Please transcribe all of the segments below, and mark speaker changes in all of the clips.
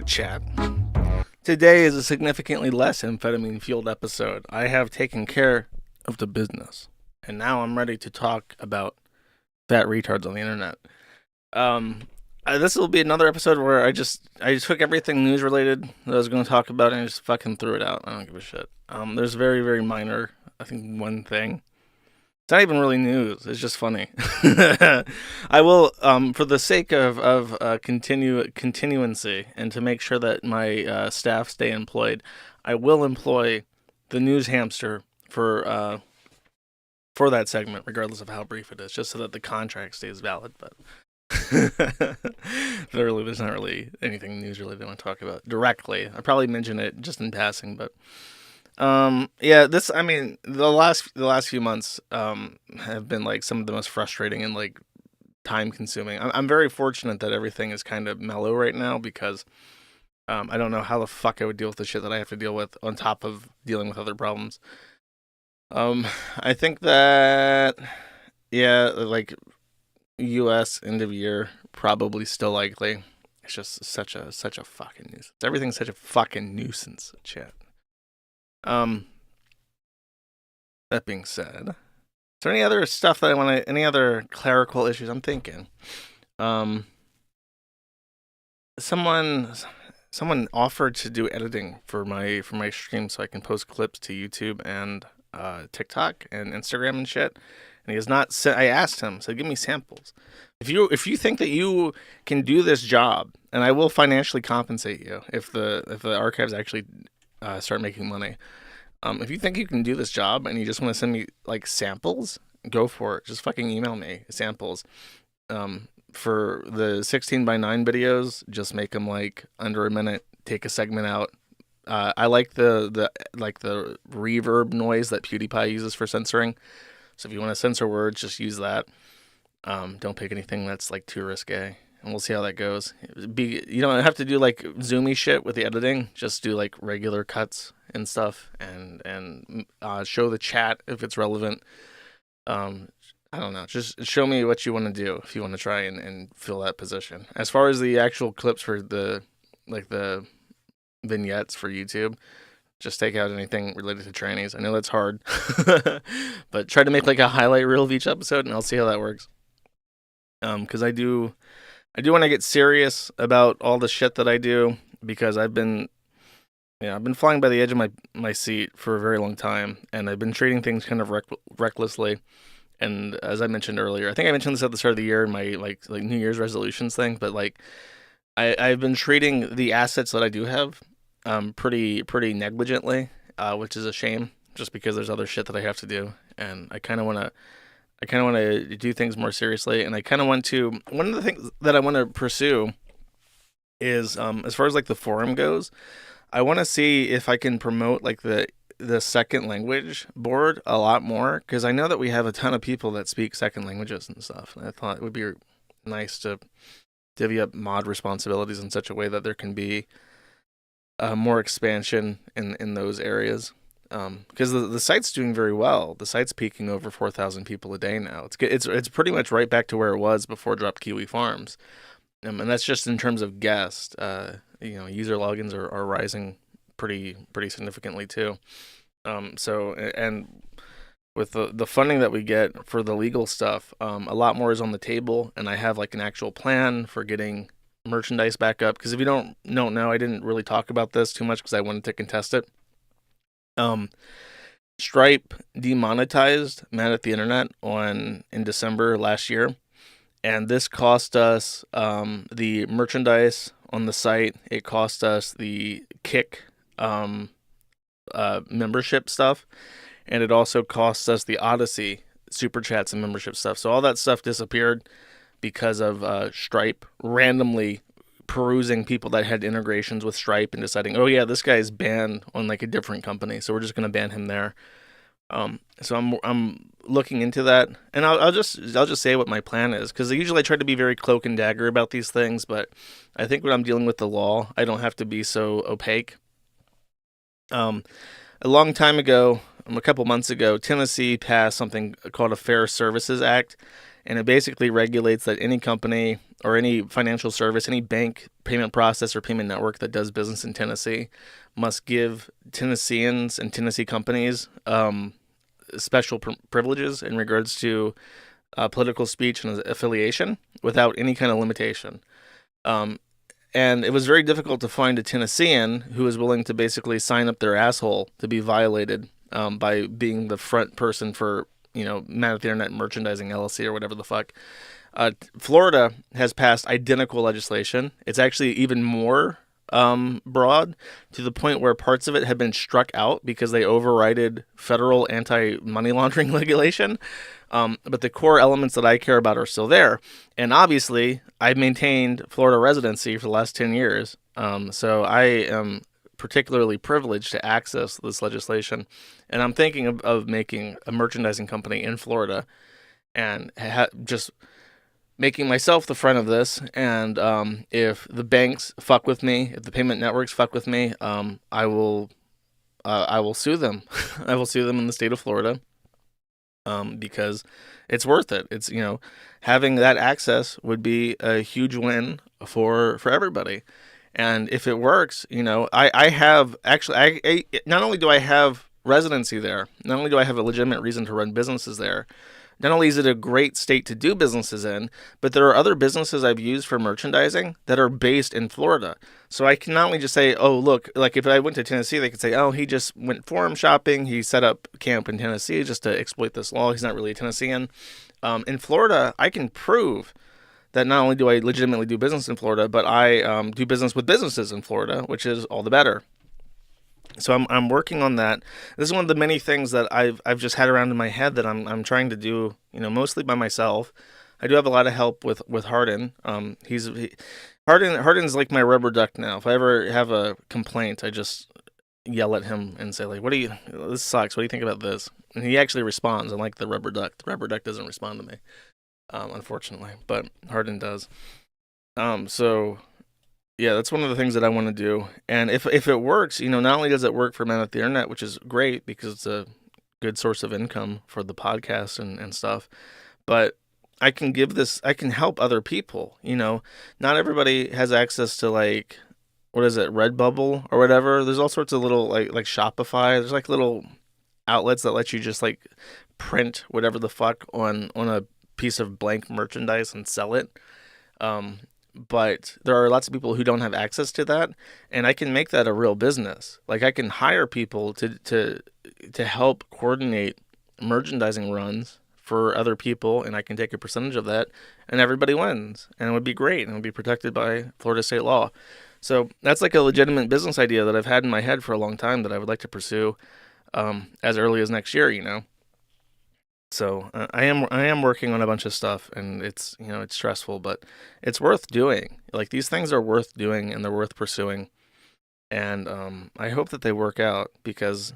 Speaker 1: chat. Today is a significantly less amphetamine-fueled episode. I have taken care of the business, and now I'm ready to talk about fat retards on the internet. This will be another episode where I just took everything news-related that I was going to talk about and I just fucking threw it out. I don't give a shit. There's very, very minor, I think, one thing. It's not even really news. It's just funny. I will, for the sake of continuancy and to make sure that my staff stay employed, I will employ the news hamster for that segment, regardless of how brief it is, just so that the contract stays valid. But there's not really anything news related I want to talk about directly. I probably mention it just in passing, but. The last few months, have been like some of the most frustrating and like time consuming. I'm very fortunate that everything is kind of mellow right now because, I don't know how the fuck I would deal with the shit that I have to deal with on top of dealing with other problems. I think that, like U.S. end of year, probably still likely. It's just such a fucking nuisance. Everything's such a fucking nuisance, chat. That being said, is there any other stuff that any other clerical issues I'm thinking? Someone offered to do editing for my stream so I can post clips to YouTube and TikTok and Instagram and shit. And he has not said. I asked him, so give me samples. If you think that you can do this job, and I will financially compensate you if the archives actually start making money. If you think you can do this job and you just want to send me like samples, go for it. Just fucking email me samples. For the 16:9 videos, just make them like under a minute. Take a segment out. I like the reverb noise that PewDiePie uses for censoring. So if you want to censor words, just use that. Don't pick anything that's like too risque. And we'll see how that goes. You don't have to do like zoomy shit with the editing. Just do like regular cuts and stuff, and show the chat if it's relevant. I don't know. Just show me what you want to do if you want to try and fill that position. As far as the actual clips for the vignettes for YouTube, just take out anything related to trannies. I know that's hard, but try to make like a highlight reel of each episode, and I'll see how that works. Because I do want to get serious about all the shit that I do, because I've been flying by the edge of my seat for a very long time, and I've been treating things kind of recklessly. And as I mentioned earlier, I think I mentioned this at the start of the year in my like New Year's resolutions thing, but like I've been treating the assets that I do have pretty negligently, which is a shame, just because there's other shit that I have to do, and I kind of want to do things more seriously, and I kind of want to. One of the things that I want to pursue is, as far as like the forum goes, I want to see if I can promote like the second language board a lot more, because I know that we have a ton of people that speak second languages and stuff, and I thought it would be nice to divvy up mod responsibilities in such a way that there can be more expansion in those areas. Because the site's doing very well. The site's peaking over 4,000 people a day now. It's pretty much right back to where it was before Dropped Kiwi Farms, and that's just in terms of guests. User logins are rising pretty significantly too. So and with the funding that we get for the legal stuff, a lot more is on the table, and I have like an actual plan for getting merchandise back up. Because if you don't know, I didn't really talk about this too much because I wanted to contest it. Stripe demonetized Man at the Internet in December last year, and this cost us the merchandise on the site. It cost us the Kick membership stuff, and it also cost us the Odyssey super chats and membership stuff. So all that stuff disappeared because of Stripe randomly perusing people that had integrations with Stripe and deciding, oh yeah, this guy is banned on like a different company, so we're just gonna ban him there. So I'm looking into that, and I'll just say what my plan is, because usually I try to be very cloak and dagger about these things, but I think when I'm dealing with the law, I don't have to be so opaque. A long time ago, a couple months ago, Tennessee passed something called a Fair Services Act, and it basically regulates that any company or any financial service, any bank, payment process, or payment network that does business in Tennessee must give Tennesseans and Tennessee companies special privileges in regards to political speech and affiliation without any kind of limitation. And it was very difficult to find a Tennessean who was willing to basically sign up their asshole to be violated by being the front person for, Man at the Internet Merchandising LLC or whatever the fuck. Florida has passed identical legislation. It's actually even more broad, to the point where parts of it have been struck out because they overrided federal anti-money laundering regulation. But the core elements that I care about are still there. And obviously, I've maintained Florida residency for the last 10 years. So I am particularly privileged to access this legislation. And I'm thinking of making a merchandising company in Florida and just making myself the front of this. And if the banks fuck with me, if the payment networks fuck with me, I will sue them. I will sue them in the state of Florida. Because it's worth it. It's, having that access would be a huge win for everybody. And if it works, I have actually, I not only do I have residency there, not only do I have a legitimate reason to run businesses there, not only is it a great state to do businesses in, but there are other businesses I've used for merchandising that are based in Florida. So I can not only just say, oh, look, like if I went to Tennessee, they could say, oh, he just went forum shopping. He set up camp in Tennessee just to exploit this law. He's not really a Tennessean. In Florida, I can prove that not only do I legitimately do business in Florida, but I do business with businesses in Florida, which is all the better. So I'm working on that. This is one of the many things that I've just had around in my head that I'm trying to do, mostly by myself. I do have a lot of help with Hardin. Hardin's like my rubber duck now. If I ever have a complaint, I just yell at him and say, like, this sucks. What do you think about this? And he actually responds, unlike the rubber duck. The rubber duck doesn't respond to me, unfortunately, but Hardin does. So yeah, that's one of the things that I want to do. And if it works, not only does it work for Men at the Internet, which is great because it's a good source of income for the podcast and stuff, but I can help other people. Not everybody has access to, like, what is it, Redbubble or whatever. There's all sorts of little, like Shopify. There's like little outlets that let you just like print whatever the fuck on a piece of blank merchandise and sell it. But there are lots of people who don't have access to that, and I can make that a real business. Like, I can hire people to help coordinate merchandising runs for other people, and I can take a percentage of that, and everybody wins, and it would be great, and it would be protected by Florida state law. So that's like a legitimate business idea that I've had in my head for a long time that I would like to pursue as early as next year, So I am working on a bunch of stuff, and it's it's stressful, but it's worth doing. Like, these things are worth doing, and they're worth pursuing, and I hope that they work out, because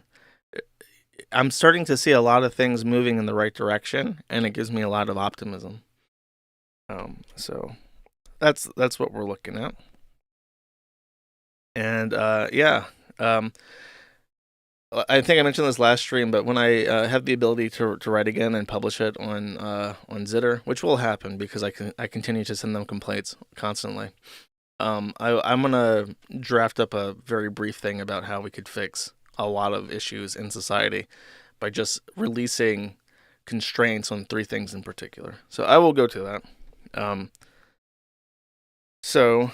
Speaker 1: I'm starting to see a lot of things moving in the right direction, and it gives me a lot of optimism. So that's what we're looking at, and I think I mentioned this last stream, but when I have the ability to write again and publish it on Zitter, which will happen because I continue to send them complaints constantly. I'm gonna draft up a very brief thing about how we could fix a lot of issues in society by just releasing constraints on 3 things in particular. So I will go to that. So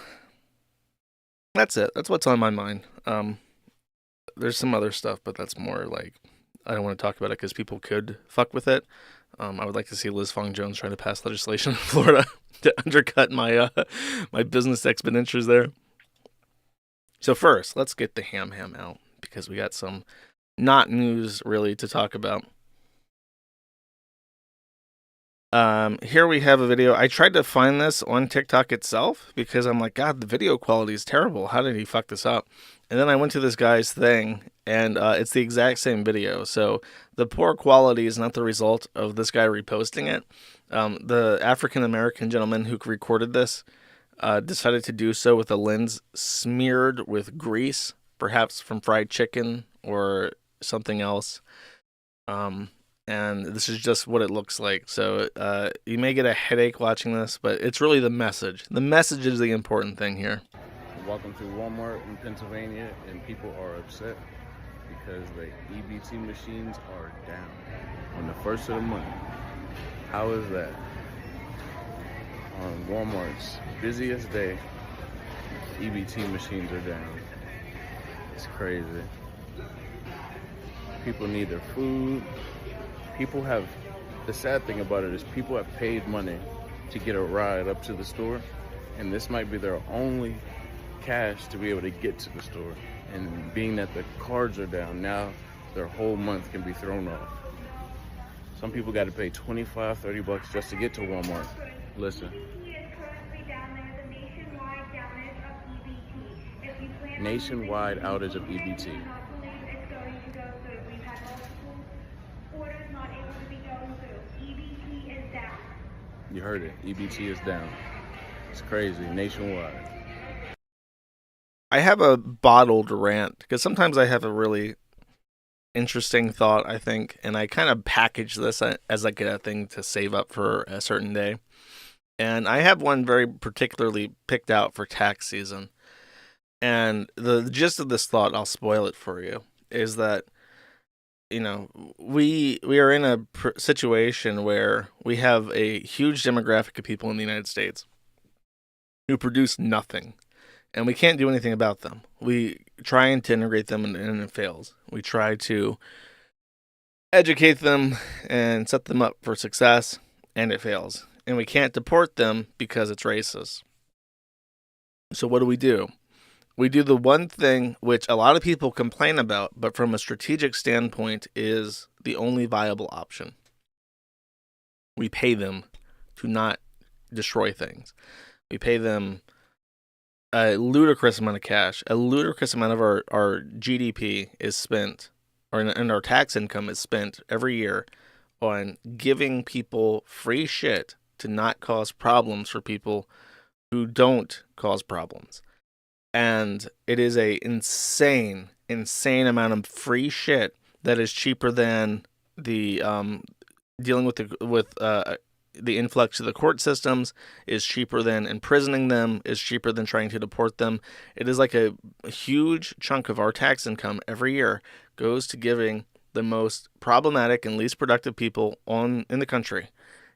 Speaker 1: that's it. That's what's on my mind. There's some other stuff, but that's more like, I don't want to talk about it because people could fuck with it. I would like to see Liz Fong Jones trying to pass legislation in Florida to undercut my my business expenditures there. So first, let's get the ham out, because we got some not news really to talk about. Here we have a video. I tried to find this on TikTok itself because I'm like, God, the video quality is terrible. How did he fuck this up? And then I went to this guy's thing, and it's the exact same video. So the poor quality is not the result of this guy reposting it. The African-American gentleman who recorded this decided to do so with a lens smeared with grease, perhaps from fried chicken or something else. and this is just what it looks like. So you may get a headache watching this, but it's really the message. The message is the important thing here.
Speaker 2: Walking through Walmart in Pennsylvania, and people are upset because the EBT machines are down on the first of the month. How is that? On Walmart's busiest day, EBT machines are down. It's crazy. People need their food. The sad thing about it is people have paid money to get a ride up to the store, and this might be their only cash to be able to get to the store. And being that the cards are down, now their whole month can be thrown off. Some people got to pay $25-$30 just to get to Walmart. Listen. Nationwide outage of EBT. You heard it. EBT is down. It's crazy. Nationwide.
Speaker 1: I have a bottled rant because sometimes I have a really interesting thought, I think, and I kind of package this as like a thing to save up for a certain day. And I have one very particularly picked out for tax season. And the gist of this thought, I'll spoil it for you, is that, you know, we are in a situation where we have a huge demographic of people in the United States who produce nothing. And we can't do anything about them. We try to integrate them, and it fails. We try to educate them and set them up for success, and it fails. And we can't deport them because it's racist. So what do? We do the one thing which a lot of people complain about, but from a strategic standpoint is the only viable option. We pay them to not destroy things. We pay them a ludicrous amount of cash. A ludicrous amount of our GDP is spent, and our tax income is spent every year on giving people free shit to not cause problems for people who don't cause problems. And it is a insane amount of free shit that is cheaper than the dealing with the influx of the court systems, is cheaper than imprisoning them, is cheaper than trying to deport them. It is like a huge chunk of our tax income every year goes to giving the most problematic and least productive people in the country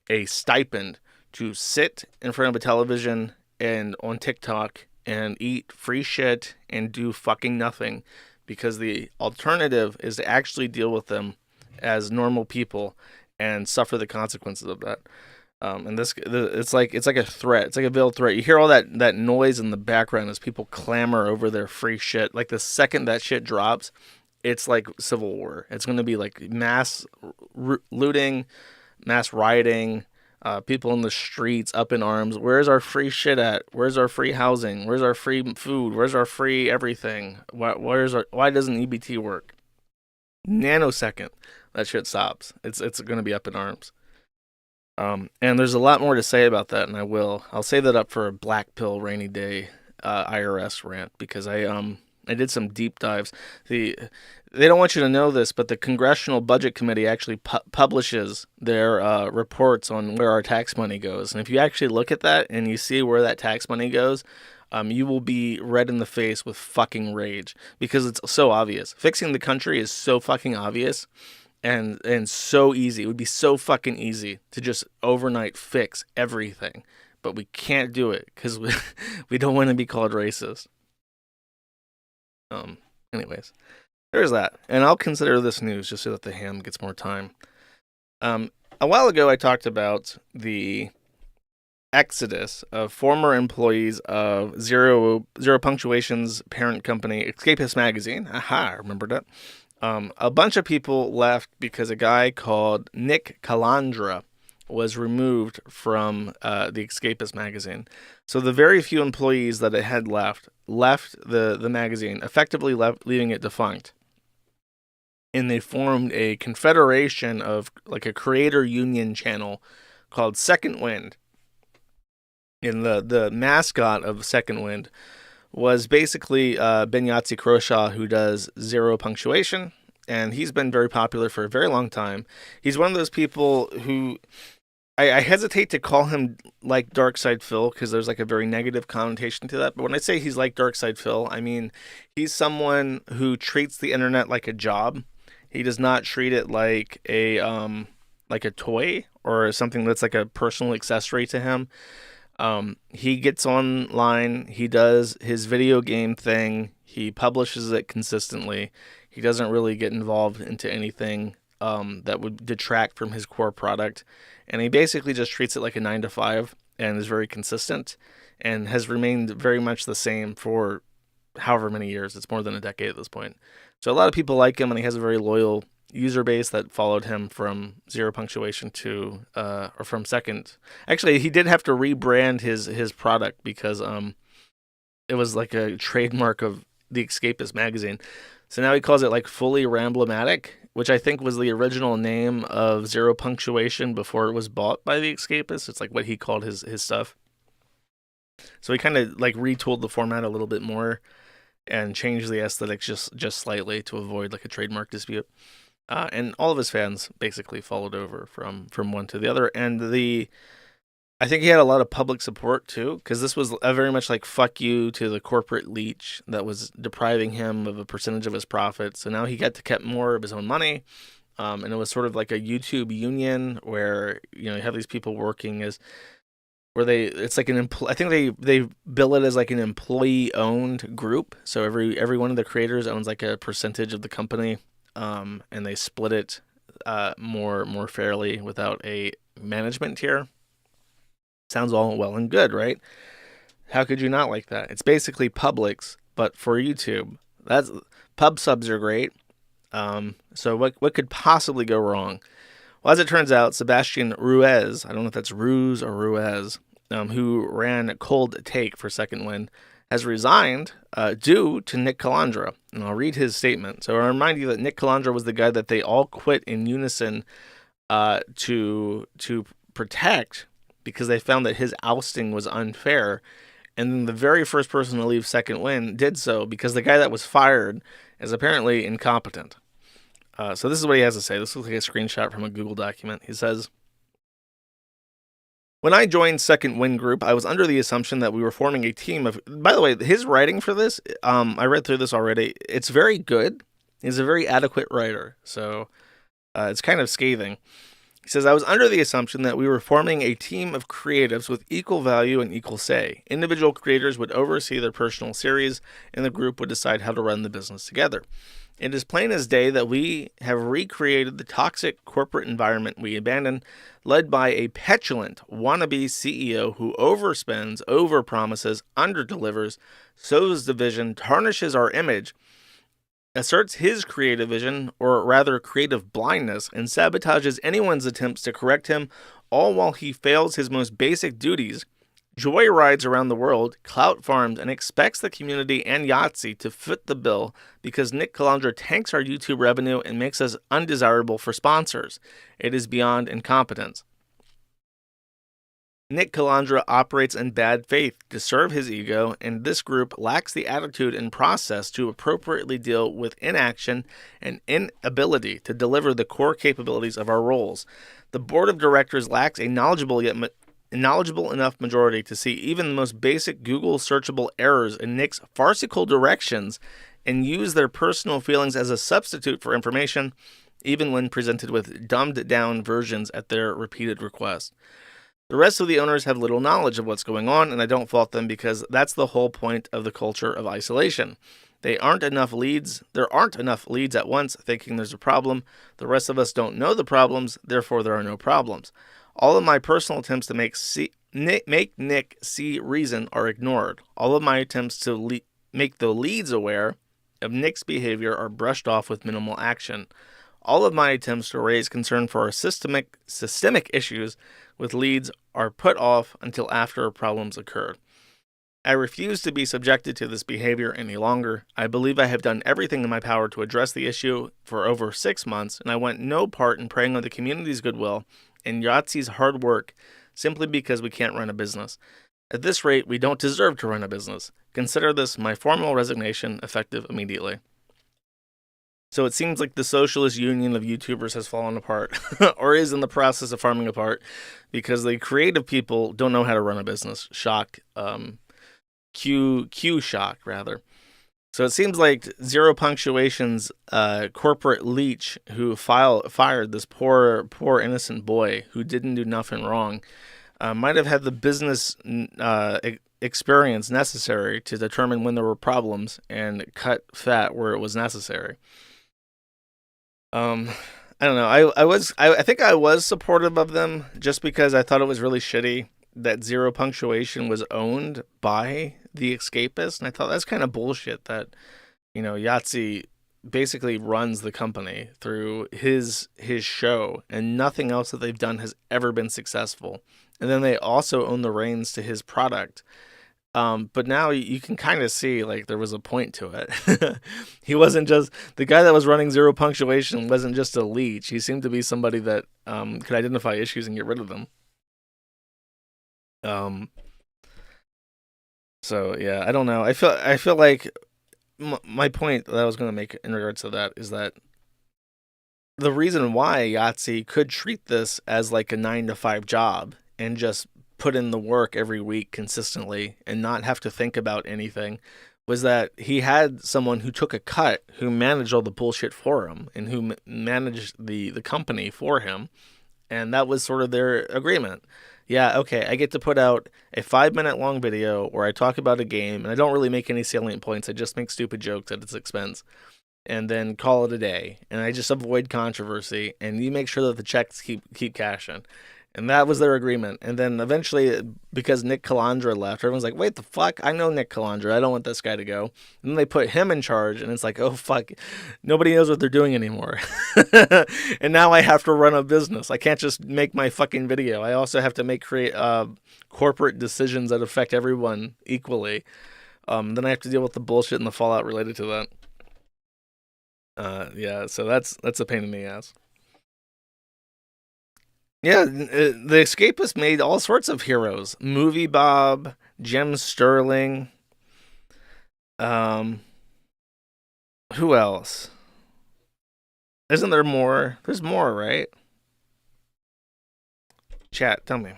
Speaker 1: a stipend to sit in front of a television and on TikTok and eat free shit and do fucking nothing, because the alternative is to actually deal with them as normal people and suffer the consequences of that. And it's like a threat. It's like a veiled threat. You hear all that noise in the background as people clamor over their free shit. Like the second that shit drops, it's like civil war. It's going to be like mass looting, mass rioting, people in the streets up in arms. Where's our free shit at? Where's our free housing? Where's our free food? Where's our free everything? Why doesn't EBT work? Nanosecond, that shit stops. It's going to be up in arms. And there's a lot more to say about that, and I'll save that up for a black pill rainy day IRS rant, because I did some deep dives. They don't want you to know this, but the Congressional Budget Committee actually publishes their reports on where our tax money goes. And if you actually look at that and you see where that tax money goes, you will be red in the face with fucking rage, because it's so obvious. Fixing the country is so fucking obvious and so easy. It would be so fucking easy to just overnight fix everything, but we can't do it because we don't want to be called racist. Anyways, there's that. And I'll consider this news just so that the ham gets more time. A while ago, I talked about the exodus of former employees of Zero Punctuation's parent company, Escapist Magazine. Aha, I remember that. A bunch of people left because a guy called Nick Calandra was removed from the Escapist magazine. So the very few employees that it had left the magazine, effectively leaving it defunct. And they formed a confederation of like a creator union channel called Second Wind. And the mascot of Second Wind was basically Benyatsi Croshaw, who does Zero Punctuation, and he's been very popular for a very long time. He's one of those people who I hesitate to call him like Dark Side Phil because there's like a very negative connotation to that. But when I say he's like Dark Side Phil, I mean he's someone who treats the internet like a job. He does not treat it like a toy or something that's like a personal accessory to him. He gets online, he does his video game thing, he publishes it consistently. He doesn't really get involved into anything that would detract from his core product. And he basically just treats it like a 9 to 5 and is very consistent and has remained very much the same for however many years. It's more than a decade at this point. So a lot of people like him, and he has a very loyal user base that followed him from Zero Punctuation to or from Second. Actually, he did have to rebrand his product because it was like a trademark of the Escapist magazine. So now he calls it like Fully Ramblematic, which I think was the original name of Zero Punctuation before it was bought by the Escapists. It's like what he called his stuff. So he kind of like retooled the format a little bit more and changed the aesthetics just slightly to avoid like a trademark dispute. And all of his fans basically followed over from one to the other. And I think he had a lot of public support too, because this was a very much like fuck you to the corporate leech that was depriving him of a percentage of his profits. So now he got to keep more of his own money. And it was sort of like a YouTube union where, you have these people working as where it's like I think they bill it as like an employee owned group. So every one of the creators owns like a percentage of the company. And they split it more fairly without a management tier. Sounds all well and good, right? How could you not like that? It's basically Publix, but for YouTube. Pub subs are great. So what could possibly go wrong? Well, as it turns out, Sebastian Ruiz, I don't know if that's Ruse or Ruiz, who ran Cold Take for Second Wind, has resigned due to Nick Calandra. And I'll read his statement. So I remind you that Nick Calandra was the guy that they all quit in unison to protect because they found that his ousting was unfair. And then the very first person to leave Second Wind did so because the guy that was fired is apparently incompetent. So this is what he has to say. This looks like a screenshot from a Google document. He says, "When I joined Second Wind Group, I was under the assumption that we were forming a team of..." By the way, his writing for this, I read through this already. It's very good. He's a very adequate writer. So it's kind of scathing. He says, "I was under the assumption that we were forming a team of creatives with equal value and equal say. Individual creators would oversee their personal series, and the group would decide how to run the business together. It is plain as day that we have recreated the toxic corporate environment we abandoned, led by a petulant wannabe CEO who overspends, overpromises, underdelivers, sows division, tarnishes our image, asserts his creative vision, or rather creative blindness, and sabotages anyone's attempts to correct him, all while he fails his most basic duties, joyrides around the world, clout farms, and expects the community and Yahtzee to foot the bill because Nick Calandra tanks our YouTube revenue and makes us undesirable for sponsors. It is beyond incompetence. Nick Calandra operates in bad faith to serve his ego, and this group lacks the attitude and process to appropriately deal with inaction and inability to deliver the core capabilities of our roles. The board of directors lacks a knowledgeable enough majority to see even the most basic Google searchable errors in Nick's farcical directions and use their personal feelings as a substitute for information, even when presented with dumbed-down versions at their repeated requests. The rest of the owners have little knowledge of what's going on, and I don't fault them because that's the whole point of the culture of isolation. There aren't enough leads at once thinking there's a problem. The rest of us don't know the problems, therefore there are no problems. All of my personal attempts to make Nick see reason are ignored. All of my attempts to make the leads aware of Nick's behavior are brushed off with minimal action. All of my attempts to raise concern for our systemic issues with leads are put off until after problems occur. I refuse to be subjected to this behavior any longer. I believe I have done everything in my power to address the issue for over 6 months, and I want no part in preying on the community's goodwill and Yahtzee's hard work simply because we can't run a business. At this rate, we don't deserve to run a business. Consider this my formal resignation effective immediately." So it seems like the socialist union of YouTubers has fallen apart, or is in the process of falling apart, because the creative people don't know how to run a business. Shock, Q shock rather. So it seems like Zero Punctuation's corporate leech who fired this poor innocent boy who didn't do nothing wrong might have had the business experience necessary to determine when there were problems and cut fat where it was necessary. I don't know. I think I was supportive of them just because I thought it was really shitty that Zero Punctuation was owned by the Escapist, and I thought that's kind of bullshit that, Yahtzee basically runs the company through his show, and nothing else that they've done has ever been successful. And then they also own the reins to his product. But now you can kind of see like there was a point to it. He wasn't just the guy that was running Zero Punctuation wasn't just a leech. He seemed to be somebody that could identify issues and get rid of them. So yeah, I don't know. I feel like my point that I was going to make in regards to that is that the reason why Yahtzee could treat this as like a 9-to-5 job and just put in the work every week consistently and not have to think about anything was that he had someone who took a cut, who managed all the bullshit for him, and who managed the company for him. And that was sort of their agreement. Yeah, okay, I get to put out a 5-minute long video where I talk about a game, and I don't really make any salient points. I just make stupid jokes at its expense, and then call it a day. And I just avoid controversy, and you make sure that the checks keep cashing. And that was their agreement. And then eventually, because Nick Calandra left, everyone's like, wait, the fuck? I know Nick Calandra. I don't want this guy to go. And then they put him in charge, and it's like, oh, fuck. Nobody knows what they're doing anymore. And now I have to run a business. I can't just make my fucking video. I also have to create corporate decisions that affect everyone equally. Then I have to deal with the bullshit and the fallout related to that. Yeah, so that's a pain in the ass. Yeah, the Escapists made all sorts of heroes. Movie Bob, Jem Sterling. Who else? Isn't there more? There's more, right? Chat, tell me.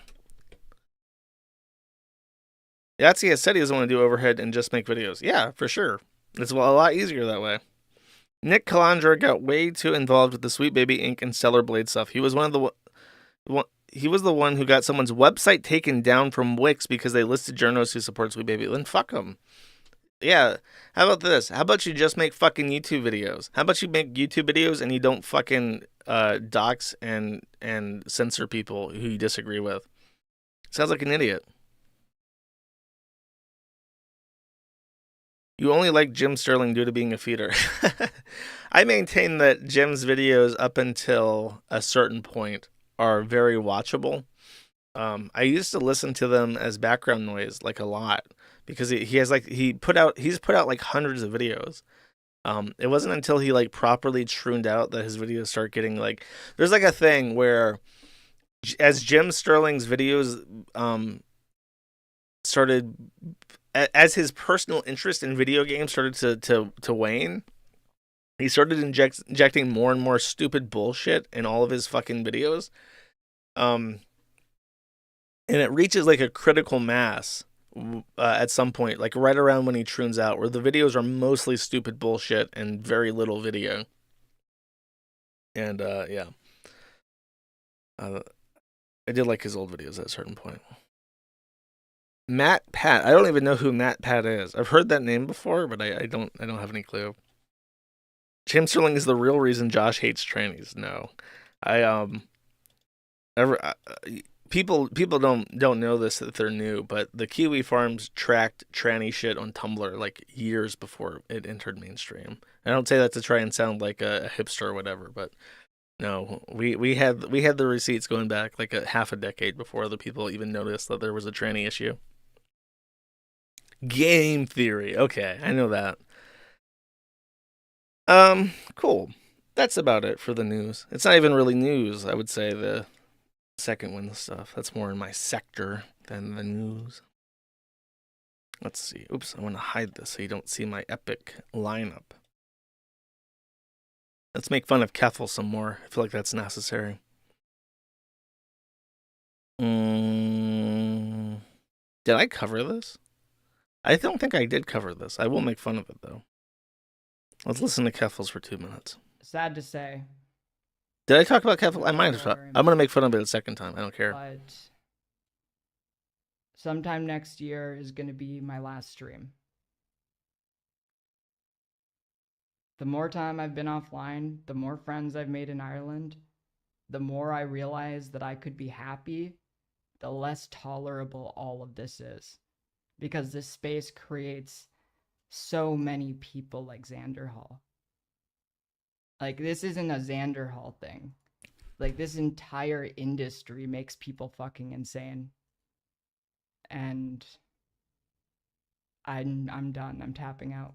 Speaker 1: Yahtzee has said he doesn't want to do overhead and just make videos. Yeah, for sure. It's a lot easier that way. Nick Calandra got way too involved with the Sweet Baby Inc. and Stellar Blade stuff. He was he was the one who got someone's website taken down from Wix because they listed journalists who support Sweet Baby. Then fuck them. Yeah. How about this? How about you just make fucking YouTube videos? How about you make YouTube videos and you don't fucking dox and censor people who you disagree with? Sounds like an idiot. You only like Jem Sterling due to being a feeder. I maintain that Jim's videos up until a certain point are very watchable. I used to listen to them as background noise like a lot because he's put out like hundreds of videos. It wasn't until he like properly truned out that his videos start getting like there's like a thing where as Jem Sterling's videos started as his personal interest in video games started to wane, he started injecting more and more stupid bullshit in all of his fucking videos. And it reaches like a critical mass at some point, like right around when he tunes out, where the videos are mostly stupid bullshit and very little video. And yeah. I did like his old videos at a certain point. Matt Pat. I don't even know who Matt Pat is. I've heard that name before, but I don't have any clue. Jem Sterling is the real reason Josh hates trannies. No, people don't know this that they're new, but the Kiwi Farms tracked tranny shit on Tumblr like years before it entered mainstream. I don't say that to try and sound like a hipster or whatever, but no, we had the receipts going back like half a decade before other people even noticed that there was a tranny issue. Game theory. Okay, I know that. Cool. That's about it for the news. It's not even really news, I would say, the second one stuff. That's more in my sector than the news. Let's see. Oops, I want to hide this so you don't see my epic lineup. Let's make fun of Keffals some more. I feel like that's necessary. Did I cover this? I don't think I did cover this. I will make fun of it, though. Let's listen to Keffals for 2 minutes.
Speaker 3: Sad to say.
Speaker 1: Did I talk about Keffals? I might have. I'm going to make fun of it a second time. I don't care.
Speaker 3: But sometime next year is going to be my last stream. The more time I've been offline, the more friends I've made in Ireland, the more I realize that I could be happy, the less tolerable all of this is. Because this space creates so many people like Xander Hall. Like, this isn't a Xander Hall thing. Like, this entire industry makes people fucking insane. And I'm done. I'm tapping out.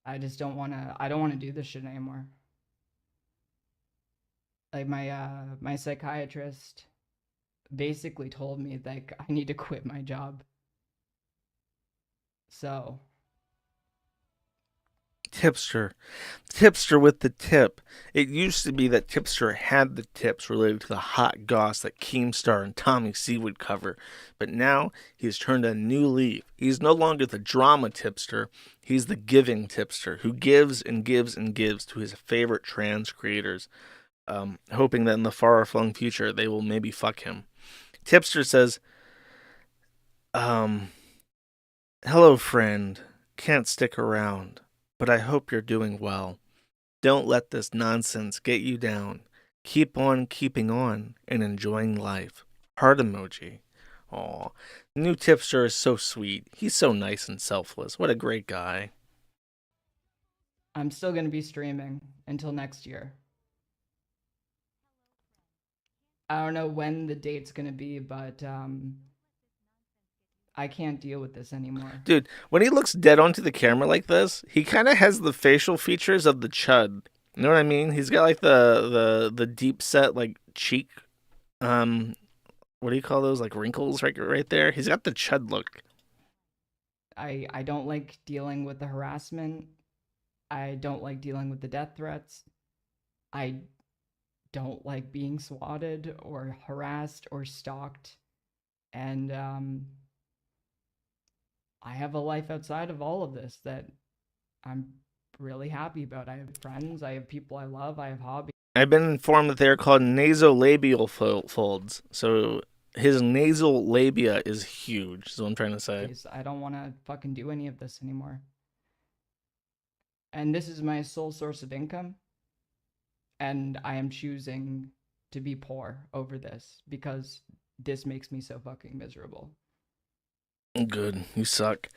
Speaker 3: I just don't want to do this shit anymore. Like, my psychiatrist basically told me, like, I need to quit my job. So
Speaker 1: Tipster with the tip. It used to be that Tipster had the tips related to the hot goss that Keemstar and Tommy C would cover, but now he's turned a new leaf. He's no longer the drama Tipster, he's the giving Tipster, who gives and gives and gives to his favorite trans creators, hoping that in the far-flung future they will maybe fuck him. Tipster says, hello friend, can't stick around, but I hope you're doing well. Don't let this nonsense get you down. Keep on keeping on and enjoying life. Heart emoji. Aw, the new Tipster is so sweet. He's so nice and selfless. What a great guy.
Speaker 3: I'm still going to be streaming until next year. I don't know when the date's going to be, but I can't deal with this anymore.
Speaker 1: Dude, when he looks dead onto the camera like this, he kind of has the facial features of the chud. You know what I mean? He's got like the deep set like cheek, what do you call those, like wrinkles right there? He's got the chud look.
Speaker 3: I don't like dealing with the harassment. I don't like dealing with the death threats. I don't like being swatted or harassed or stalked. And I have a life outside of all of this that I'm really happy about. I have friends, I have people I love, I have hobbies.
Speaker 1: I've been informed that they're called nasolabial folds. So his nasal labia is huge, is what I'm trying to say.
Speaker 3: I don't want to fucking do any of this anymore. And this is my sole source of income. And I am choosing to be poor over this because this makes me so fucking miserable.
Speaker 1: Good. You suck.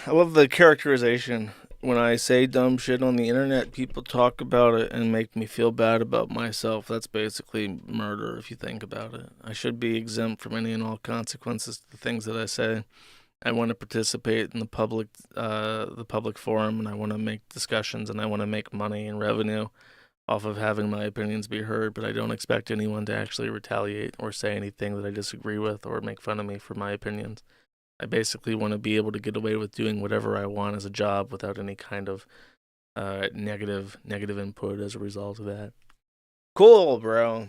Speaker 1: I love the characterization. When I say dumb shit on the internet, people talk about it and make me feel bad about myself. That's basically murder if you think about it. I should be exempt from any and all consequences to the things that I say. I want to participate in the public forum, and I want to make discussions, and I want to make money and revenue off of having my opinions be heard, but I don't expect anyone to actually retaliate or say anything that I disagree with or make fun of me for my opinions. I basically want to be able to get away with doing whatever I want as a job without any kind of negative input as a result of that. Cool, bro.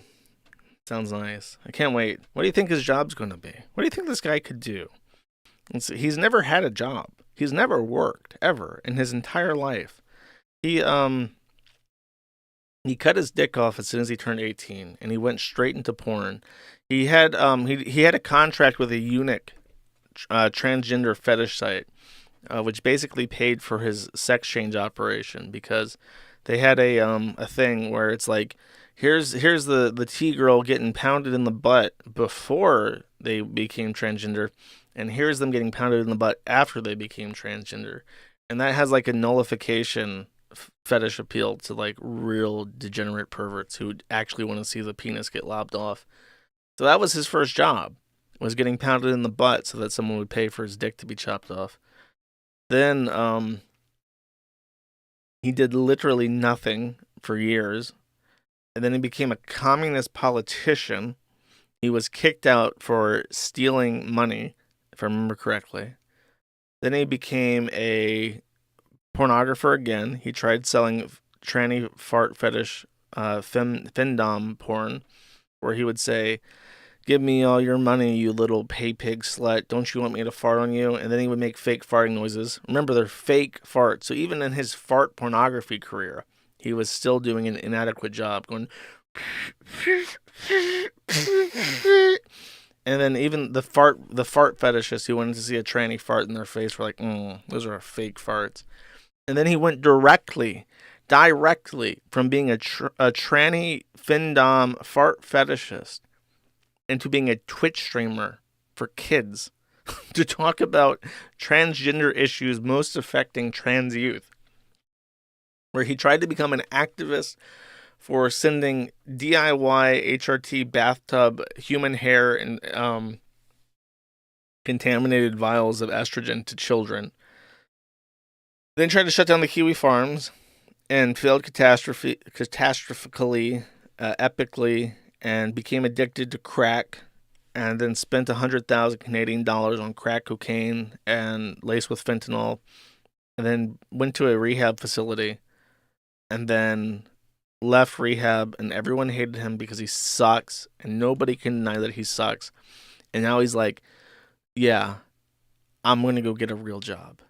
Speaker 1: Sounds nice. I can't wait. What do you think his job's going to be? What do you think this guy could do? He's never had a job. He's never worked, ever, in his entire life. He cut his dick off as soon as he turned 18, and he went straight into porn. He had he had a contract with a eunuch, transgender fetish site, which basically paid for his sex change operation, because they had a thing where it's like, here's the T-girl getting pounded in the butt before they became transgender, and here's them getting pounded in the butt after they became transgender. And that has like a nullification fetish appeal to like real degenerate perverts who actually want to see the penis get lopped off. So that was his first job, was getting pounded in the butt so that someone would pay for his dick to be chopped off. Then he did literally nothing for years, and then he became a communist politician. He was kicked out for stealing money, if I remember correctly. Then he became a pornographer again. He tried selling tranny fart fetish femdom porn, where he would say, "Give me all your money, you little pay pig slut. Don't you want me to fart on you?" And then he would make fake farting noises. Remember, they're fake farts. So even in his fart pornography career, he was still doing an inadequate job, going. And then even the fart fetishists who wanted to see a tranny fart in their face were like, those are fake farts. And then he went directly from being a tranny findom fart fetishist into being a Twitch streamer for kids to talk about transgender issues most affecting trans youth, where he tried to become an activist for sending DIY HRT bathtub human hair and contaminated vials of estrogen to children. Then tried to shut down the Kiwi farms and failed catastrophically, epically, and became addicted to crack, and then spent 100,000 Canadian dollars on crack cocaine and laced with fentanyl, and then went to a rehab facility, and then left rehab, and everyone hated him because he sucks, and nobody can deny that he sucks. And now he's like, yeah, I'm going to go get a real job.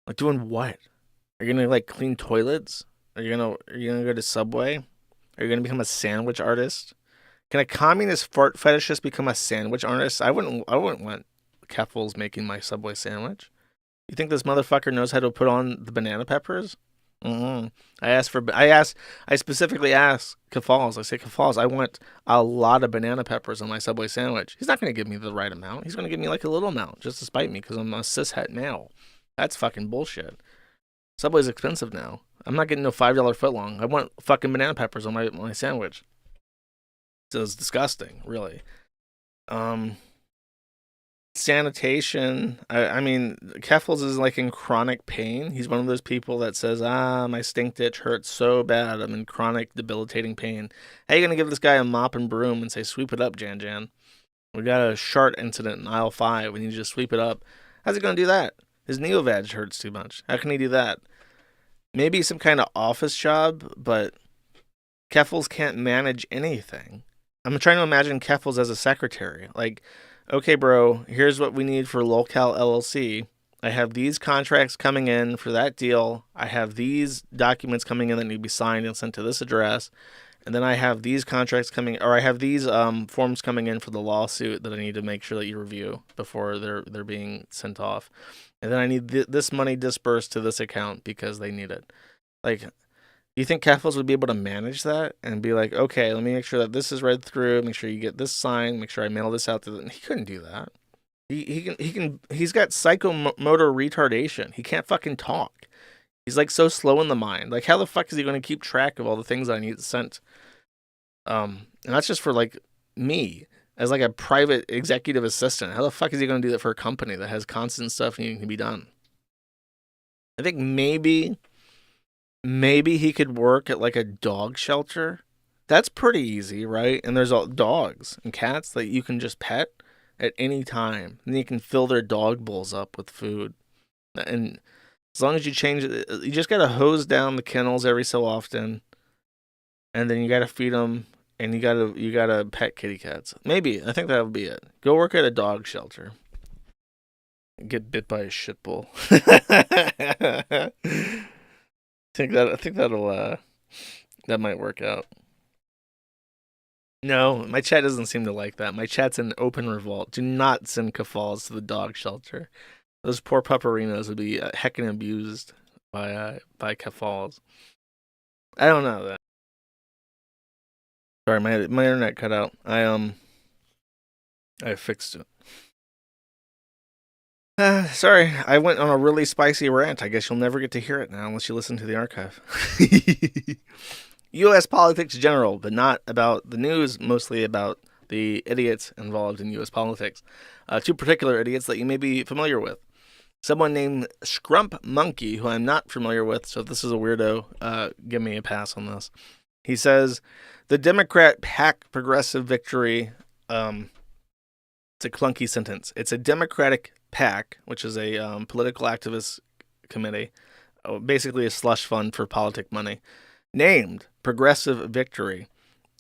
Speaker 1: Like, doing what? Are you going to, like, clean toilets? Are you going to go to Subway? Are you going to become a sandwich artist? Can a communist fart fetishist become a sandwich artist? I wouldn't want Keffals making my Subway sandwich. You think this motherfucker knows how to put on the banana peppers? I specifically asked Keffals. I say, Keffals, I want a lot of banana peppers on my Subway sandwich. He's not going to give me the right amount. He's going to give me like a little amount just to spite me because I'm a cishet male. That's fucking bullshit. Subway's expensive now. I'm not getting no $5 footlong. I want fucking banana peppers on my sandwich. So it's disgusting, really. Sanitation. I mean, Keffals is like in chronic pain. He's one of those people that says, my stink ditch hurts so bad. I'm in chronic debilitating pain. How are you going to give this guy a mop and broom and say, sweep it up, Jan? We got a shart incident in aisle 5. We need you to sweep it up. How's he going to do that? His neovag hurts too much. How can he do that? Maybe some kind of office job, but Keffals can't manage anything. I'm trying to imagine Keffals as a secretary. Like, okay, bro, here's what we need for Locale LLC. I have these contracts coming in for that deal. I have these documents coming in that need to be signed and sent to this address. And then I have these contracts coming, or I have these forms coming in for the lawsuit that I need to make sure that you review before they're being sent off. And then I need this money dispersed to this account because they need it. Like, you think Keffals would be able to manage that and be like, okay, let me make sure that this is read through, make sure you get this signed, make sure I mail this out to them. He couldn't do that. He's got psychomotor retardation. He can't fucking talk. He's like so slow in the mind. Like, how the fuck is he going to keep track of all the things I need sent? And that's just for like me as like a private executive assistant. How the fuck is he going to do that for a company that has constant stuff needing to be done? I think maybe he could work at like a dog shelter. That's pretty easy, right? And there's all dogs and cats that you can just pet at any time. And you can fill their dog bowls up with food. And as long as you change it, you just got to hose down the kennels every so often. And then you got to feed them. And you gotta pet kitty cats. Maybe. I think that would be it. Go work at a dog shelter. Get bit by a shit bull. I think that might work out. No, my chat doesn't seem to like that. My chat's in open revolt. Do not send Keffals to the dog shelter. Those poor pupperinos would be heckin' abused by Keffals. I don't know that. Sorry, my internet cut out. I fixed it. Sorry, I went on a really spicy rant. I guess you'll never get to hear it now unless you listen to the archive. U.S. politics general, but not about the news, mostly about the idiots involved in U.S. politics. Two particular idiots that you may be familiar with. Someone named Scrump Monkey, who I'm not familiar with, so if this is a weirdo, give me a pass on this. He says, the Democrat PAC progressive victory, it's a clunky sentence. It's a Democratic PAC, which is a political activist committee, basically a slush fund for politic money, named Progressive Victory,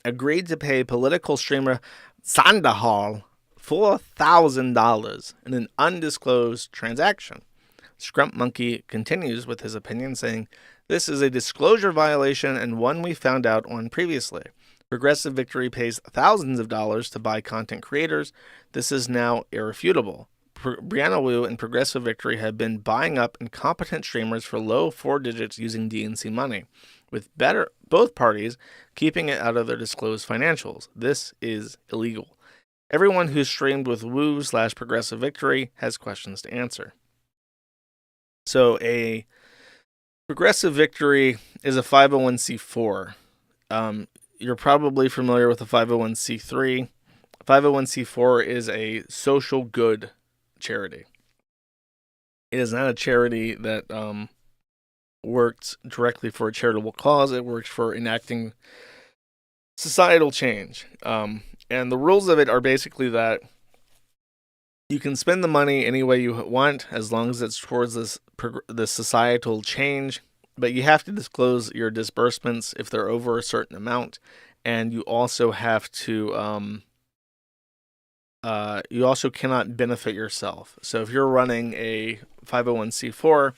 Speaker 1: agreed to pay political streamer Sandahal $4,000 in an undisclosed transaction. Scrump Monkey continues with his opinion, saying, "This is a disclosure violation and one we found out on previously. Progressive Victory pays thousands of dollars to buy content creators. This is now irrefutable. Brianna Wu and Progressive Victory have been buying up incompetent streamers for low 4 digits using DNC money, with both parties keeping it out of their disclosed financials. This is illegal. Everyone who streamed with Wu/Progressive Victory has questions to answer." So a Progressive Victory is a 501c4. You're probably familiar with a 501c3. 501c4 is a social good charity. It is not a charity that works directly for a charitable cause. It works for enacting societal change. And the rules of it are basically that you can spend the money any way you want as long as it's towards this societal change, but you have to disclose your disbursements if they're over a certain amount, and you also have to you also cannot benefit yourself. So if you're running a 501c4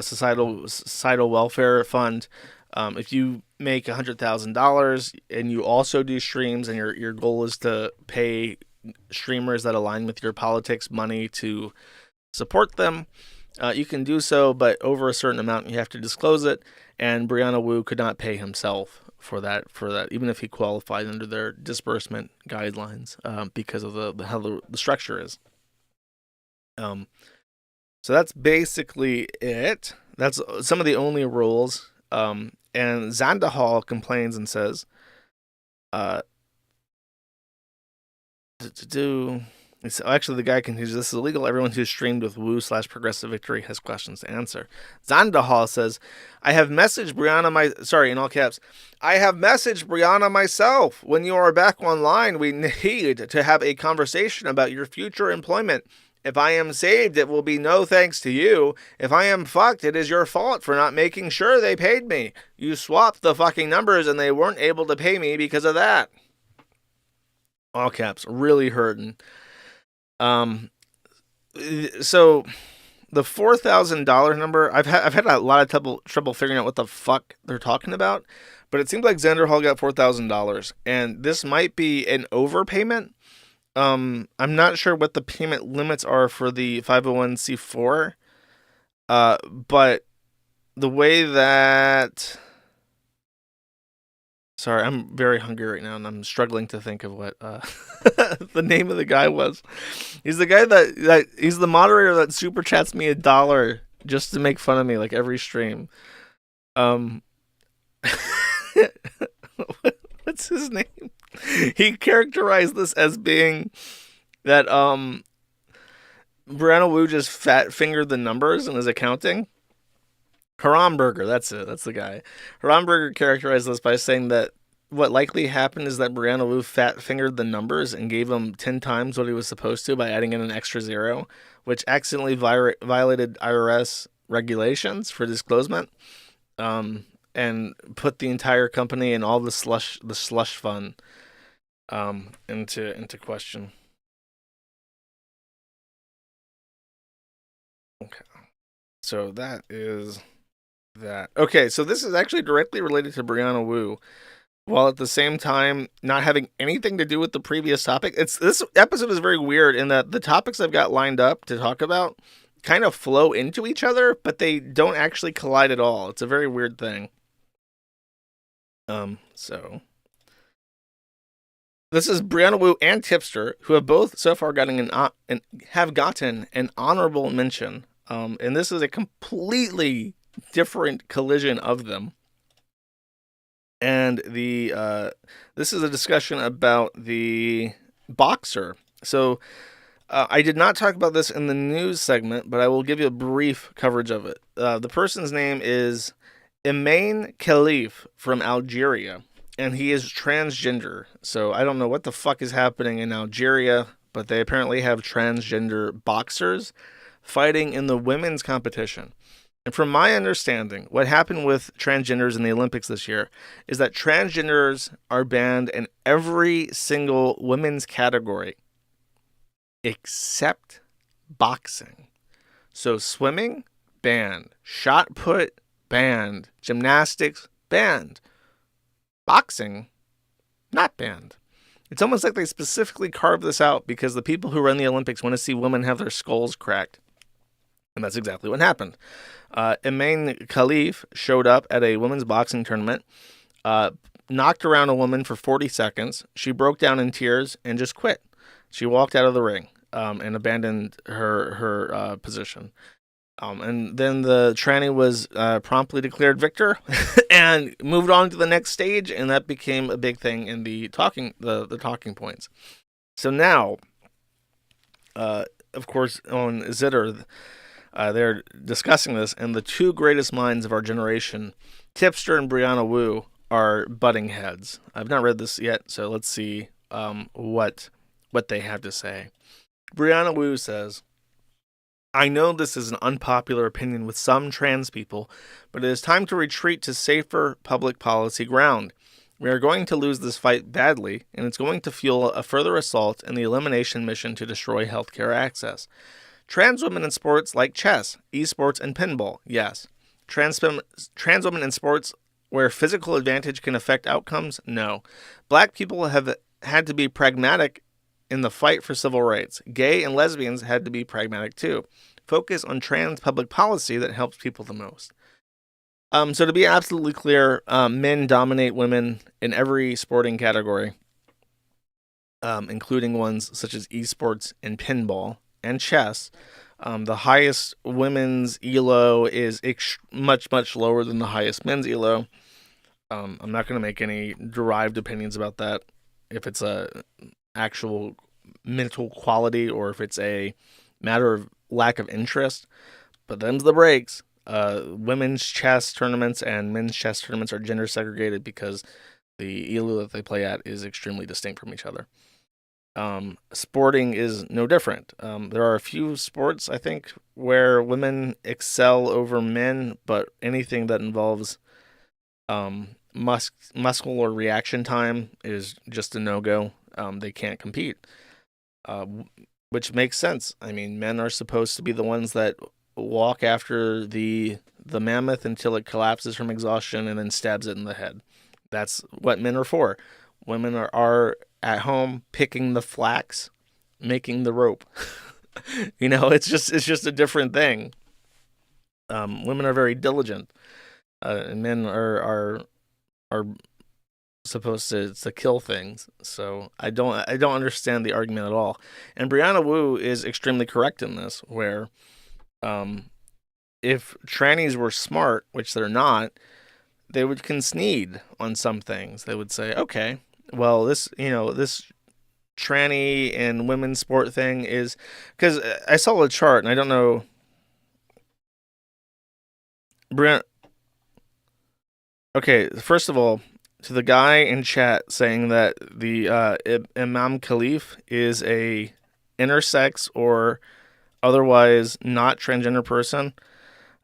Speaker 1: societal welfare fund, if you make $100,000 and you also do streams, and your goal is to pay streamers that align with your politics money to support them, you can do so, but over a certain amount you have to disclose it, and Brianna Wu could not pay himself for that, even if he qualified under their disbursement guidelines, because of how the structure is. So that's basically it. That's some of the only rules. And Zandahal complains and says, actually, the guy continues, "This is illegal. Everyone who streamed with Wu/Progressive Victory has questions to answer." Zandahal says, "I have messaged Brianna in all caps, I have messaged Brianna myself. When you are back online, we need to have a conversation about your future employment. If I am saved, it will be no thanks to you. If I am fucked, it is your fault for not making sure they paid me. You swapped the fucking numbers and they weren't able to pay me because of that." All caps, really hurting. So the $4,000 number, I've had a lot of trouble figuring out what the fuck they're talking about, but it seems like Xander Hall got $4,000, and this might be an overpayment. I'm not sure what the payment limits are for the 501c4, but the way that... Sorry, I'm very hungry right now, and I'm struggling to think of what the name of the guy was. He's the guy that he's the moderator that super chats me $1 just to make fun of me like every stream. What's his name? He characterized this as being that Brianna Wu just fat fingered the numbers in his accounting. Haramburger, that's it. That's the guy. Haramburger characterized this by saying that what likely happened is that Brianna Wu fat fingered the numbers and gave him 10 times what he was supposed to by adding in an extra zero, which accidentally violated IRS regulations for disclosement, and put the entire company and all the slush fund into question. Okay, so that is that. Okay, so this is actually directly related to Brianna Wu, while at the same time not having anything to do with the previous topic. This episode is very weird in that the topics I've got lined up to talk about kind of flow into each other, but they don't actually collide at all. It's a very weird thing. So this is Brianna Wu and Tipster, who have both so far gotten an honorable mention. And this is a completely different collision of them. And this is a discussion about the boxer. So I did not talk about this in the news segment, but I will give you a brief coverage of it. The person's name is Imain Khalif from Algeria, and he is transgender. So I don't know what the fuck is happening in Algeria, but they apparently have transgender boxers fighting in the women's competition. And from my understanding, what happened with transgenders in the Olympics this year is that transgenders are banned in every single women's category except boxing. So swimming, banned. Shot put, banned. Gymnastics, banned. Boxing, not banned. It's almost like they specifically carved this out because the people who run the Olympics want to see women have their skulls cracked. And that's exactly what happened. Iman Khalif showed up at a women's boxing tournament, knocked around a woman for 40 seconds. She broke down in tears and just quit. She walked out of the ring and abandoned her position. And then the tranny was promptly declared victor and moved on to the next stage, and that became a big thing in the talking points. So now, of course, on Zitter, they're discussing this, and the two greatest minds of our generation, Tipster and Brianna Wu, are butting heads. I've not read this yet, so let's see what they have to say. Brianna Wu says, I know this is an unpopular opinion with some trans people, but it is time to retreat to safer public policy ground. We are going to lose this fight badly, and it's going to fuel a further assault in the elimination mission to destroy healthcare access. Trans women in sports like chess, esports, and pinball, yes. Trans women in sports where physical advantage can affect outcomes, no. Black people have had to be pragmatic in the fight for civil rights. Gay and lesbians had to be pragmatic too. Focus on trans public policy that helps people the most. So to be absolutely clear, men dominate women in every sporting category, including ones such as esports and pinball and chess. The highest women's ELO is much lower than the highest men's ELO. I'm not going to make any derived opinions about that, if it's a actual mental quality or if it's a matter of lack of interest. But them's the breaks. Women's chess tournaments and men's chess tournaments are gender segregated because the ELO that they play at is extremely distinct from each other. Sporting is no different. There are a few sports, I think, where women excel over men, but anything that involves muscular reaction time is just a no-go. They can't compete, which makes sense. I mean, men are supposed to be the ones that walk after the mammoth until it collapses from exhaustion and then stabs it in the head. That's what men are for. Women are at home picking the flax, making the rope. It's just a different thing. Women are very diligent, and men are supposed to kill things. So I don't understand the argument at all. And Brianna Wu is extremely correct in this, where if trannies were smart, which they're not, they would concede on some things. They would say, okay, well, this tranny and women's sport thing is, because I saw a chart, and I don't know, Brianna. Okay, first of all, to the guy in chat saying that the Imam Khalif is a intersex or otherwise not transgender person,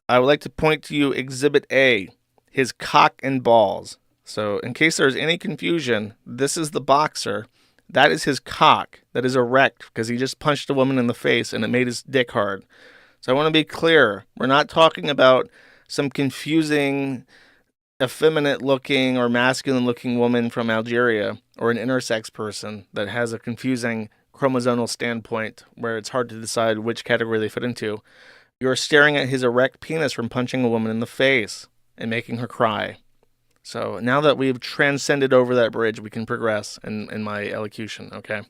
Speaker 1: I would like to point to you Exhibit A, his cock and balls. So in case there's any confusion, this is the boxer. That is his cock. That is erect because he just punched a woman in the face and it made his dick hard. So I want to be clear. We're not talking about some confusing, effeminate looking or masculine looking woman from Algeria or an intersex person that has a confusing chromosomal standpoint where it's hard to decide which category they fit into. You're staring at his erect penis from punching a woman in the face and making her cry. So now that we've transcended over that bridge, we can progress in my elocution, okay?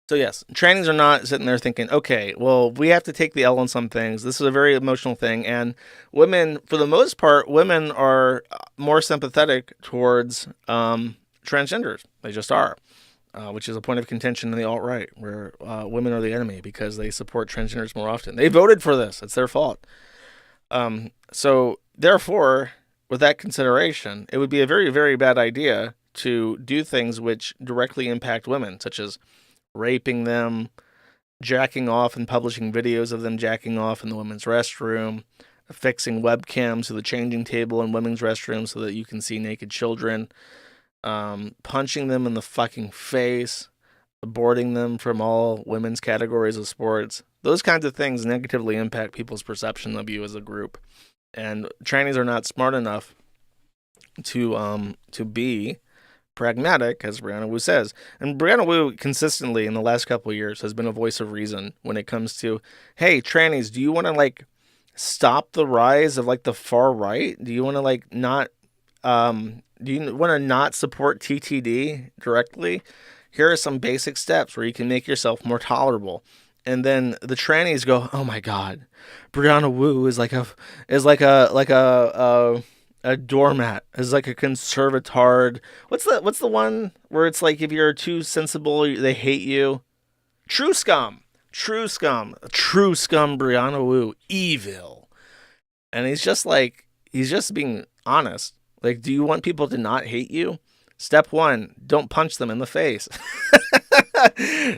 Speaker 1: So yes, trannies are not sitting there thinking, okay, well, we have to take the L on some things. This is a very emotional thing. And women, for the most part, women are more sympathetic towards transgenders. They just are, which is a point of contention in the alt-right, where women are the enemy because they support transgenders more often. They voted for this. It's their fault. So therefore, with that consideration, it would be a very, very bad idea to do things which directly impact women, such as raping them, jacking off and publishing videos of them jacking off in the women's restroom, affixing webcams to the changing table in women's restrooms so that you can see naked children, punching them in the fucking face, aborting them from all women's categories of sports. Those kinds of things negatively impact people's perception of you as a group. And trannies are not smart enough to be pragmatic, as Brianna Wu says. And Brianna Wu consistently in the last couple of years has been a voice of reason when it comes to, hey, trannies, do you want to like stop the rise of like the far right? Do you want to like not do you want to not support TTD directly? Here are some basic steps where you can make yourself more tolerable. And then the trannies go, oh my God, Brianna Wu is like a doormat, is like a conservatard. What's the one where it's like if you're too sensible, they hate you? True scum. Brianna Wu, evil. And he's just being honest. Like, do you want people to not hate you? Step 1, don't punch them in the face.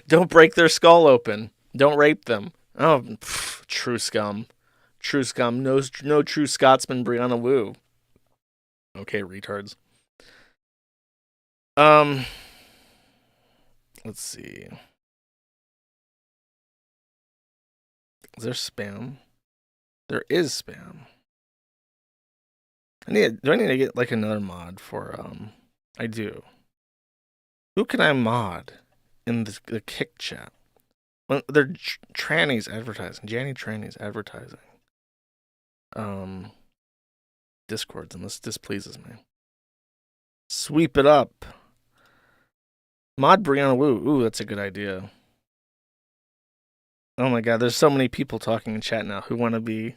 Speaker 1: Don't break their skull open. Don't rape them. Oh, true scum. No true Scotsman, Brianna Wu. Okay, retards. Let's see. Is there spam? There is spam. Do I need to get like another mod for I do. Who can I mod in the kick chat? Well, they're trannies advertising. Janny trannies advertising. Discords, and this displeases me. Sweep it up. Mod Brianna Wu. Ooh, that's a good idea. Oh my God, there's so many people talking in chat now who want to be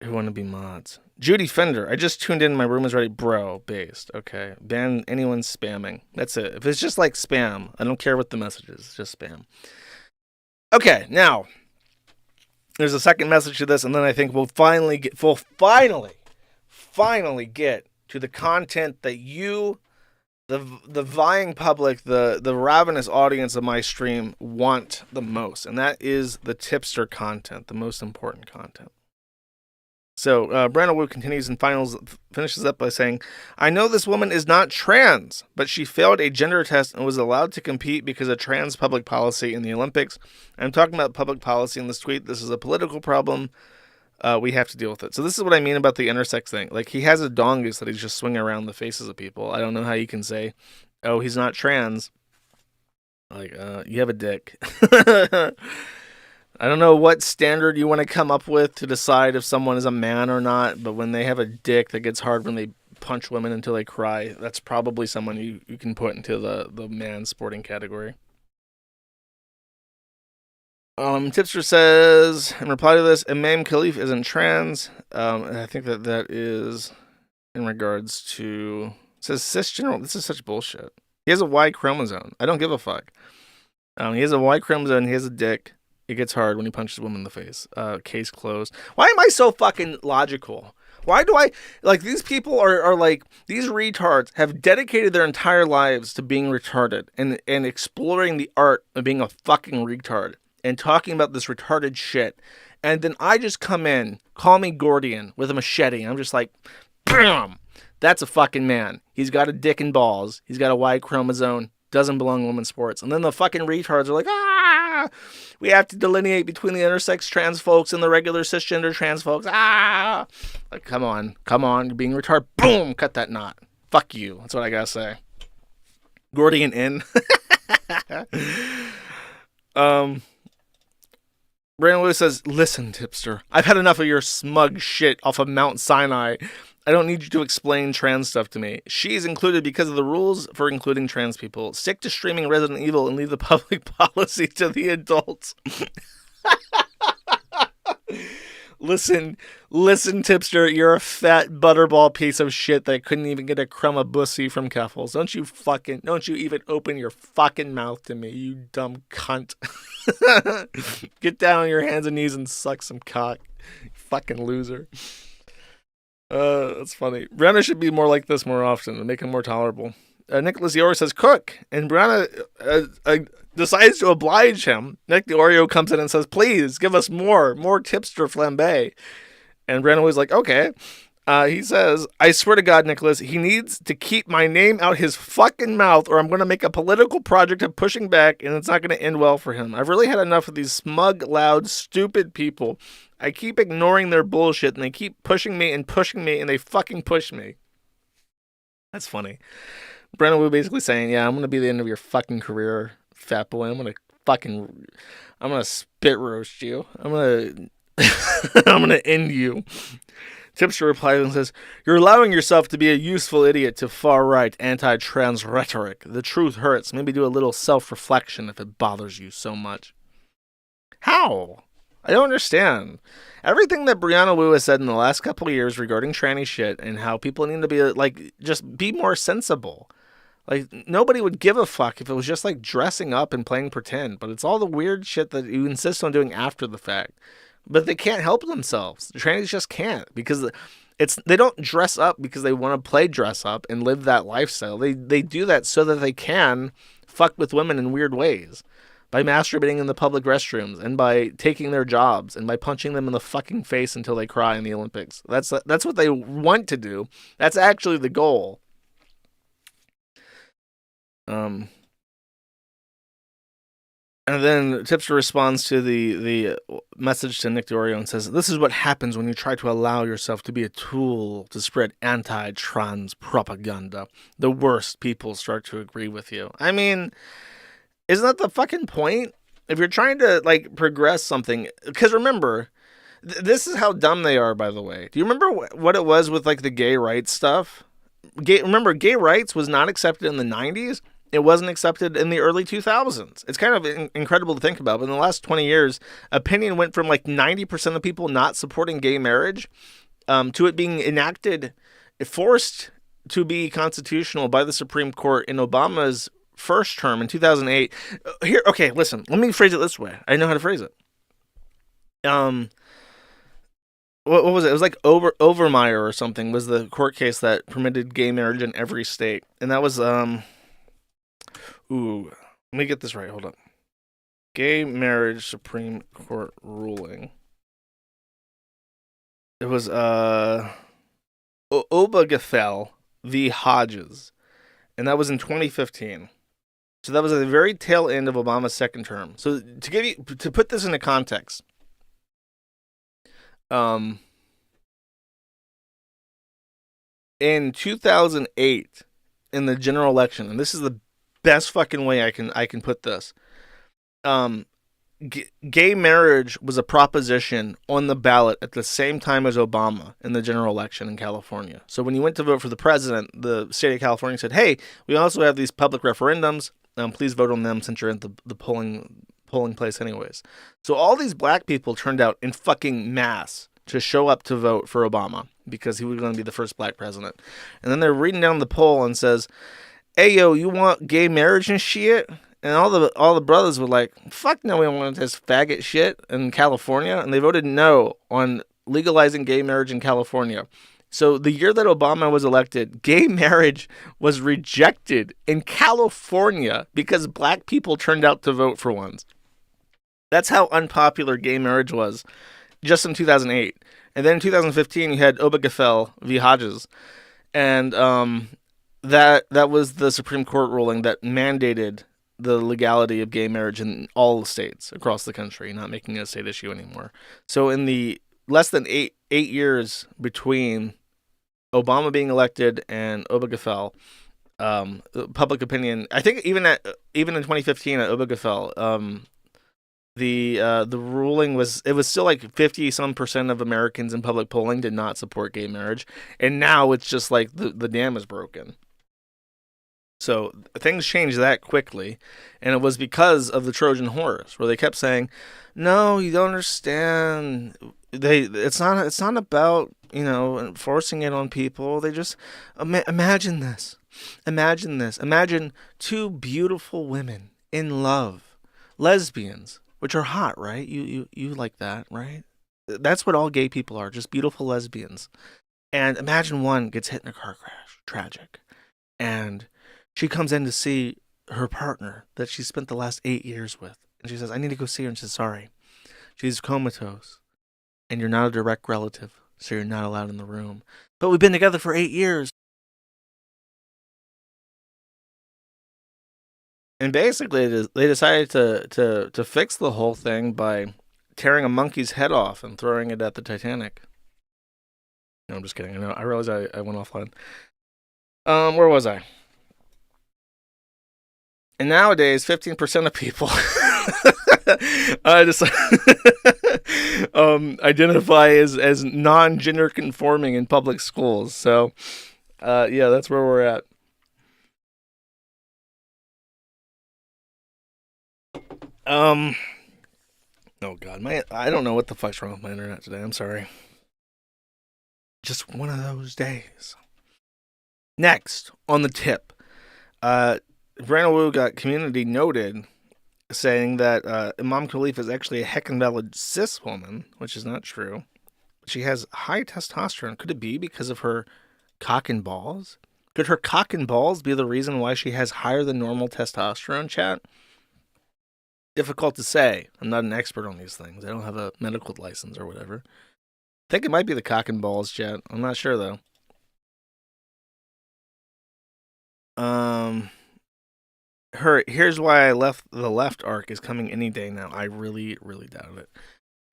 Speaker 1: mods. Judy Fender, I just tuned in. My room is ready. Bro, based. Okay. Ban anyone spamming. That's it. If it's just like spam, I don't care what the message is. It's just spam. Okay, now there's a second message to this, and then I think we'll finally get to the content that you, the vying public, the ravenous audience of my stream want the most, and that is the tipster content, the most important content. So Brianna Wu continues and finishes up by saying, I know this woman is not trans, but she failed a gender test and was allowed to compete because of trans public policy in the Olympics. I'm talking about public policy in this tweet. This is a political problem. We have to deal with it. So this is what I mean about the intersex thing. Like, he has a dongus that he's just swinging around the faces of people. I don't know how you can say, oh, he's not trans. Like, you have a dick. I don't know what standard you want to come up with to decide if someone is a man or not, but when they have a dick that gets hard when they punch women until they cry, that's probably someone you can put into the man sporting category. Tipster says, in reply to this, Imam Khalif isn't trans. I think that is in regards to, it says cisgender. This is such bullshit. He has a Y chromosome. I don't give a fuck. He has a Y chromosome. He has a dick. It gets hard when he punches a woman in the face. Case closed. Why am I so fucking logical? Why do I... Like, these people are like... These retards have dedicated their entire lives to being retarded and exploring the art of being a fucking retard and talking about this retarded shit. And then I just come in, call me Gordian with a machete, and I'm just like, BAM! That's a fucking man. He's got a dick and balls. He's got a Y chromosome. Doesn't belong in women's sports. And then the fucking retards are like, we have to delineate between the intersex trans folks and the regular cisgender trans folks. Like, come on, you're being retarded. Boom, cut that knot. Fuck you. That's what I gotta say. Gordian in. Brandon Lewis says, listen, tipster, I've had enough of your smug shit off of Mount Sinai. I don't need you to explain trans stuff to me. She's included because of the rules for including trans people. Stick to streaming Resident Evil and leave the public policy to the adults. Listen, tipster, you're a fat butterball piece of shit that couldn't even get a crumb of pussy from Keffals. Don't you even open your fucking mouth to me, you dumb cunt. Get down on your hands and knees and suck some cock, you fucking loser. That's funny. Brenna should be more like this more often to make him more tolerable. Nicholas the Oreo says cook, and Brianna decides to oblige him. Nick the Oreo comes in and says, please give us more tipster flambe. And Brianna was like, okay. He says, I swear to God, Nicholas, he needs to keep my name out his fucking mouth, or I'm going to make a political project of pushing back, and it's not going to end well for him. I've really had enough of these smug, loud, stupid people. I keep ignoring their bullshit, and they keep pushing me, and they fucking push me. That's funny. Brianna Wu basically saying, yeah, I'm going to be the end of your fucking career, fat boy. I'm going to spit roast you. I'm going to end you. Tipster replies and says, you're allowing yourself to be a useful idiot to far-right anti-trans rhetoric. The truth hurts. Maybe do a little self-reflection if it bothers you so much. How? I don't understand. Everything that Brianna Wu has said in the last couple of years regarding tranny shit and how people need to be, like, just be more sensible. Like, nobody would give a fuck if it was just, like, dressing up and playing pretend. But it's all the weird shit that you insist on doing after the fact. But they can't help themselves. The trannies just can't, because they don't dress up because they want to play dress up and live that lifestyle. They do that so that they can fuck with women in weird ways, by masturbating in the public restrooms and by taking their jobs and by punching them in the fucking face until they cry in the Olympics. That's what they want to do. That's actually the goal. And then Tipster responds to the message to Nick Oreo and says, this is what happens when you try to allow yourself to be a tool to spread anti-trans propaganda. The worst people start to agree with you. I mean, isn't that the fucking point? If you're trying to, like, progress something, because remember, this is how dumb they are, by the way. Do you remember what it was with, like, the gay rights stuff? Remember, gay rights was not accepted in the 90s. It wasn't accepted in the early 2000s. It's kind of incredible to think about. But in the last 20 years, opinion went from like 90% of people not supporting gay marriage to it being forced to be constitutional by the Supreme Court in Obama's first term in 2008. Here, okay, listen. Let me phrase it this way. I know how to phrase it. What was it? It was like Overmeyer or something was the court case that permitted gay marriage in every state. And that was... Ooh, let me get this right. Hold up. Gay marriage Supreme Court ruling. It was Obergefell v. Hodges, and that was in 2015. So that was at the very tail end of Obama's second term. So to put this into context, in 2008, in the general election, and this is the best fucking way I can put this. Gay marriage was a proposition on the ballot at the same time as Obama in the general election in California. So when you went to vote for the president, the state of California said, hey, we also have these public referendums. Please vote on them since you're at the polling place anyways. So all these black people turned out in fucking mass to show up to vote for Obama because he was going to be the first black president. And then they're reading down the poll and says, hey, yo, you want gay marriage and shit? And all the brothers were like, fuck no, we don't want this faggot shit in California. And they voted no on legalizing gay marriage in California. So the year that Obama was elected, gay marriage was rejected in California because black people turned out to vote for once. That's how unpopular gay marriage was just in 2008. And then in 2015, you had Obergefell v. Hodges. And that was the Supreme Court ruling that mandated the legality of gay marriage in all the states across the country, not making it a state issue anymore. So in the less than eight years between Obama being elected and Obergefell, public opinion, I think even in 2015 at Obergefell, the ruling was still like 50% of Americans in public polling did not support gay marriage, and now it's just like the dam is broken. So things changed that quickly, and it was because of the Trojan horse, where they kept saying, "No, you don't understand. It's not about enforcing it on people. They just imagine this. Imagine two beautiful women in love, lesbians, which are hot, right? You like that, right? That's what all gay people are, just beautiful lesbians. And imagine one gets hit in a car crash, tragic, and She comes in to see her partner that she spent the last 8 years with. And she says, I need to go see her. And she says, sorry, she's comatose. And you're not a direct relative, so you're not allowed in the room. But we've been together for 8 years. And basically, they decided to fix the whole thing by tearing a monkey's head off and throwing it at the Titanic. No, I'm just kidding. I realize I went offline. Where was I? And nowadays, 15% of people identify as non-gender conforming in public schools. So, yeah, that's where we're at. Oh God, I don't know what the fuck's wrong with my internet today. I'm sorry. Just one of those days. Next, on the tip, Brianna Wu got community noted, saying that Imam Khalif is actually a heckin' valid cis woman, which is not true. She has high testosterone. Could it be because of her cock and balls? Could her cock and balls be the reason why she has higher than normal testosterone, chat? Difficult to say. I'm not an expert on these things. I don't have a medical license or whatever. I think it might be the cock and balls, chat. I'm not sure, though. Here's why I left the left arc is coming any day now. I really, really doubt it.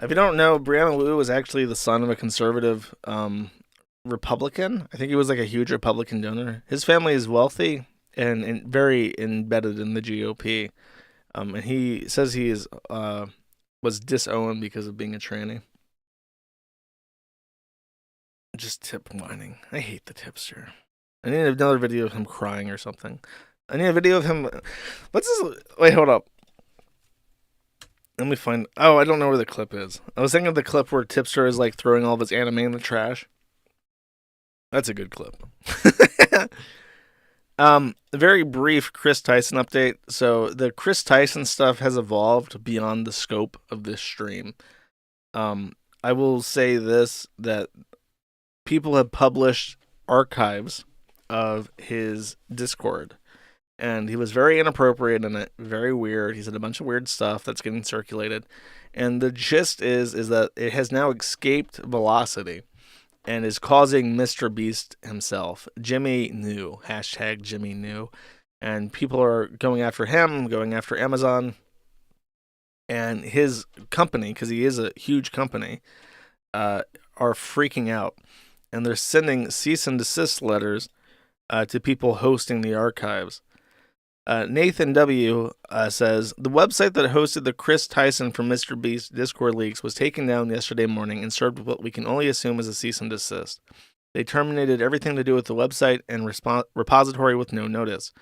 Speaker 1: If you don't know, Brianna Wu was actually the son of a conservative Republican. I think he was like a huge Republican donor. His family is wealthy and very embedded in the GOP. And he says he was disowned because of being a tranny. Just tip whining. I hate the tipster. I need another video of him crying or something. I need a video of him. What's this? Wait, hold up. Let me find. Oh, I don't know where the clip is. I was thinking of the clip where Tipster is like throwing all of his anime in the trash. That's a good clip. A very brief Chris Tyson update. So the Chris Tyson stuff has evolved beyond the scope of this stream. I will say this, that people have published archives of his Discord. And he was very inappropriate in it, very weird. He said a bunch of weird stuff that's getting circulated. And the gist is that it has now escaped velocity and is causing Mr. Beast himself, Jimmy New, hashtag Jimmy New. And people are going after him, going after Amazon. And his company, because he is a huge company, are freaking out. And they're sending cease and desist letters to people hosting the archives. Nathan W. Says, the website that hosted the Chris Tyson from Mr. Beast Discord leaks was taken down yesterday morning and served with what we can only assume is a cease and desist. They terminated everything to do with the website and repository with no notice.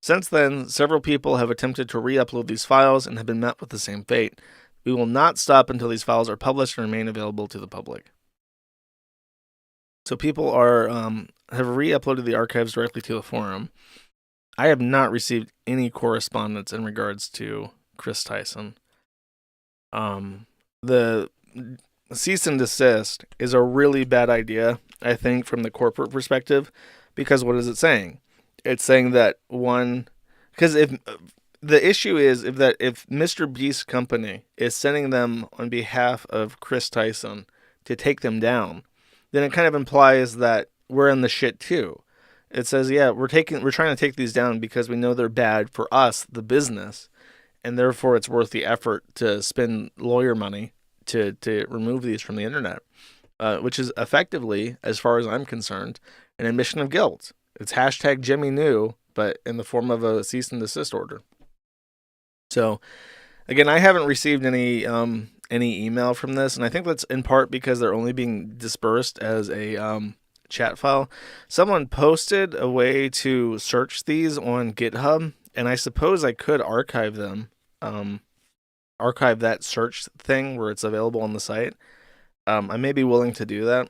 Speaker 1: Since then, several people have attempted to re-upload these files and have been met with the same fate. We will not stop until these files are published and remain available to the public. So people have re-uploaded the archives directly to the forum. I have not received any correspondence in regards to Chris Tyson. The cease and desist is a really bad idea, I think, from the corporate perspective, because what is it saying? It's saying that because if the issue is if Mr. Beast's company is sending them on behalf of Chris Tyson to take them down, then it kind of implies that we're in the shit too. It says, yeah, we're trying to take these down because we know they're bad for us, the business, and therefore it's worth the effort to spend lawyer money to remove these from the internet, which is effectively, as far as I'm concerned, an admission of guilt. It's hashtag Jimmy New, but in the form of a cease and desist order. So, again, I haven't received any email from this, and I think that's in part because they're only being dispersed as a chat file. Someone posted a way to search these on GitHub, and I suppose I could archive them, archive that search thing where it's available on the site. I may be willing to do that,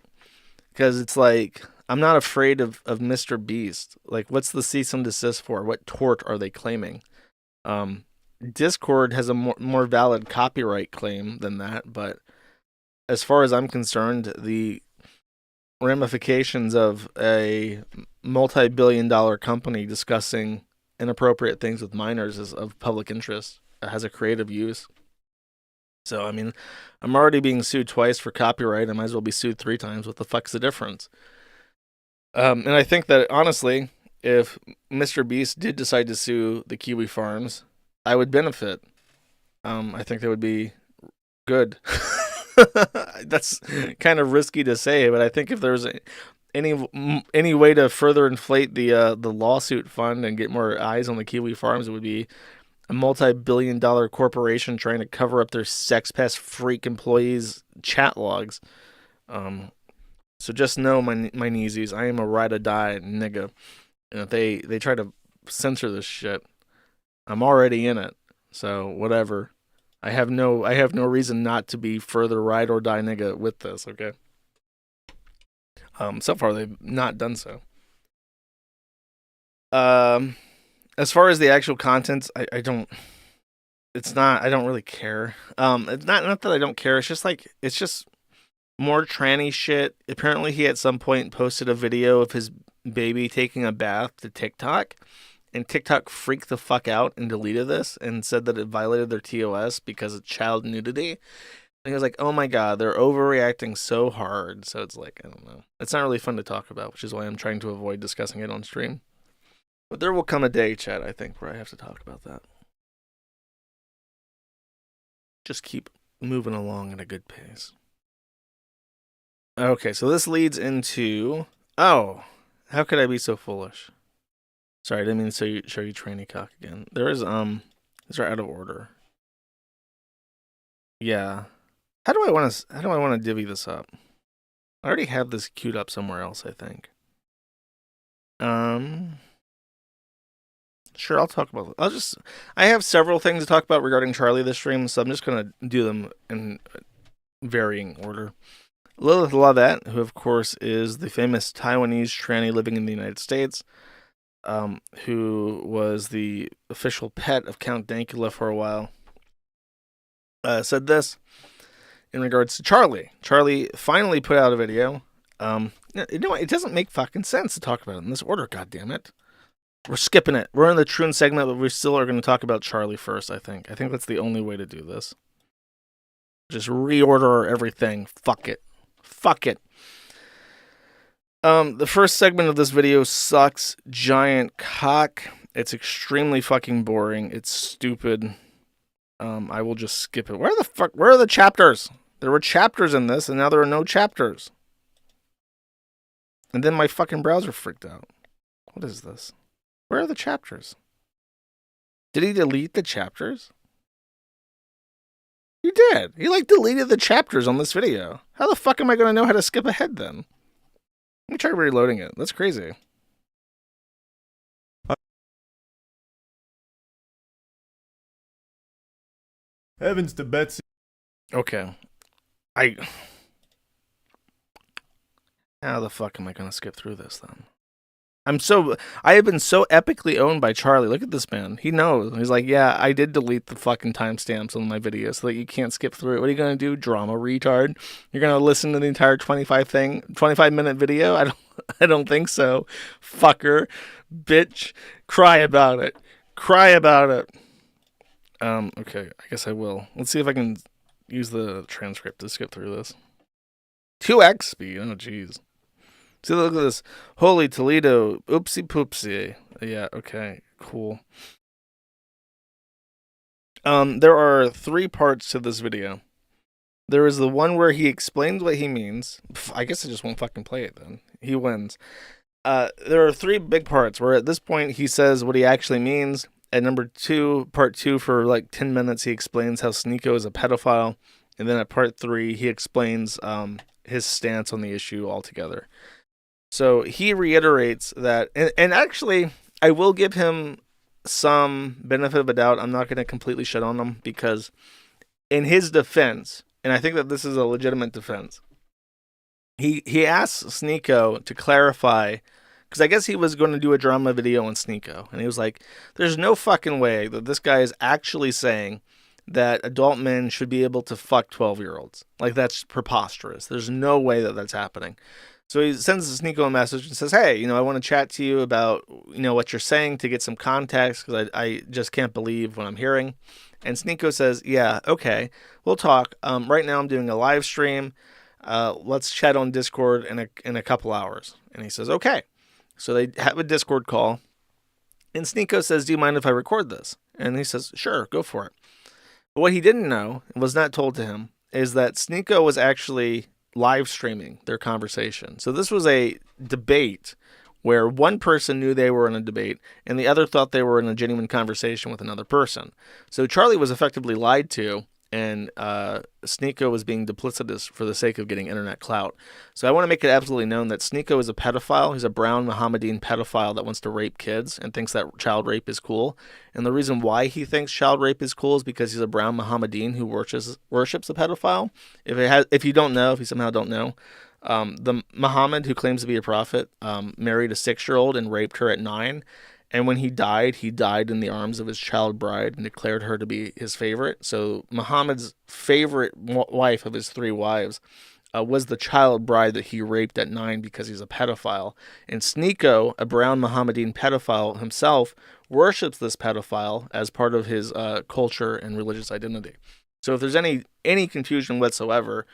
Speaker 1: because it's like, I'm not afraid of Mr. Beast. Like, what's the cease and desist for? What tort are they claiming? Discord has a more valid copyright claim than that, but as far as I'm concerned, the ramifications of a multi-billion-dollar company discussing inappropriate things with minors is of public interest. It has a creative use. So, I mean, I'm already being sued twice for copyright. I might as well be sued 3 times. What the fuck's the difference? And I think that, honestly, if Mr. Beast did decide to sue the Kiwi farms, I would benefit. I think that would be good. That's kind of risky to say, but I think if there's any way to further inflate the lawsuit fund and get more eyes on the Kiwi farms, it would be a multi-billion-dollar corporation trying to cover up their sex pest freak employees' chat logs. So just know, my kneesies, I am a ride or die nigga. And if they try to censor this shit, I'm already in it. So whatever. I have no reason not to be further ride or die nigga with this, okay? So far they've not done so. As far as the actual contents, I don't really care. It's not that I don't care, it's just more tranny shit. Apparently he at some point posted a video of his baby taking a bath to TikTok, and TikTok freaked the fuck out and deleted this and said that it violated their TOS because of child nudity. And he was like, oh my god, they're overreacting so hard. So it's like, I don't know. It's not really fun to talk about, which is why I'm trying to avoid discussing it on stream. But there will come a day, chat, I think, where I have to talk about that. Just keep moving along at a good pace. Okay, so this leads into... Oh, how could I be so foolish? Sorry, I didn't mean to show you tranny cock again. There is, these are out of order. Yeah. How do I want to divvy this up? I already have this queued up somewhere else, I think. Sure, I'll talk about it. I have several things to talk about regarding Charlie this stream, so I'm just going to do them in varying order. Lilith Lovette, who of course is the famous Taiwanese tranny living in the United States, who was the official pet of Count Dankula for a while, said this in regards to Charlie. Charlie finally put out a video. It doesn't make fucking sense to talk about it in this order, goddammit. We're skipping it. We're in the Troon segment, but we still are going to talk about Charlie first, I think. I think that's the only way to do this. Just reorder everything. Fuck it. Fuck it. The first segment of this video sucks giant cock. It's extremely fucking boring. It's stupid. I will just skip it. Where are the chapters? There were chapters in this, and now there are no chapters. And then my fucking browser freaked out. What is this? Where are the chapters? Did he delete the chapters? He did. He deleted the chapters on this video. How the fuck am I going to know how to skip ahead then? Let me try reloading it. That's crazy.
Speaker 4: Heavens to Betsy.
Speaker 1: Okay. How the fuck am I going to skip through this then? I have been so epically owned by Charlie. Look at this man. He knows. He's like, yeah, I did delete the fucking timestamps on my video so that you can't skip through it. What are you going to do? Drama retard? You're going to listen to the entire 25-minute video? I don't think so. Fucker. Bitch. Cry about it. Cry about it. Okay, I guess I will. Let's see if I can use the transcript to skip through this. 2x speed. Oh, jeez. See, look at this. Holy Toledo. Oopsie poopsie. Yeah, okay. Cool. There are 3 parts to this video. There is the one where he explains what he means. I guess I just won't fucking play it then. He wins. There are 3 big parts where at this point he says what he actually means. At part 2 for 10 minutes, he explains how Sneeko is a pedophile. And then at part 3, he explains his stance on the issue altogether. So he reiterates that, and actually, I will give him some benefit of a doubt. I'm not going to completely shit on him because in his defense, and I think that this is a legitimate defense, he asks Sneeko to clarify, because I guess he was going to do a drama video on Sneeko, and he was like, there's no fucking way that this guy is actually saying that adult men should be able to fuck 12-year-olds. That's preposterous. There's no way that that's happening. So he sends Sneeko a message and says, hey, I want to chat to you about, what you're saying to get some context because I just can't believe what I'm hearing. And Sneeko says, yeah, okay, we'll talk. Right now I'm doing a live stream. Let's chat on Discord in a couple hours. And he says, okay. So they have a Discord call. And Sneeko says, do you mind if I record this? And he says, sure, go for it. But what he didn't know, and was not told to him, is that Sneeko was actually live streaming their conversation. So this was a debate where one person knew they were in a debate and the other thought they were in a genuine conversation with another person. So Charlie was effectively lied to, and Sneeko was being duplicitous for the sake of getting internet clout. So I want to make it absolutely known that Sneeko is a pedophile. He's a brown Muhammamdeen pedophile that wants to rape kids and thinks that child rape is cool. And the reason why he thinks child rape is cool is because he's a brown Muhammadeen who worships a pedophile. If you don't know, if you somehow don't know, the Muhammad, who claims to be a prophet, married a 6-year-old and raped her at 9. And when he died in the arms of his child bride and declared her to be his favorite. So Muhammad's favorite wife of his 3 wives was the child bride that he raped at 9 because he's a pedophile. And Sneeko, a brown Muhammadeen pedophile himself, worships this pedophile as part of his culture and religious identity. So if there's any confusion whatsoever,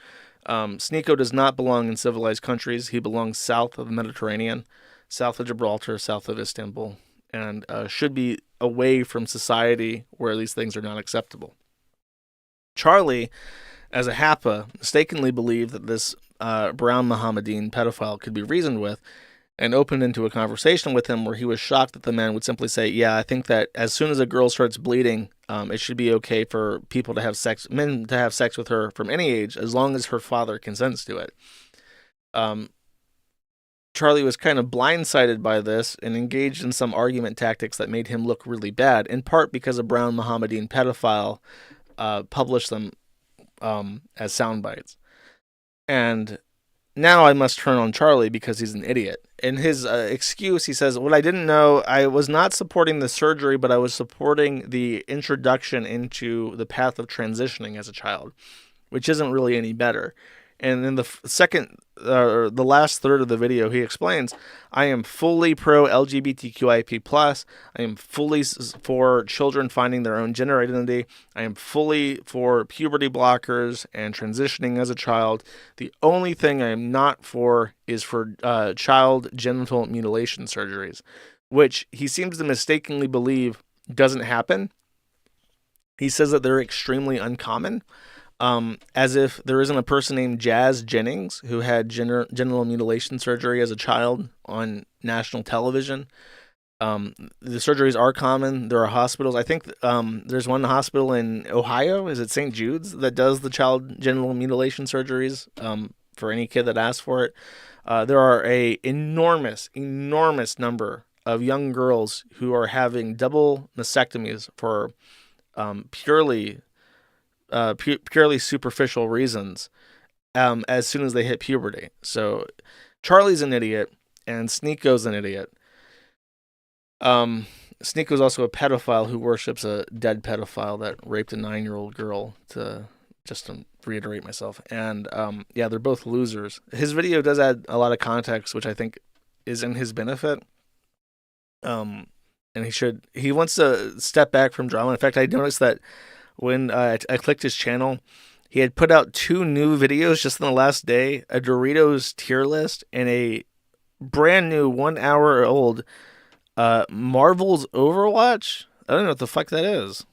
Speaker 1: Sneeko does not belong in civilized countries. He belongs south of the Mediterranean, south of Gibraltar, south of Istanbul, and should be away from society where these things are not acceptable. Charlie, as a Happa, mistakenly believed that this brown Muhammadeen pedophile could be reasoned with and opened into a conversation with him where he was shocked that the man would simply say, yeah, I think that as soon as a girl starts bleeding, it should be okay for men to have sex with her from any age, as long as her father consents to it. Charlie was kind of blindsided by this and engaged in some argument tactics that made him look really bad, in part because a brown Muhammadeen pedophile published them as sound bites. And now I must turn on Charlie because he's an idiot. In his excuse, he says, what I didn't know, I was not supporting the surgery, but I was supporting the introduction into the path of transitioning as a child, which isn't really any better. And in the last third of the video, he explains, I am fully pro LGBTQIP+. I am fully for children finding their own gender identity. I am fully for puberty blockers and transitioning as a child. The only thing I am not for is for child genital mutilation surgeries, which he seems to mistakenly believe doesn't happen. He says that they're extremely uncommon. As if there isn't a person named Jazz Jennings who had genital mutilation surgery as a child on national television. The surgeries are common. There are hospitals. I think there's one hospital in Ohio. Is it St. Jude's that does the child genital mutilation surgeries for any kid that asks for it? There are a enormous number of young girls who are having double mastectomies for purely superficial reasons as soon as they hit puberty. So Charlie's an idiot and Sneeko's an idiot. Sneeko's also a pedophile who worships a dead pedophile that raped a 9-year-old girl, to reiterate myself. And they're both losers. His video does add a lot of context, which I think is in his benefit. And he wants to step back from drama. In fact, I noticed that when I clicked his channel, he had put out 2 new videos just in the last day, a Doritos tier list and a brand new 1 hour old Marvel's Overwatch. I don't know what the fuck that is.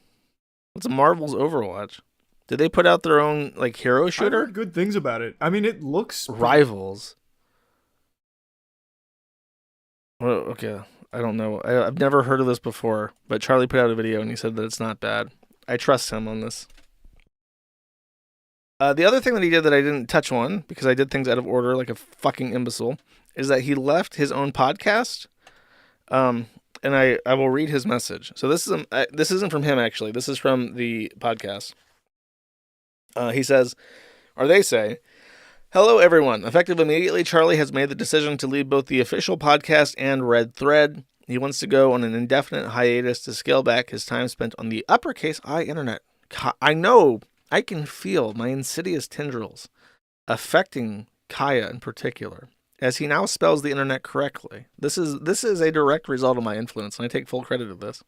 Speaker 1: What's a Marvel's Overwatch? Did they put out their own hero shooter?
Speaker 4: I heard good things about it. I mean, it looks
Speaker 1: Rivals. Well, okay. I don't know. I've never heard of this before, but Charlie put out a video and he said that it's not bad. I trust him on this. The other thing that he did that I didn't touch on, because I did things out of order like a fucking imbecile, is that he left his own podcast. And I will read his message. So this isn't from him, actually. This is from the podcast. He says, or they say, hello, everyone. Effective immediately, Charlie has made the decision to leave both the official podcast and Red Thread. He wants to go on an indefinite hiatus to scale back his time spent on the uppercase I internet. I know, I can feel my insidious tendrils affecting Kaya in particular. as he now spells the internet correctly. This is a direct result of my influence, and I take full credit of this.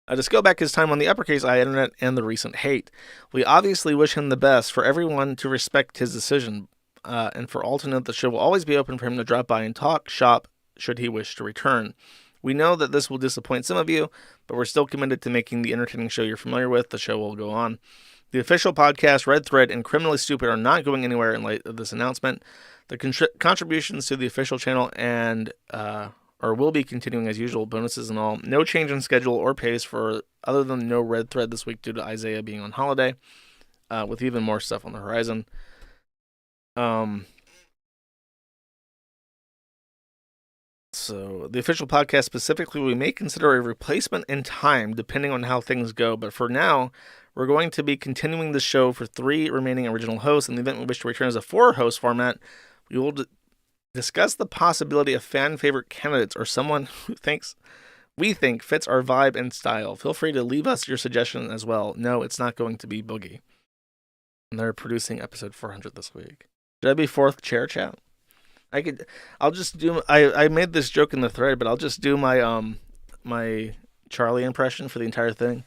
Speaker 1: To scale back his time on the uppercase I internet and the recent hate. We obviously wish him the best, for everyone to respect his decision, and for all to know the show will always be open for him to drop by and talk shop should he wish to return. We know that this will disappoint some of you, but we're still committed to making the entertaining show you're familiar with. The show will go on. The official podcast, Red Thread, and Criminally Stupid are not going anywhere in light of this announcement. The contributions to the official channel and or will be continuing as usual, bonuses and all. No change in schedule or pace for other than no Red Thread this week due to Isaiah being on holiday, with even more stuff on the horizon. So the official podcast specifically, we may consider a replacement in time depending on how things go. But for now, we're going to be continuing the show for 3 remaining original hosts. In the event we wish to return as a 4-host format, we will discuss the possibility of fan favorite candidates or someone who we think fits our vibe and style. Feel free to leave us your suggestion as well. No, it's not going to be Boogie. And they're producing episode 400 this week. Should I be 4th chair chat? I'll just do. I made this joke in the thread, but I'll just do my my Charlie impression for the entire thing.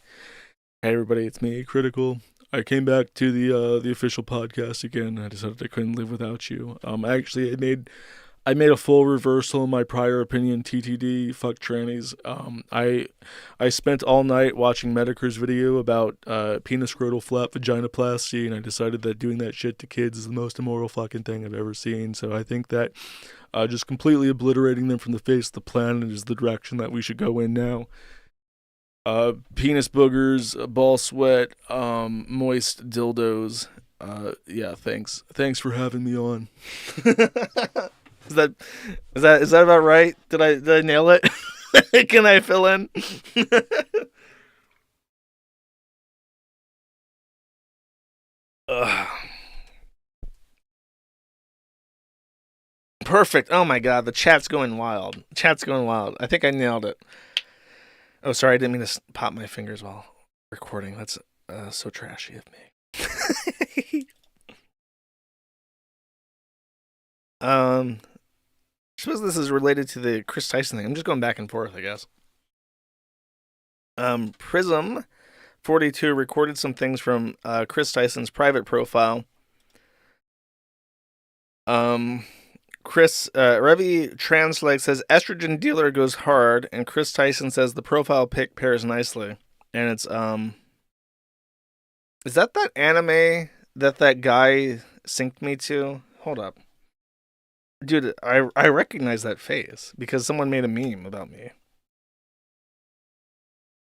Speaker 1: Hey everybody, it's me, Critikal. I came back to the official podcast again. I decided I couldn't live without you. Actually, I made a full reversal of my prior opinion. TTD, fuck trannies. I spent all night watching Medicare's video about penis scrotal flap vaginoplasty, and I decided that doing that shit to kids is the most immoral fucking thing I've ever seen. So I think that just completely obliterating them from the face of the planet is the direction that we should go in now. Penis boogers, ball sweat, moist dildos. Yeah, thanks. Thanks for having me on. Is that about right? Did I nail it? Can I fill in? Perfect. Oh my god, the chat's going wild. I think I nailed it. Oh, sorry, I didn't mean to pop my fingers while recording. That's so trashy of me. I suppose this is related to the Chris Tyson thing. I'm just going back and forth, I guess. Prism 42 recorded some things from Chris Tyson's private profile. Revi Translate says estrogen dealer goes hard, and Chris Tyson says the profile pic pairs nicely. And it's is that anime that guy synced me to? Hold up. Dude, I recognize that face because someone made a meme about me.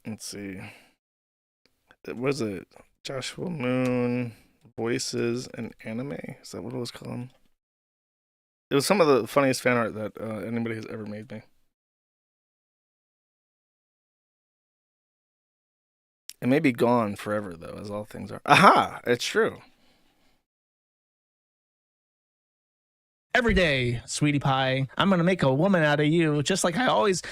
Speaker 1: Let's see. Was it Joshua Moon voices and anime? Is that what it was called? It was some of the funniest fan art that anybody has ever made me. It may be gone forever, though, as all things are. Aha! It's true.
Speaker 5: Every day, sweetie pie, I'm going to make a woman out of you, just like I always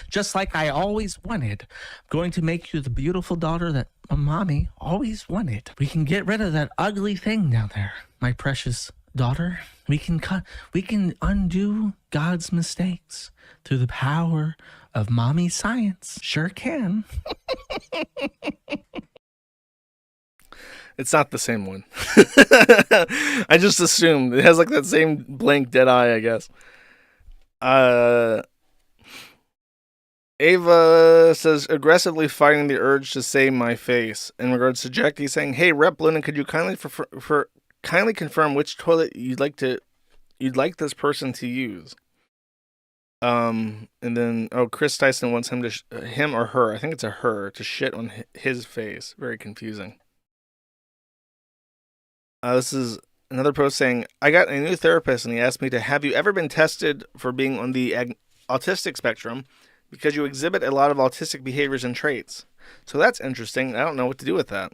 Speaker 5: wanted. I'm going to make you the beautiful daughter that my mommy always wanted. We can get rid of that ugly thing down there, my precious daughter. We can undo God's mistakes through the power of mommy science. Sure can.
Speaker 1: It's not the same one. I just assumed. It has like that same blank dead eye, I guess. Ava says, aggressively fighting the urge to say my face. In regards to Jackie saying, hey, Rep Lennon, could you kindly confirm which toilet you'd like this person to use? And then, Chris Tyson wants him or her, I think it's a her, to shit on his face. Very confusing. This is another post saying, I got a new therapist and he asked me to, have you ever been tested for being on the autistic spectrum because you exhibit a lot of autistic behaviors and traits? So that's interesting. I don't know what to do with that.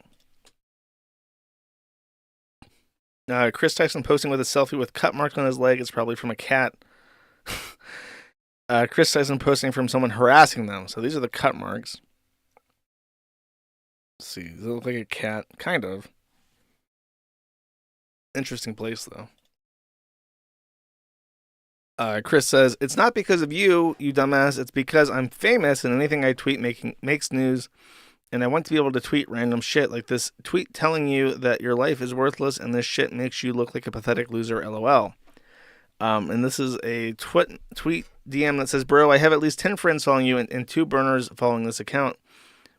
Speaker 1: Chris Tyson posting with a selfie with cut marks on his leg is probably from a cat. Chris Tyson posting from someone harassing them. So these are the cut marks. Let's see. Does it look like a cat? Kind of. Interesting place, though. Chris says, it's not because of you, you dumbass. It's because I'm famous and anything I tweet makes news. And I want to be able to tweet random shit like this tweet telling you that your life is worthless and this shit makes you look like a pathetic loser, LOL. And this is a tweet DM that says, bro, I have at least 10 friends following you and 2 burners following this account.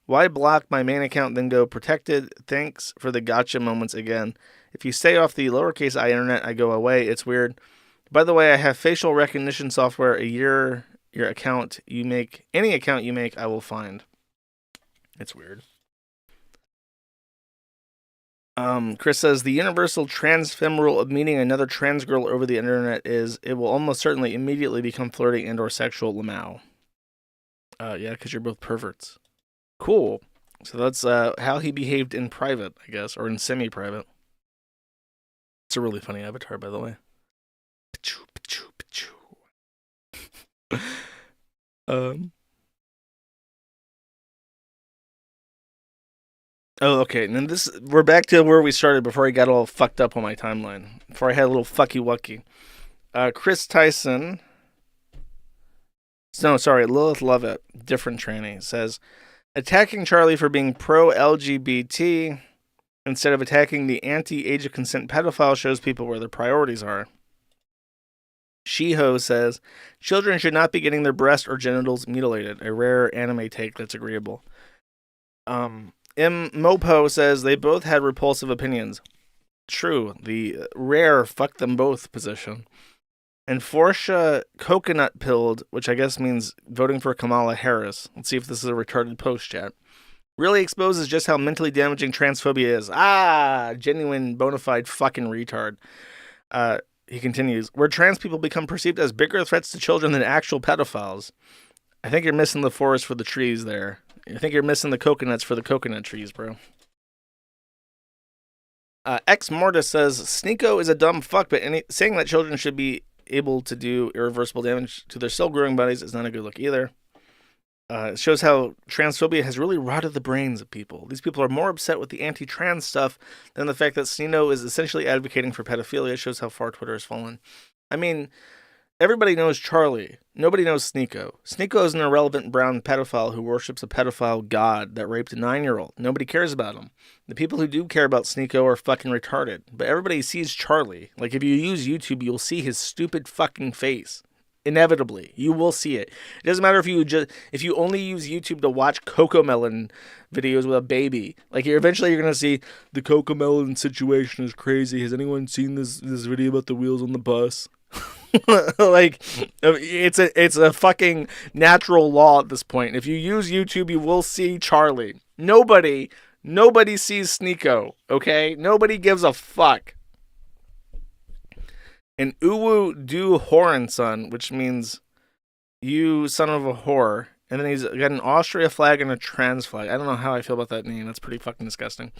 Speaker 1: Why block my main account then go protected? Thanks for the gotcha moments again. If you stay off the lowercase I internet, I go away. It's weird. By the way, I have facial recognition software. Your account you make, any account you make, I will find. It's weird. Chris says, the universal trans femme rule of meeting another trans girl over the internet is it will almost certainly immediately become flirty and or sexual. Lamau. Yeah, because you're both perverts. Cool. So that's how he behaved in private, I guess, or in semi-private. It's a really funny avatar, by the way. Oh, okay. And then we're back to where we started before I got all fucked up on my timeline. Before I had a little fucky-wucky. Chris Tyson. No, sorry, Lilith Lovett, different tranny, says, attacking Charlie for being pro-LGBT instead of attacking the anti-age of consent pedophile shows people where their priorities are. Shiho says, children should not be getting their breast or genitals mutilated. A rare anime take that's agreeable. M. Mopo says they both had repulsive opinions. True, the rare fuck them both position. And Forsha coconut pilled, which I guess means voting for Kamala Harris. Let's see if this is a retarded post chat. Really exposes just how mentally damaging transphobia is. Genuine bona fide fucking retard. He continues, where trans people become perceived as bigger threats to children than actual pedophiles. I think you're missing the forest for the trees there. I think you're missing the coconuts for the coconut trees, bro. X Mortis says, Sneeko is a dumb fuck, but saying that children should be able to do irreversible damage to their still growing bodies is not a good look either. It shows how transphobia has really rotted the brains of people. These people are more upset with the anti-trans stuff than the fact that Sneeko is essentially advocating for pedophilia. It shows how far Twitter has fallen. I mean, everybody knows Charlie. Nobody knows Sneeko. Sneeko is an irrelevant brown pedophile who worships a pedophile god that raped a 9-year-old. Nobody cares about him. The people who do care about Sneeko are fucking retarded. But everybody sees Charlie. Like, if you use YouTube, you'll see his stupid fucking face. Inevitably, you will see it. It doesn't matter if you only use YouTube to watch Cocomelon videos with a baby. Like, eventually you're gonna see the Cocomelon situation is crazy. Has anyone seen this video about the wheels on the bus? Like, it's a fucking natural law at this point. If you use YouTube, you will see Charlie. Nobody sees Sneeko. Okay, nobody gives a fuck. And Uwu Du Horan son, which means you son of a whore. And then he's got an Austria flag and a trans flag. I don't know how I feel about that name. That's pretty fucking disgusting.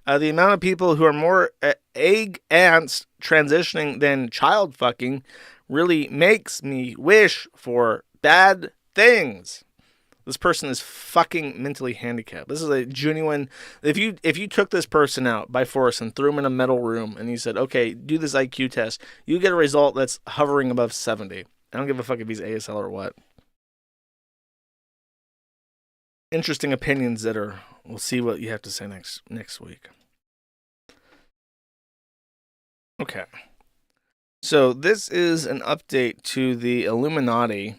Speaker 1: The amount of people who are more egg ants transitioning than child fucking really makes me wish for bad things. This person is fucking mentally handicapped. This is a genuine... If you took this person out by force and threw him in a metal room and you said, okay, do this IQ test, you get a result that's hovering above 70. I don't give a fuck if he's ASL or what. Interesting opinions that are... We'll see what you have to say next week. Okay. So this is an update to the Illuminaughtii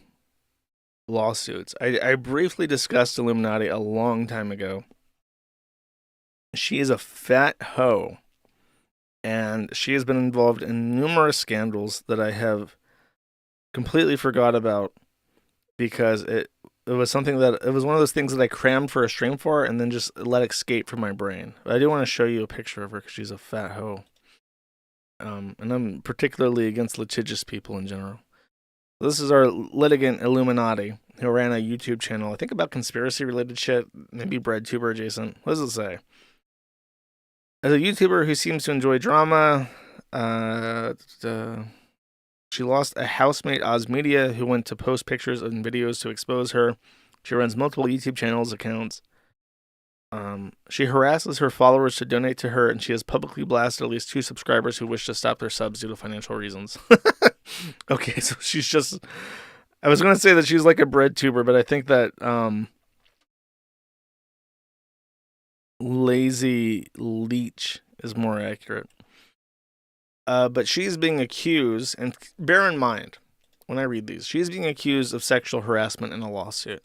Speaker 1: lawsuits. I briefly discussed Illuminaughtii a long time ago. She is a fat hoe, and she has been involved in numerous scandals that I have completely forgot about because it was something that it was one of those things that I crammed for a stream for and then just let escape from my brain. But I do want to show you a picture of her because she's a fat hoe. And I'm particularly against litigious people in general. This is our litigant Illuminaughtii, who ran a YouTube channel, I think about conspiracy-related shit, maybe breadtuber adjacent. What does it say? As a YouTuber who seems to enjoy drama, she lost a housemate, Ozmedia, who went to post pictures and videos to expose her. She runs multiple YouTube channels accounts. She harasses her followers to donate to her, and she has publicly blasted at least 2 subscribers who wish to stop their subs due to financial reasons. Okay, so she's just. I was going to say that she's like a bread tuber, but I think that lazy leech is more accurate. But she's being accused, and bear in mind, when I read these, she's being accused of sexual harassment in a lawsuit.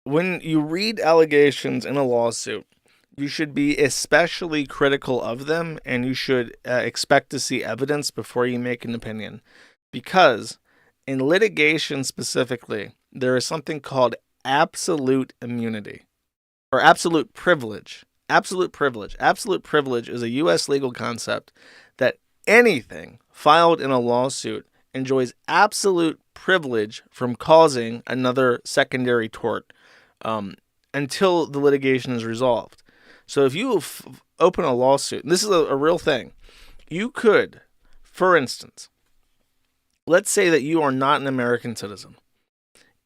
Speaker 1: When you read allegations in a lawsuit, you should be especially critical of them, and you should expect to see evidence before you make an opinion. Because in litigation specifically, there is something called absolute immunity, or absolute privilege. Absolute privilege. Absolute privilege is a U.S. legal concept that anything filed in a lawsuit enjoys absolute privilege from causing another secondary tort until the litigation is resolved. So if you open a lawsuit, and this is a real thing, you could, for instance, let's say that you are not an American citizen.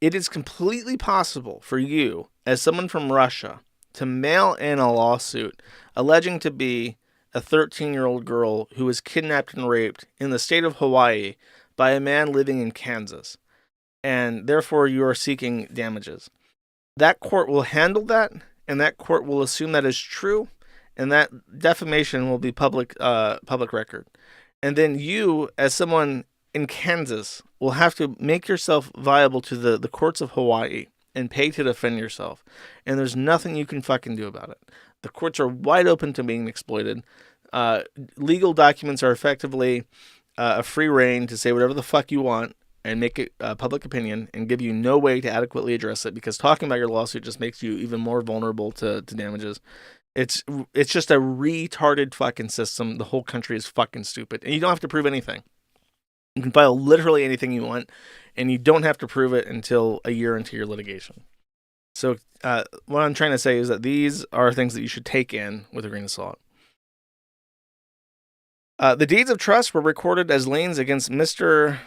Speaker 1: It is completely possible for you, as someone from Russia, to mail in a lawsuit alleging to be a 13-year-old girl who was kidnapped and raped in the state of Hawaii by a man living in Kansas, and therefore you are seeking damages. That court will handle that, and that court will assume that is true, and that defamation will be public record. And then you, as someone in Kansas, will have to make yourself viable to the courts of Hawaii and pay to defend yourself. And there's nothing you can fucking do about it. The courts are wide open to being exploited. Legal documents are effectively a free reign to say whatever the fuck you want and make it public opinion and give you no way to adequately address it, because talking about your lawsuit just makes you even more vulnerable to damages. It's just a retarded fucking system. The whole country is fucking stupid. And you don't have to prove anything. You can file literally anything you want, and you don't have to prove it until a year into your litigation. So what I'm trying to say is that these are things that you should take in with a grain of salt. The deeds of trust were recorded as liens against Mr.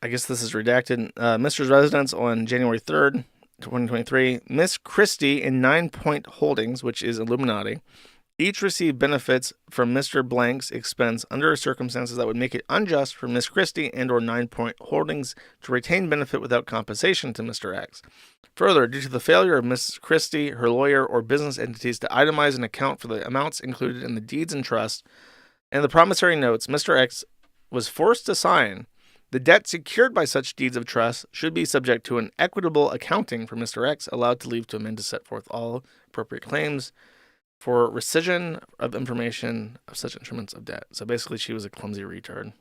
Speaker 1: I guess this is redacted. Mr.'s residence on January 3rd, 2023. Miss Christie and 9 Point Holdings, which is Illuminaughtii, each received benefits from Mr. Blank's expense under circumstances that would make it unjust for Miss Christie and or 9 Point Holdings to retain benefit without compensation to Mr. X. Further, due to the failure of Miss Christie, her lawyer, or business entities to itemize and account for the amounts included in the deeds and trust and the promissory notes Mr. X was forced to sign, the debt secured by such deeds of trust should be subject to an equitable accounting for Mr. X, allowed to leave to amend to set forth all appropriate claims for rescission of information of such instruments of debt. So basically, she was a clumsy retard.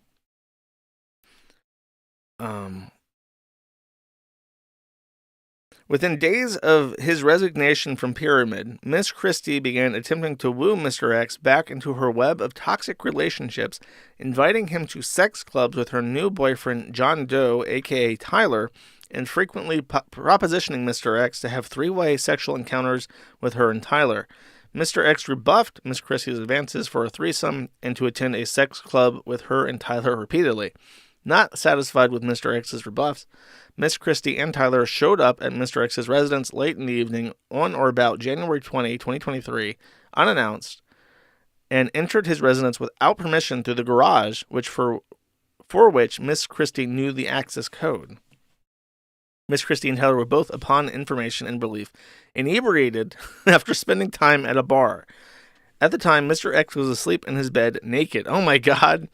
Speaker 1: Within days of his resignation from Pyramid, Miss Christie began attempting to woo Mr. X back into her web of toxic relationships, inviting him to sex clubs with her new boyfriend, John Doe, aka Tyler, and frequently propositioning Mr. X to have three-way sexual encounters with her and Tyler. Mr. X rebuffed Miss Christie's advances for a threesome and to attend a sex club with her and Tyler repeatedly. Not satisfied with Mr. X's rebuffs, Miss Christie and Tyler showed up at Mr. X's residence late in the evening on or about January 20, 2023, unannounced, and entered his residence without permission through the garage, for which Miss Christie knew the access code. Miss Christie and Tyler were both, upon information and belief, inebriated after spending time at a bar. At the time, Mr. X was asleep in his bed, naked. Oh my god.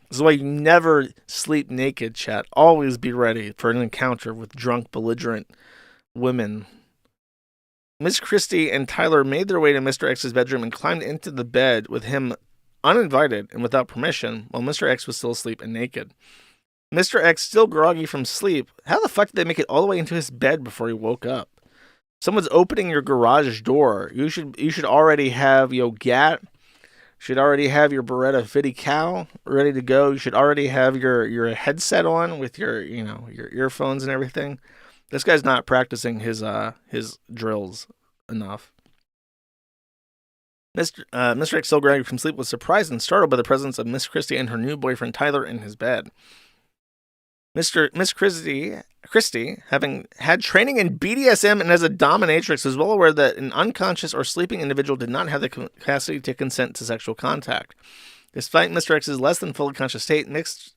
Speaker 1: This is why you never sleep naked, chat. Always be ready for an encounter with drunk, belligerent women. Miss Christie and Tyler made their way to Mr. X's bedroom and climbed into the bed with him uninvited and without permission, while Mr. X was still asleep and naked. Mr. X, still groggy from sleep, how the fuck did they make it all the way into his bed before he woke up? Someone's opening your garage door. You should already have gat. Should already have your Beretta Fitty cow ready to go. You should already have your headset on with your earphones and everything. This guy's not practicing his drills enough. Mr. X, still groggy from sleep, was surprised and startled by the presence of Miss Christie and her new boyfriend Tyler in his bed. Miss Christie, having had training in BDSM and as a dominatrix, is well aware that an unconscious or sleeping individual did not have the capacity to consent to sexual contact. Despite Mr. X's less than fully conscious state, Miss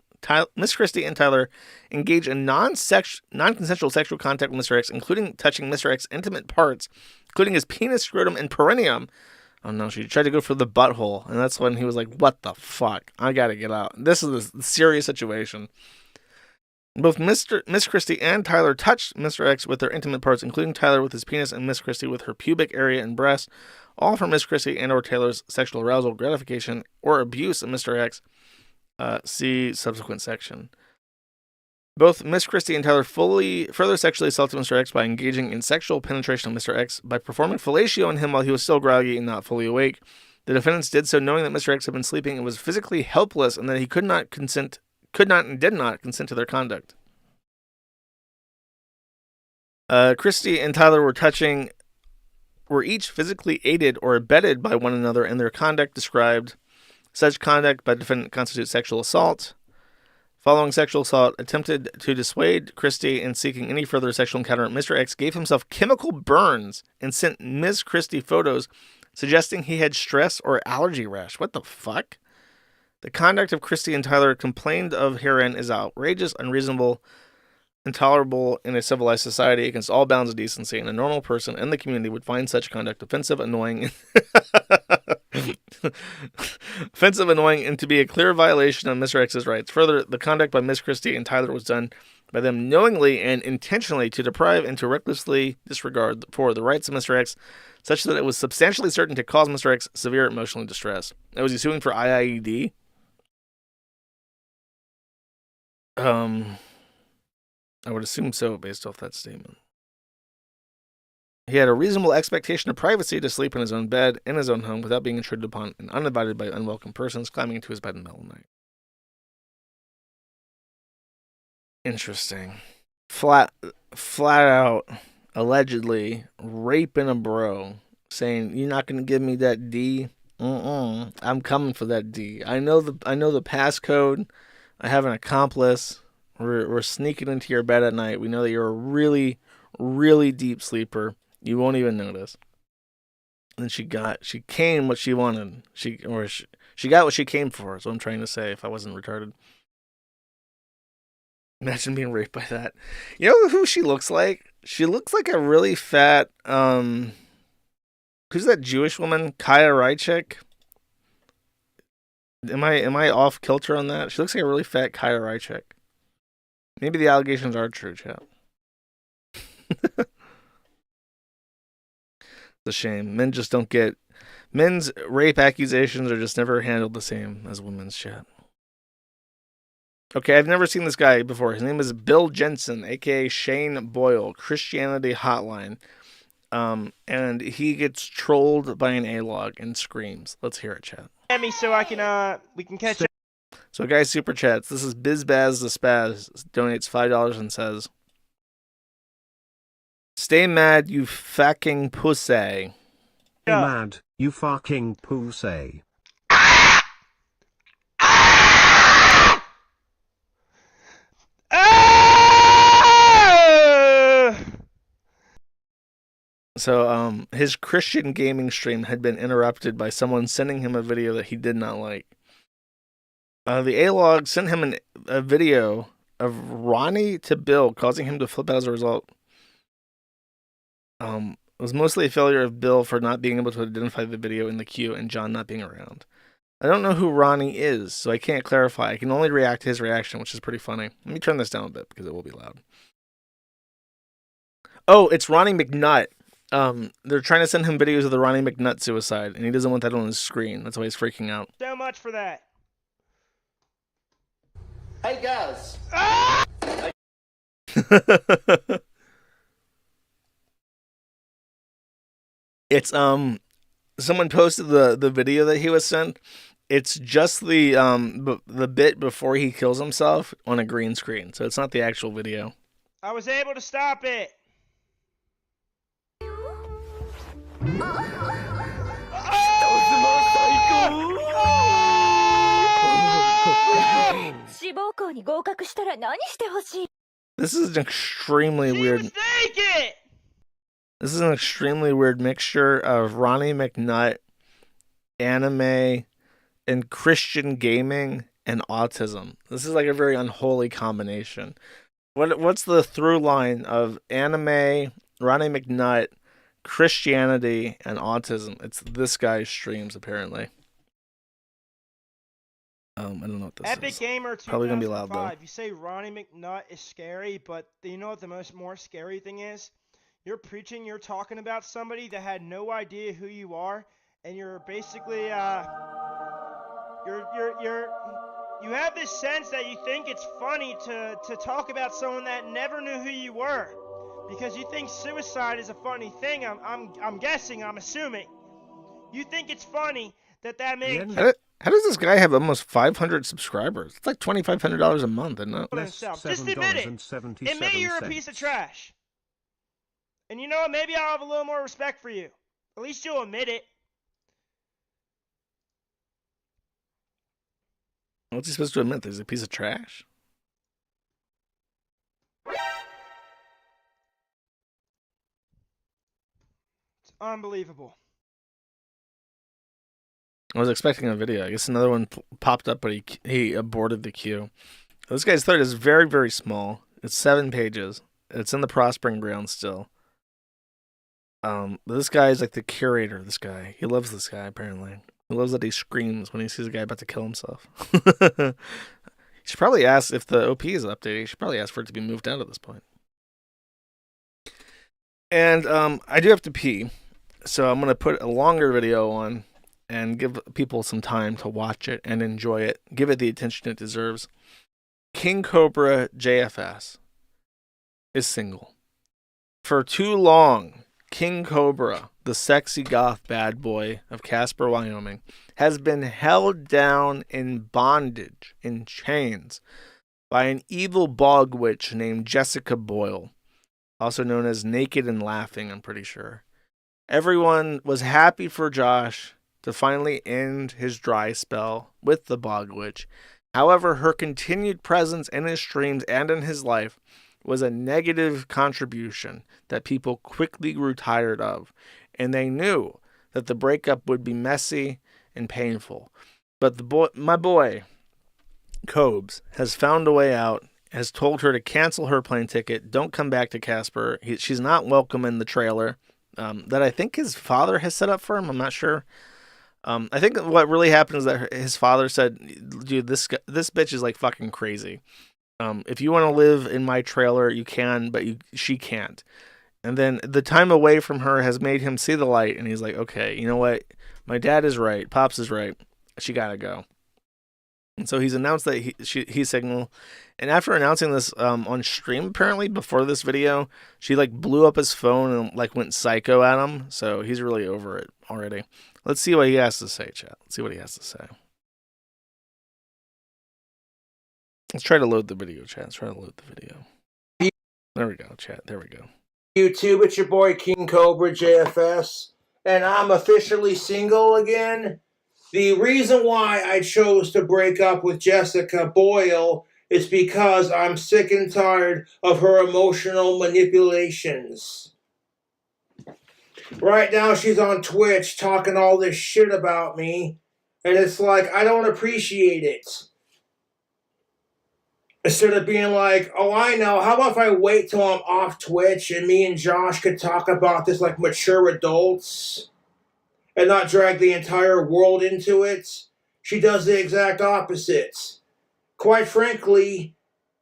Speaker 1: Miss Christie and Tyler engage in non-consensual sexual contact with Mr. X, including touching Mr. X's intimate parts, including his penis, scrotum, and perineum. Oh no, she tried to go for the butthole, and that's when he was like, what the fuck? I gotta get out. This is a serious situation. Both Miss Christie and Tyler touched Mr. X with their intimate parts, including Tyler with his penis and Miss Christie with her pubic area and breast, all for Miss Christie and or Taylor's sexual arousal, gratification, or abuse of Mr. X. See subsequent section. Both Miss Christie and Tyler further sexually assaulted Mr. X by engaging in sexual penetration of Mr. X by performing fellatio on him while he was still groggy and not fully awake. The defendants did so knowing that Mr. X had been sleeping and was physically helpless and that he could not and did not consent to their conduct. Christie and Tyler were each physically aided or abetted by one another in their conduct described. Such conduct by the defendant constitutes sexual assault. Following sexual assault, attempted to dissuade Christie in seeking any further sexual encounter, Mr. X gave himself chemical burns and sent Ms. Christie photos suggesting he had stress or allergy rash. What the fuck? The conduct of Christie and Tyler complained of herein is outrageous, unreasonable, intolerable in a civilized society against all bounds of decency, and a normal person in the community would find such conduct offensive, annoying, and to be a clear violation of Mr. X's rights. Further, the conduct by Miss Christie and Tyler was done by them knowingly and intentionally to deprive and to recklessly disregard for the rights of Mr. X, such that it was substantially certain to cause Mr. X severe emotional distress. Now, was he suing for IIED? I would assume so, based off that statement. He had a reasonable expectation of privacy to sleep in his own bed, in his own home, without being intruded upon and uninvited by unwelcome persons climbing into his bed in the middle of the night. Interesting. Flat out, allegedly, raping a bro, saying, "You're not going to give me that D? I'm coming for that D. I know the passcode. I have an accomplice. We're sneaking into your bed at night. We know that you're a really, really deep sleeper. You won't even notice." And she came what she wanted. She got what she came for. Is what I'm trying to say. If I wasn't retarded, imagine being raped by that. You know who she looks like? She looks like a really fat. Who's that Jewish woman? Kaya Rychek. Am I off kilter on that? She looks like a really fat Kaya Rychek. Maybe the allegations are true, chat. It's a shame. Men just don't get... Men's rape accusations are just never handled the same as women's, chat. Okay, I've never seen this guy before. His name is Bill Jensen, a.k.a. Shane Boyle, Christianity Hotline. And he gets trolled by an A-log and screams. Let's hear it, chat.
Speaker 6: Me so I can we can catch up.
Speaker 1: So, guys, super chats. This is Bizbaz the Spaz donates $5 and says, "Stay mad, you fucking pussy."
Speaker 7: Mad, you fucking pussy.
Speaker 1: So, his Christian gaming stream had been interrupted by someone sending him a video that he did not like. The A-log sent him a video of Ronnie to Bill, causing him to flip out as a result. It was mostly a failure of Bill for not being able to identify the video in the queue and John not being around. I don't know who Ronnie is, so I can't clarify. I can only react to his reaction, which is pretty funny. Let me turn this down a bit because it will be loud. Oh, it's Ronnie McNutt. They're trying to send him videos of the Ronnie McNutt suicide, and he doesn't want that on his screen. That's why he's freaking out.
Speaker 6: So much for that.
Speaker 8: Hey guys.
Speaker 1: It's someone posted the video that he was sent. It's just the bit before he kills himself on a green screen, so it's not the actual video.
Speaker 6: I was able to stop it.
Speaker 1: This is an extremely weird. This is an extremely weird mixture of Ronnie McNutt, anime, and Christian gaming, and autism. This is like a very unholy combination. What's the through line of anime, Ronnie McNutt, Christianity, and autism? It's this guy's streams, apparently. I don't know what this
Speaker 6: Epic
Speaker 1: is.
Speaker 6: Gamer 2005.
Speaker 1: Probably gonna be loud, though.
Speaker 6: You say Ronnie McNutt is scary, but you know what the more scary thing is? You're preaching, you're talking about somebody that had no idea who you are, and you're basically you have this sense that you think it's funny to talk about someone that never knew who you were, because you think suicide is a funny thing. I'm guessing, I'm assuming. You think it's funny that man
Speaker 1: How does this guy have almost 500 subscribers? It's like $2,500 a month, isn't it?
Speaker 6: himself. Just admit it. Admit you're a piece of trash. And you know what? Maybe I'll have a little more respect for you. At least you'll admit it.
Speaker 1: What's he supposed to admit? That he's a piece of trash?
Speaker 6: It's unbelievable.
Speaker 1: I was expecting a video. I guess another one popped up, but he aborted the queue. This guy's thread is very, very small. It's 7 pages. It's in the Prospering Ground still. This guy is like the curator. This guy, he loves this guy. Apparently, he loves that he screams when he sees a guy about to kill himself. He should probably ask if the OP is updated. He should probably ask for it to be moved out at this point. And I do have to pee, so I'm gonna put a longer video on and give people some time to watch it and enjoy it. Give it the attention it deserves. King Cobra JFS is single. For too long, King Cobra, the sexy goth bad boy of Casper, Wyoming, has been held down in bondage, in chains, by an evil bog witch named Jessica Boyle, also known as Naked and Laughing, I'm pretty sure. Everyone was happy for Josh to finally end his dry spell with the bog witch. However, her continued presence in his streams and in his life was a negative contribution that people quickly grew tired of, and they knew that the breakup would be messy and painful. But my boy, Cobes, has found a way out, has told her to cancel her plane ticket, don't come back to Casper. She's not welcome in the trailer that I think his father has set up for him. I'm not sure. I think what really happened is that his father said, dude, this bitch is like fucking crazy. If you want to live in my trailer, you can, but she can't. And then the time away from her has made him see the light, and he's like, okay, you know what? My dad is right. Pops is right. She gotta go. And so he's announced that he's single. And after announcing this on stream, apparently, before this video, she like blew up his phone and like went psycho at him. So he's really over it already. Let's see what he has to say, chat. Let's see what he has to say. Let's try to load the video, chat. Let's try to load the video. There we go, chat. There we go.
Speaker 8: YouTube, it's your boy King Cobra JFS, and I'm officially single again. The reason why I chose to break up with Jessica Boyle is because I'm sick and tired of her emotional manipulations. Right now she's on Twitch talking all this shit about me, and it's like, I don't appreciate it. Instead of being like, oh, I know, how about if I wait till I'm off Twitch and me and Josh could talk about this like mature adults and not drag the entire world into it? She does the exact opposite. Quite frankly,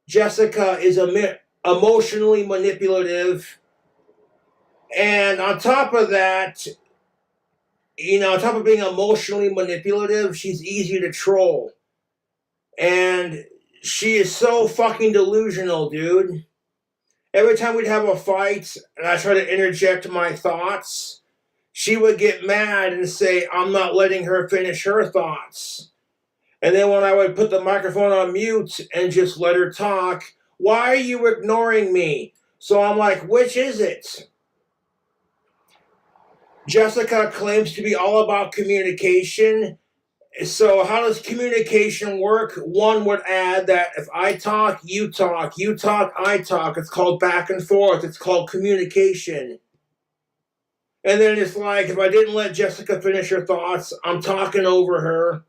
Speaker 8: Jessica is emotionally manipulative. And on top of that, you know, on top of being emotionally manipulative, she's easy to troll. And she is so fucking delusional, dude. Every time we'd have a fight and I try to interject my thoughts, she would get mad and say, I'm not letting her finish her thoughts. And then when I would put the microphone on mute and just let her talk, why are you ignoring me? So I'm like, which is it? Jessica claims to be all about communication. So how does communication work? One would add that if I talk, you talk, I talk. It's called back and forth. It's called communication. And then it's like, if I didn't let Jessica finish her thoughts, I'm talking over her.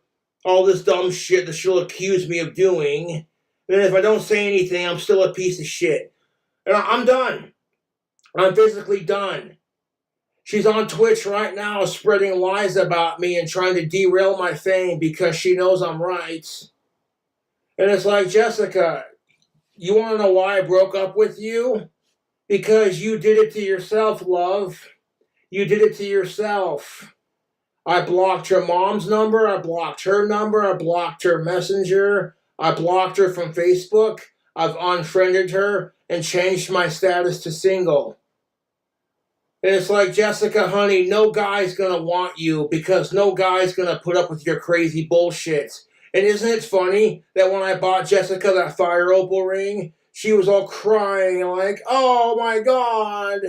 Speaker 8: all this dumb shit that she'll accuse me of doing. And if I don't say anything, I'm still a piece of shit. And I'm done. I'm physically done. She's on Twitch right now spreading lies about me and trying to derail my fame because she knows I'm right. And it's like, Jessica, you want to know why I broke up with you? Because you did it to yourself, love. You did it to yourself. I blocked her mom's number. I blocked her number. I blocked her messenger. I blocked her from Facebook. I've unfriended her and changed my status to single. And it's like, Jessica, honey, no guy's going to want you because no guy's going to put up with your crazy bullshit. And isn't it funny that when I bought Jessica that fire opal ring, she was all crying like, oh my God.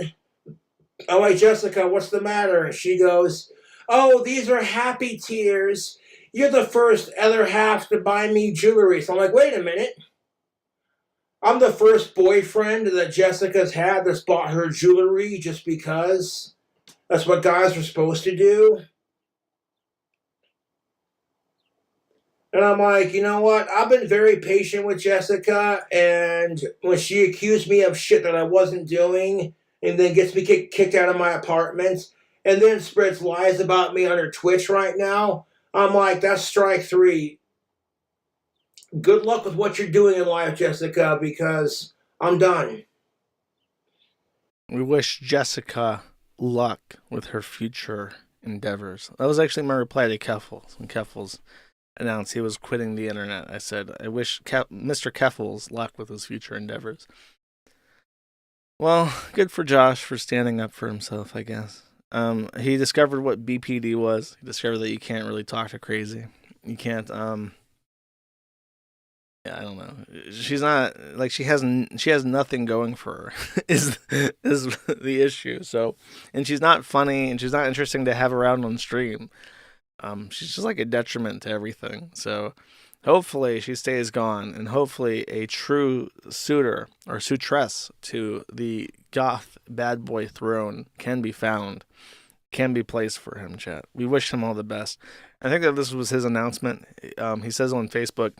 Speaker 8: I'm like, Jessica, what's the matter? And she goes, oh, these are happy tears. You're the first other half to buy me jewelry. So I'm like, wait a minute. I'm the first boyfriend that Jessica's had that's bought her jewelry just because. That's what guys are supposed to do. And I'm like, you know what? I've been very patient with Jessica, and when she accused me of shit that I wasn't doing, and then gets me kicked out of my apartment, and then spreads lies about me on her Twitch right now, I'm like, that's strike 3. Good luck with what you're doing in life, Jessica, because I'm done.
Speaker 1: We wish Jessica luck with her future endeavors. That was actually my reply to Keffals when Keffals announced he was quitting the internet. I said, I wish Mr. Keffals luck with his future endeavors. Well, good for Josh for standing up for himself, I guess. He discovered what BPD was. He discovered that you can't really talk to crazy. You can't, yeah, I don't know. She's not, like, she has nothing going for her, is the issue. So, and she's not funny, and she's not interesting to have around on stream. She's just like a detriment to everything. So hopefully she stays gone, and hopefully a true suitor or suitress to the goth bad boy throne can be found, can be placed for him, chat. We wish him all the best. I think that this was his announcement. He says on Facebook,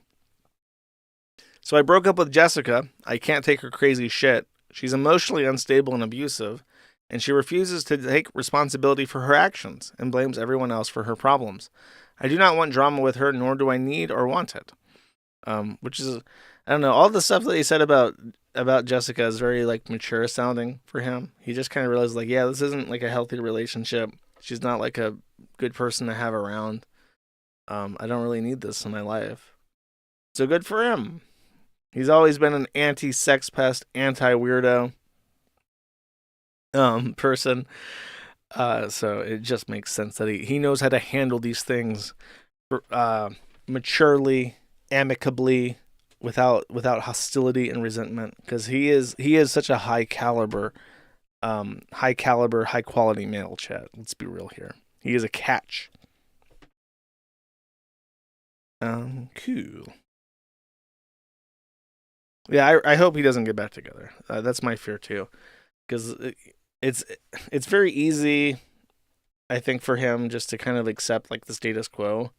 Speaker 1: so I broke up with Jessica. I can't take her crazy shit. She's emotionally unstable and abusive, and she refuses to take responsibility for her actions and blames everyone else for her problems. I do not want drama with her, nor do I need or want it. Which is, I don't know, all the stuff that he said about Jessica is very, like, mature sounding for him. He just kind of realized, like, yeah, this isn't, like, a healthy relationship. She's not, like, a good person to have around. I don't really need this in my life. So good for him. He's always been an anti-sex pest, anti-weirdo person. So it just makes sense that he knows how to handle these things maturely, amicably, without hostility and resentment, because he is such a high caliber, high quality male, chat. Let's be real here. He is a catch. Cool. Yeah, I hope he doesn't get back together. That's my fear too, because it's very easy, I think, for him just to kind of accept, like, the status quo.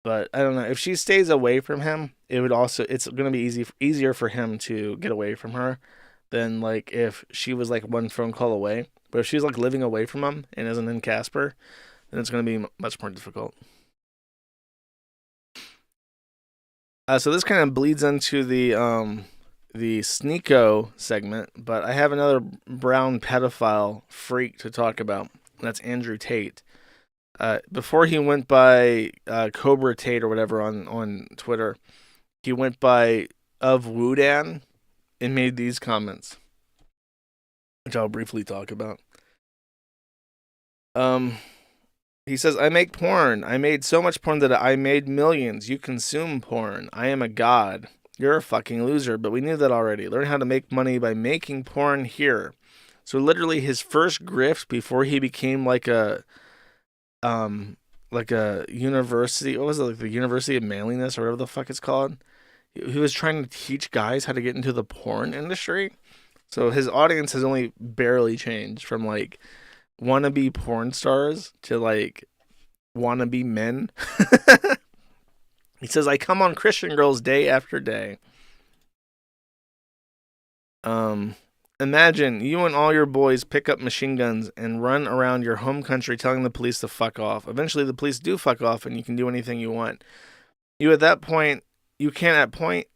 Speaker 1: But I don't know, if she stays away from him, it's going to be easier for him to get away from her than, like, if she was, like, one phone call away. But if she's, like, living away from him and isn't in Casper, then it's going to be much more difficult. So this kind of bleeds into the Sneeko segment, but I have another brown pedophile freak to talk about. That's Andrew Tate. Before he went by Cobra Tate or whatever on Twitter, he went by of Wudan and made these comments, which I'll briefly talk about. He says, I make porn. I made so much porn that I made millions. You consume porn. I am a god. You're a fucking loser, but we knew that already. Learn how to make money by making porn here. So literally his first grift before he became like a university, what was it, like the University of Manliness or whatever the fuck it's called? He was trying to teach guys how to get into the porn industry. So his audience has only barely changed from, like, wannabe porn stars to, like, wannabe men. He says, I come on Christian girls day after day. Imagine you and all your boys pick up machine guns and run around your home country telling the police to fuck off. Eventually the police do fuck off and you can do anything you want. You at that point, you can point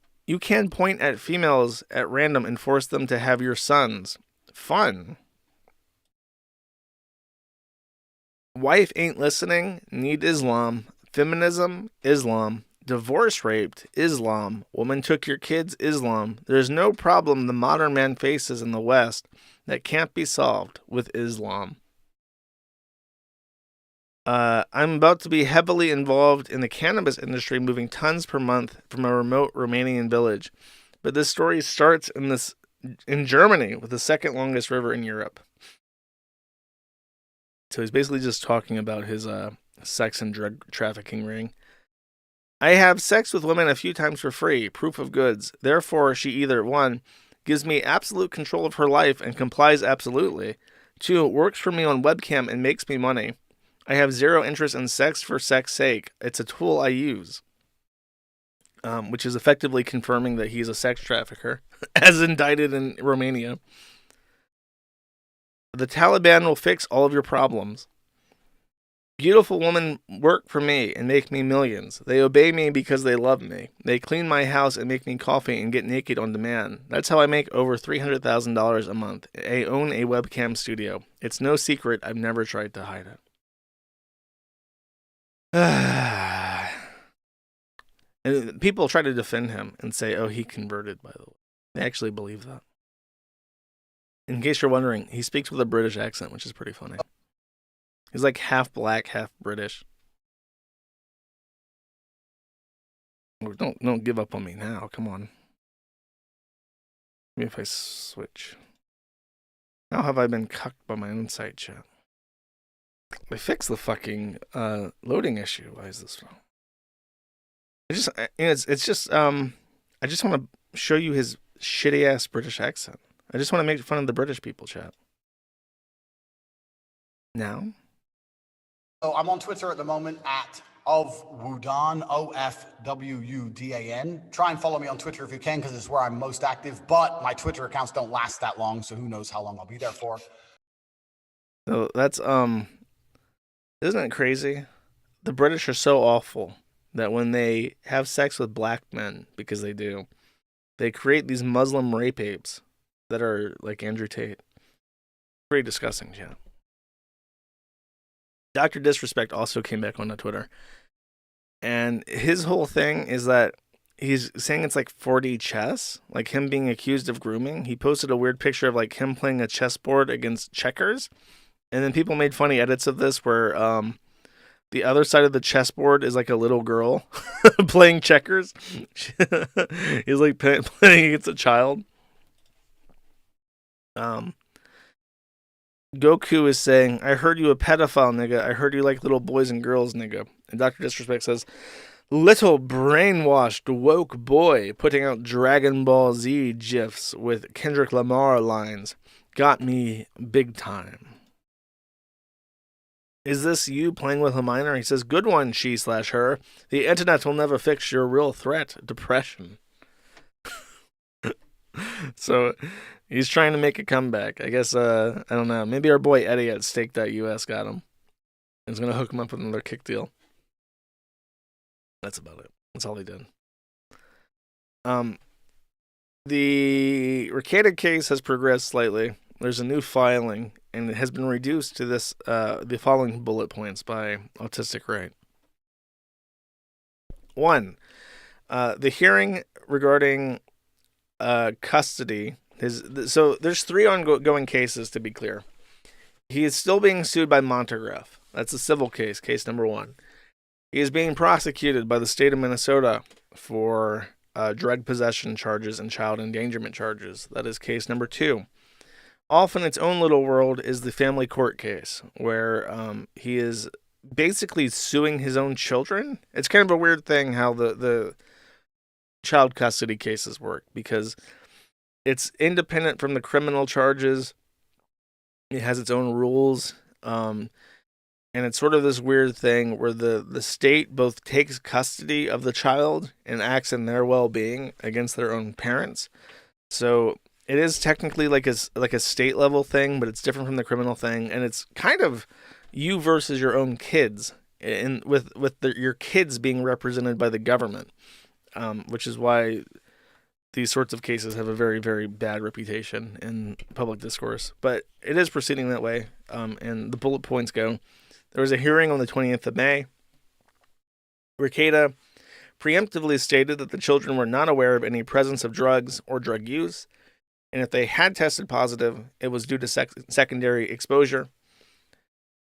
Speaker 1: at females at random and force them to have your sons. Fun. Wife ain't listening, need Islam, feminism, Islam, divorce raped, Islam, woman took your kids, Islam. There's no problem the modern man faces in the West that can't be solved with Islam. I'm about to be heavily involved in the cannabis industry, moving tons per month from a remote Romanian village. But this story starts in Germany, with the second longest river in Europe. So he's basically just talking about his sex and drug trafficking ring. I have sex with women a few times for free, proof of goods. Therefore, she either 1, gives me absolute control of her life and complies absolutely. 2, works for me on webcam and makes me money. I have zero interest in sex for sex sake. It's a tool I use. Which is effectively confirming that he's a sex trafficker, as indicted in Romania. The Taliban will fix all of your problems. Beautiful women work for me and make me millions. They obey me because they love me. They clean my house and make me coffee and get naked on demand. That's how I make over $300,000 a month. I own a webcam studio. It's no secret. I've never tried to hide it. And people try to defend him and say, oh, he converted, by the way. They actually believe that. In case you're wondering, he speaks with a British accent, which is pretty funny. He's like half black, half British. Don't give up on me now. Come on. Maybe if I switch. How have I been cucked by my own site chat? They fixed the fucking loading issue. Why is this wrong? It's just I just want to show you his shitty ass British accent. I just want to make fun of the British people, chat. Now.
Speaker 9: So I'm on Twitter at the moment at ofwudan, OFWUDAN. Try and follow me on Twitter if you can, because it's where I'm most active. But my Twitter accounts don't last that long, so who knows how long I'll be there for.
Speaker 1: So that's isn't it crazy? The British are so awful that when they have sex with black men, because they do, they create these Muslim rape apes that are like Andrew Tate. Pretty disgusting, yeah. Dr. Disrespect also came back on Twitter. And his whole thing is that he's saying it's like 4D chess, like him being accused of grooming. He posted a weird picture of like him playing a chessboard against checkers. And then people made funny edits of this where the other side of the chessboard is like a little girl playing checkers. He's like playing against a child. Goku is saying, I heard you a pedophile, nigga. I heard you like little boys and girls, nigga. And Dr. Disrespect says, little brainwashed woke boy putting out Dragon Ball Z gifs with Kendrick Lamar lines. Got me big time. Is this you playing with a minor? He says, good one, she/her. The internet will never fix your real threat, depression. So he's trying to make a comeback. I guess, I don't know. Maybe our boy Eddie at stake.us got him. He's going to hook him up with another kick deal. That's about it. That's all he did. The Rekieta case has progressed slightly. There's a new filing, and it has been reduced to this the following bullet points by Autistic Right. 1. The hearing regarding custody. So there's 3 ongoing cases, to be clear. He is still being sued by Montegraph. That's a civil case, case number 1. He is being prosecuted by the state of Minnesota for drug possession charges and child endangerment charges. That is case number 2. Off in its own little world is the family court case, where he is basically suing his own children. It's kind of a weird thing how the child custody cases work, because it's independent from the criminal charges. It has its own rules. And it's sort of this weird thing where the state both takes custody of the child and acts in their well-being against their own parents. So it is technically like a state level thing, but it's different from the criminal thing, and it's kind of you versus your own kids, and with your kids being represented by the government, which is why these sorts of cases have a very, very bad reputation in public discourse. But it is proceeding that way, and the bullet points go. There was a hearing on the 20th of May. Rekita preemptively stated that the children were not aware of any presence of drugs or drug use, and if they had tested positive, it was due to secondary exposure.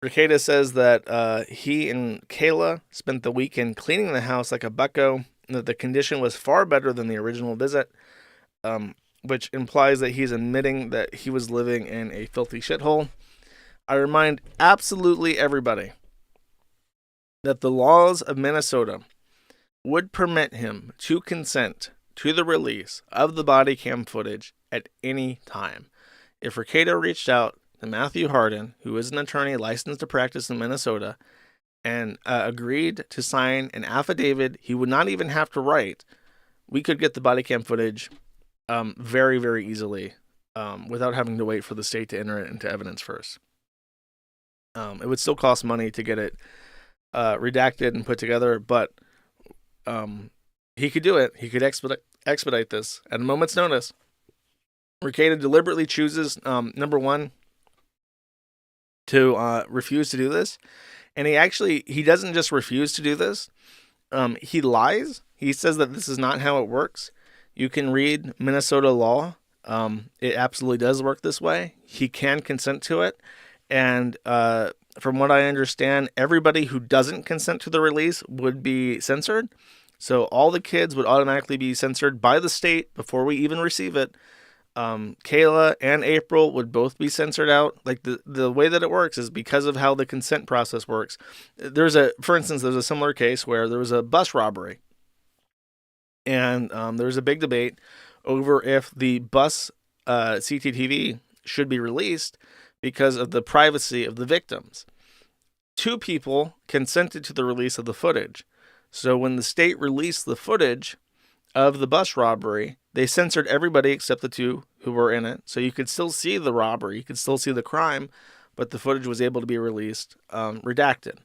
Speaker 1: Rekita says that he and Kayla spent the weekend cleaning the house like a bucko, and that the condition was far better than the original visit, which implies that he's admitting that he was living in a filthy shithole. I remind absolutely everybody that the laws of Minnesota would permit him to consent to the release of the body cam footage at any time. If Rekita reached out to Matthew Harden, who is an attorney licensed to practice in Minnesota, and agreed to sign an affidavit he would not even have to write, we could get the body cam footage very, very easily without having to wait for the state to enter it into evidence first. It would still cost money to get it redacted and put together, but he could do it. He could expedite this at a moment's notice. Rekita deliberately chooses, number one, to refuse to do this. And he doesn't just refuse to do this. He lies. He says that this is not how it works. You can read Minnesota law. It absolutely does work this way. He can consent to it. And from what I understand, everybody who doesn't consent to the release would be censored. So all the kids would automatically be censored by the state before we even receive it. Kayla and April would both be censored out. Like the way that it works is because of how the consent process works. For instance, there's a similar case where there was a bus robbery. And there was a big debate over if the bus CCTV should be released because of the privacy of the victims. 2 people consented to the release of the footage. So when the state released the footage of the bus robbery, they censored everybody except the 2 who were in it. So you could still see the robbery, you could still see the crime, but the footage was able to be released, redacted.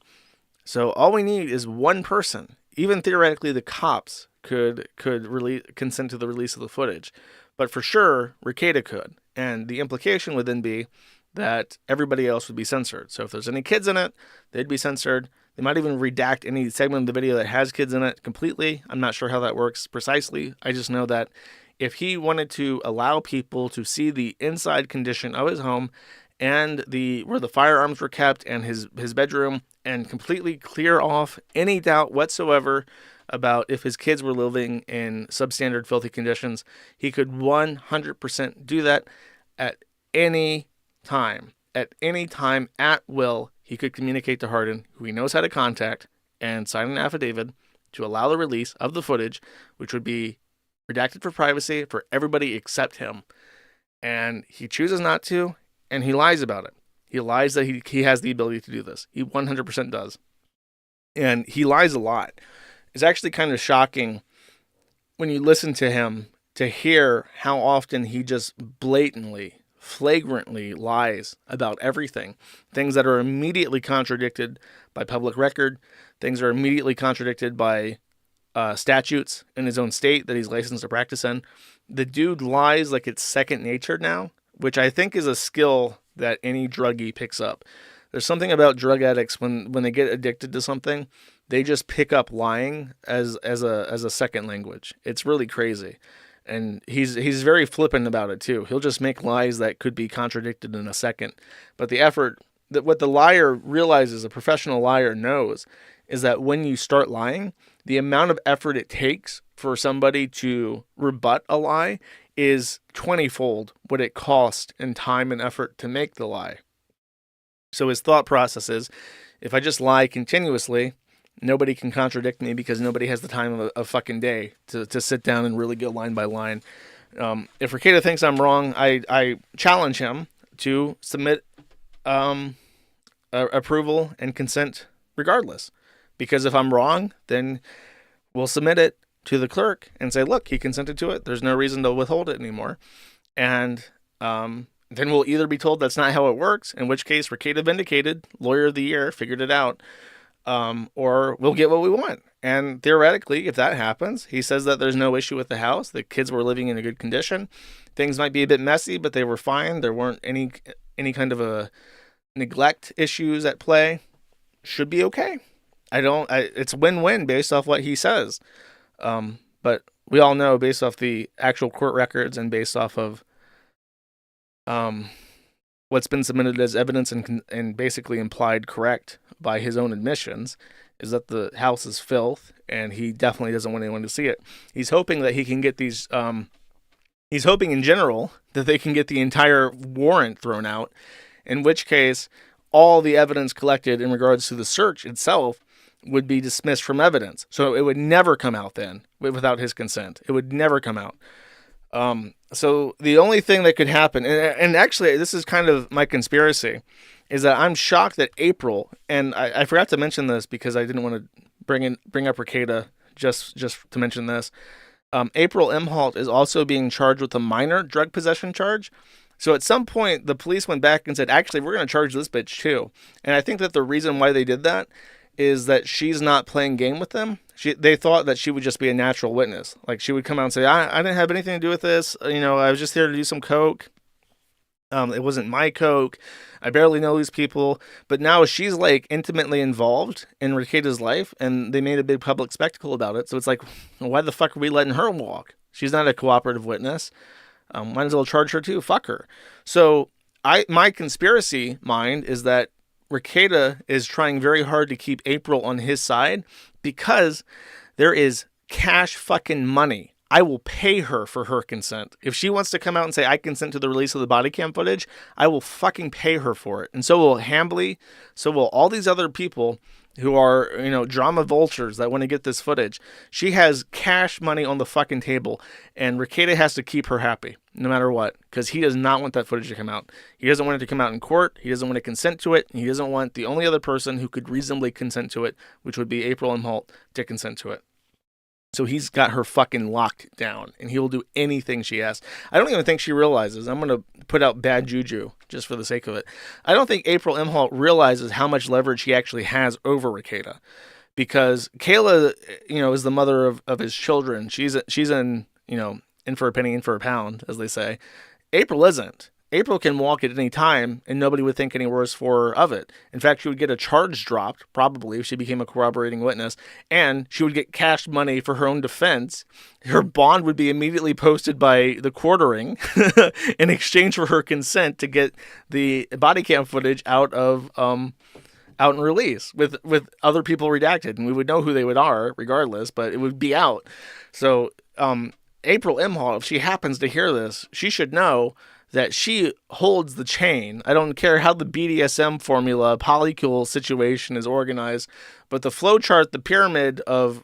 Speaker 1: So all we need is one person. Even theoretically, the cops could consent to the release of the footage. But for sure, Rekita could. And the implication would then be that everybody else would be censored. So if there's any kids in it, they'd be censored. They might even redact any segment of the video that has kids in it completely. I'm not sure how that works precisely. I just know that if he wanted to allow people to see the inside condition of his home and where the firearms were kept and his bedroom, and completely clear off any doubt whatsoever about if his kids were living in substandard filthy conditions, he could 100% do that at any time. At any time, at will, he could communicate to Harden, who he knows how to contact, and sign an affidavit to allow the release of the footage, which would be redacted for privacy for everybody except him. And he chooses not to, and he lies about it. He lies that he has the ability to do this. He 100% does. And he lies a lot. It's actually kind of shocking when you listen to him to hear how often he just blatantly, flagrantly lies about everything. Things that are immediately contradicted by public record. Things are immediately contradicted by statutes in his own state that he's licensed to practice in. The dude lies like it's second nature now, which I think is a skill that any druggie picks up. There's something about drug addicts when they get addicted to something, they just pick up lying as a second language. It's really crazy. And he's very flippant about it too. He'll just make lies that could be contradicted in a second. But the effort, that what the liar realizes, a professional liar knows, is that when you start lying, the amount of effort it takes for somebody to rebut a lie is 20-fold what it cost in time and effort to make the lie. So his thought process is, if I just lie continuously, nobody can contradict me because nobody has the time of a fucking day to sit down and really go line by line. If Rekita thinks I'm wrong, I challenge him to submit approval and consent regardless. Because if I'm wrong, then we'll submit it to the clerk and say, look, he consented to it. There's no reason to withhold it anymore. And then we'll either be told that's not how it works, in which case Rekita vindicated, lawyer of the year, figured it out, or we'll get what we want. And theoretically, if that happens, he says that there's no issue with the house. The kids were living in a good condition. Things might be a bit messy, but they were fine. There weren't any kind of a neglect issues at play. Should be okay. It's win-win based off what he says. But we all know, based off the actual court records and based off of what's been submitted as evidence and basically implied correct by his own admissions, is that the house is filth, and he definitely doesn't want anyone to see it. He's hoping that he can get these, he's hoping in general that they can get the entire warrant thrown out, in which case all the evidence collected in regards to the search itself would be dismissed from evidence. So it would never come out then without his consent. It would never come out. So the only thing that could happen, and actually this is kind of my conspiracy, is that I'm shocked that April, and I forgot to mention this because I didn't want to bring up Rekita just to mention this. April Imholt is also being charged with a minor drug possession charge. So at some point, the police went back and said, actually, we're going to charge this bitch too. And I think that the reason why they did that is that she's not playing game with them. They thought that she would just be a natural witness. Like, she would come out and say, I didn't have anything to do with this. I was just here to do some coke. It wasn't my coke. I barely know these people. But now she's like intimately involved in Rekita's life, and they made a big public spectacle about it. So it's like, why the fuck are we letting her walk? She's not a cooperative witness. Might as well charge her too. Fuck her. So my conspiracy mind is that Rekita is trying very hard to keep April on his side because there is cash fucking money. I will pay her for her consent. If she wants to come out and say, I consent to the release of the body cam footage, I will fucking pay her for it. And so will Hambly, so will all these other people who are, drama vultures that want to get this footage. She has cash money on the fucking table, and Rekita has to keep her happy, no matter what, because he does not want that footage to come out. He doesn't want it to come out in court. He doesn't want to consent to it. And he doesn't want the only other person who could reasonably consent to it, which would be April Imholt, to consent to it. So he's got her fucking locked down, and he will do anything she asks. I don't even think she realizes. I'm going to put out bad juju just for the sake of it. I don't think April Imholt realizes how much leverage he actually has over Rekita, because Kayla, is the mother of his children. She's in for a penny, in for a pound, as they say. April isn't. April can walk at any time, and nobody would think any worse for her of it. In fact, she would get a charge dropped, probably, if she became a corroborating witness, and she would get cash money for her own defense. Her bond would be immediately posted by the quartering in exchange for her consent to get the body cam footage out and release with other people redacted, and we would know who they are regardless, but it would be out. So April Imholt, if she happens to hear this, she should know that she holds the chain. I don't care how the BDSM formula, polycule situation is organized, but the flowchart, the pyramid of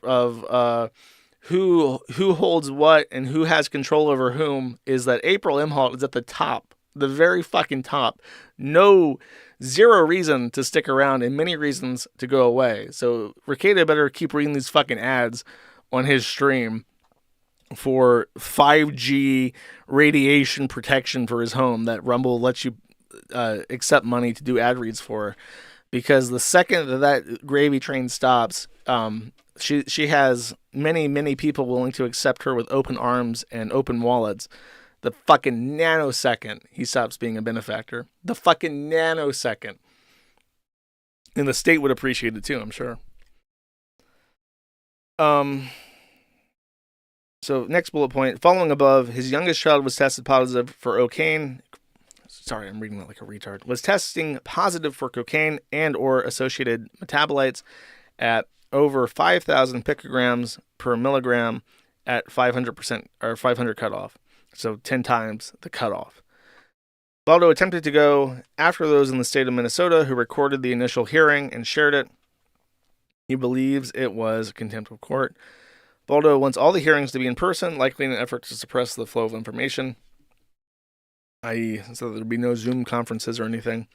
Speaker 1: who holds what and who has control over whom, is that April Imholt is at the top, the very fucking top. Zero reason to stick around and many reasons to go away. So Rekita better keep reading these fucking ads on his stream for 5G radiation protection for his home that Rumble lets you accept money to do ad reads for, because the second that gravy train stops, she has many people willing to accept her with open arms and open wallets. The fucking nanosecond he stops being a benefactor, the fucking nanosecond, and the state would appreciate it too, I'm sure. So next bullet point, following above, his youngest child was tested positive for cocaine. Sorry, I'm reading that like a retard. Was testing positive for cocaine and or associated metabolites at over 5,000 picograms per milligram at 500% or 500 cutoff. So 10 times the cutoff. Baldo attempted to go after those in the state of Minnesota who recorded the initial hearing and shared it. He believes it was contempt of court. Baldo wants all the hearings to be in person, likely in an effort to suppress the flow of information, i.e., so there'd be no Zoom conferences or anything.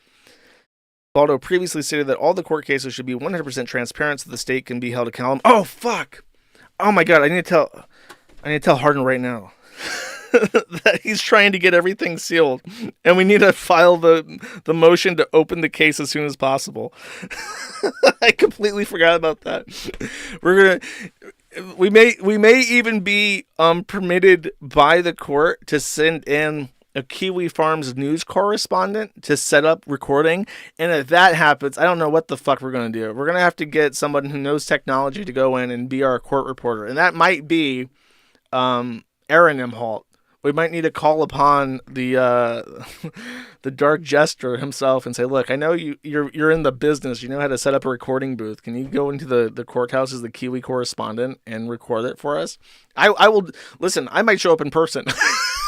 Speaker 1: Baldo previously stated that all the court cases should be 100% transparent so the state can be held accountable. Oh, fuck! Oh my god, I need to tell Hardin right now that he's trying to get everything sealed, and we need to file the motion to open the case as soon as possible. I completely forgot about that. We may even be permitted by the court to send in a Kiwi Farms news correspondent to set up recording. And if that happens, I don't know what the fuck we're going to do. We're going to have to get someone who knows technology to go in and be our court reporter. And that might be Aaron Imholt. We might need to call upon the the Dark Jester himself and say, look, I know you're in the business. You know how to set up a recording booth. Can you go into the courthouse as the Kiwi correspondent and record it for us? I will. Listen, I might show up in person.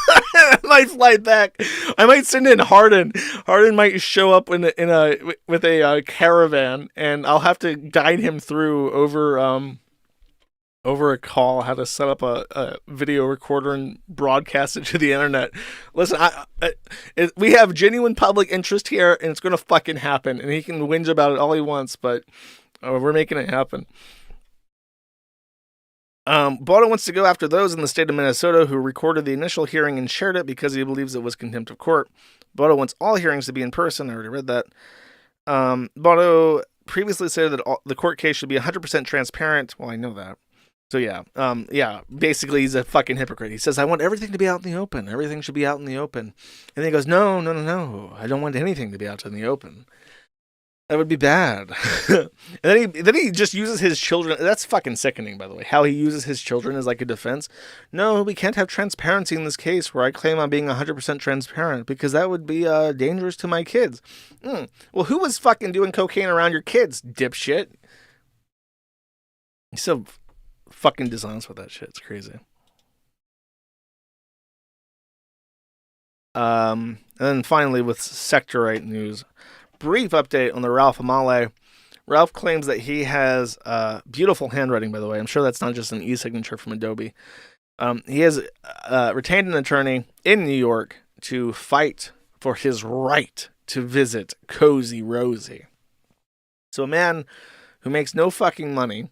Speaker 1: I might fly back. I might send in Hardin. Hardin might show up with a caravan, and I'll have to guide him through over a call how to set up a video recorder and broadcast it to the internet. Listen, we have genuine public interest here, and it's gonna fucking happen. And he can whinge about it all he wants, but we're making it happen. Baldo wants to go after those in the state of Minnesota who recorded the initial hearing and shared it because he believes it was contempt of court. Baldo wants all hearings to be in person. I already read that. Baldo previously said that the court case should be 100% transparent. Well, I know that. So yeah, basically he's a fucking hypocrite. He says, I want everything to be out in the open. Everything should be out in the open. And then he goes, no. I don't want anything to be out in the open. That would be bad. And then he just uses his children. That's fucking sickening, by the way, how he uses his children as like a defense. No, we can't have transparency in this case where I claim I'm being 100% transparent because that would be dangerous to my kids. Well, who was fucking doing cocaine around your kids, dipshit? He's so fucking dishonest with that shit. It's crazy. And then finally with Sectorite news. Brief update on the Ralphamale. Ralph claims that he has beautiful handwriting, by the way. I'm sure that's not just an e-signature from Adobe. He has retained an attorney in New York to fight for his right to visit Cozy Rosie. So a man who makes no fucking money,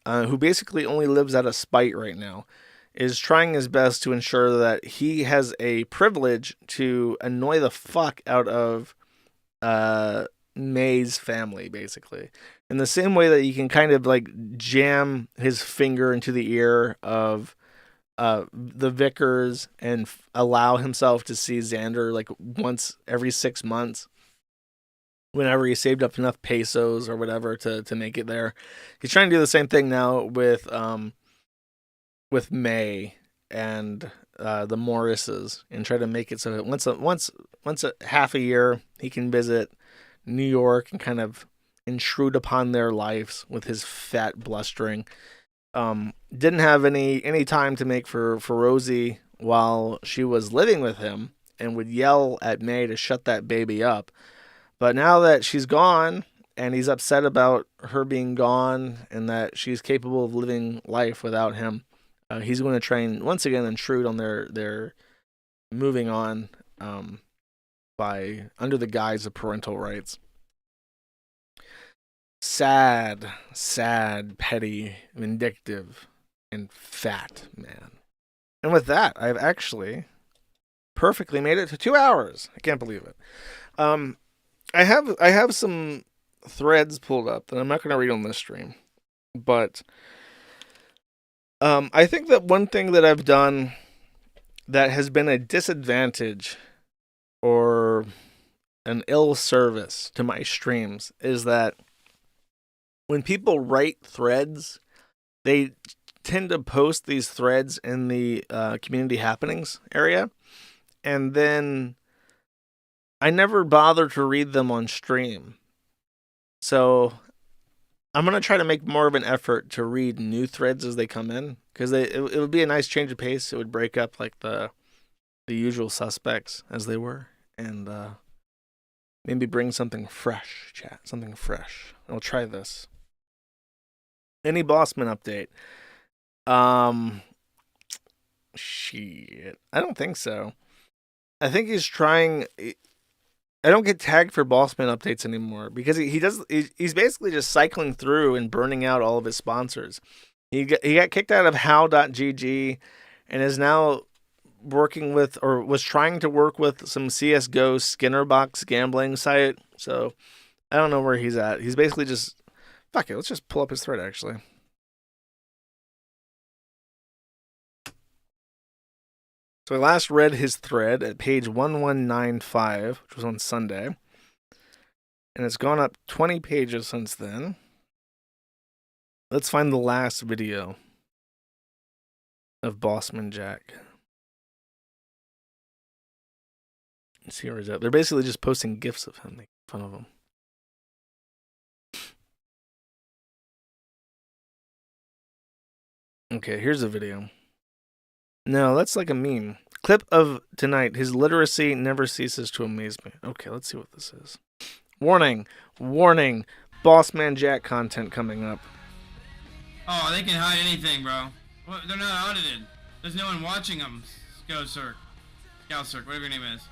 Speaker 1: who basically only lives out of spite right now, is trying his best to ensure that he has a privilege to annoy the fuck out of May's family, basically. In the same way that you can kind of like jam his finger into the ear of the Vickers and allow himself to see Xander like once every 6 months whenever he saved up enough pesos or whatever to make it there. He's trying to do the same thing now with May and the Morrises and try to make it so that once a half a year he can visit New York and kind of intrude upon their lives with his fat blustering. Didn't have any time to make for Rosie while she was living with him and would yell at May to shut that baby up. But now that she's gone and he's upset about her being gone and that she's capable of living life without him, he's going to try and once again intrude on their moving on by under the guise of parental rights. Sad, petty, vindictive, and fat man. And with that, I've actually perfectly made it to 2 hours. I can't believe it. I have some threads pulled up that I'm not going to read on this stream, but I think that one thing that I've done that has been a disadvantage or an ill service to my streams is that when people write threads, they tend to post these threads in the community happenings area, and then I never bother to read them on stream. So I'm going to try to make more of an effort to read new threads as they come in, because it would be a nice change of pace. It would break up like the usual suspects as they were, and maybe bring something fresh, chat, something fresh. I'll try this. Any Bossman update? Shit. I don't think so. I think he's trying. I don't get tagged for Bossman updates anymore because he's basically just cycling through and burning out all of his sponsors. He got kicked out of how.gg and is now working with, or was trying to work with, some CSGO Skinnerbox gambling site. So I don't know where he's at. He's basically just, fuck it, let's just pull up his thread actually. So I last read his thread at page 1195, which was on Sunday. And it's gone up 20 pages since then. Let's find the last video of Bossman Jack. Let's see where he's at. They're basically just posting GIFs of him, making fun of him. Okay, here's a video. No, that's like a meme. Clip of tonight. His literacy never ceases to amaze me. Okay, let's see what this is. Warning. Warning. Bossman Jack content coming up.
Speaker 10: Oh, they can hide anything, bro. Well, they're not audited. There's no one watching them. Scowcirc, whatever your name is.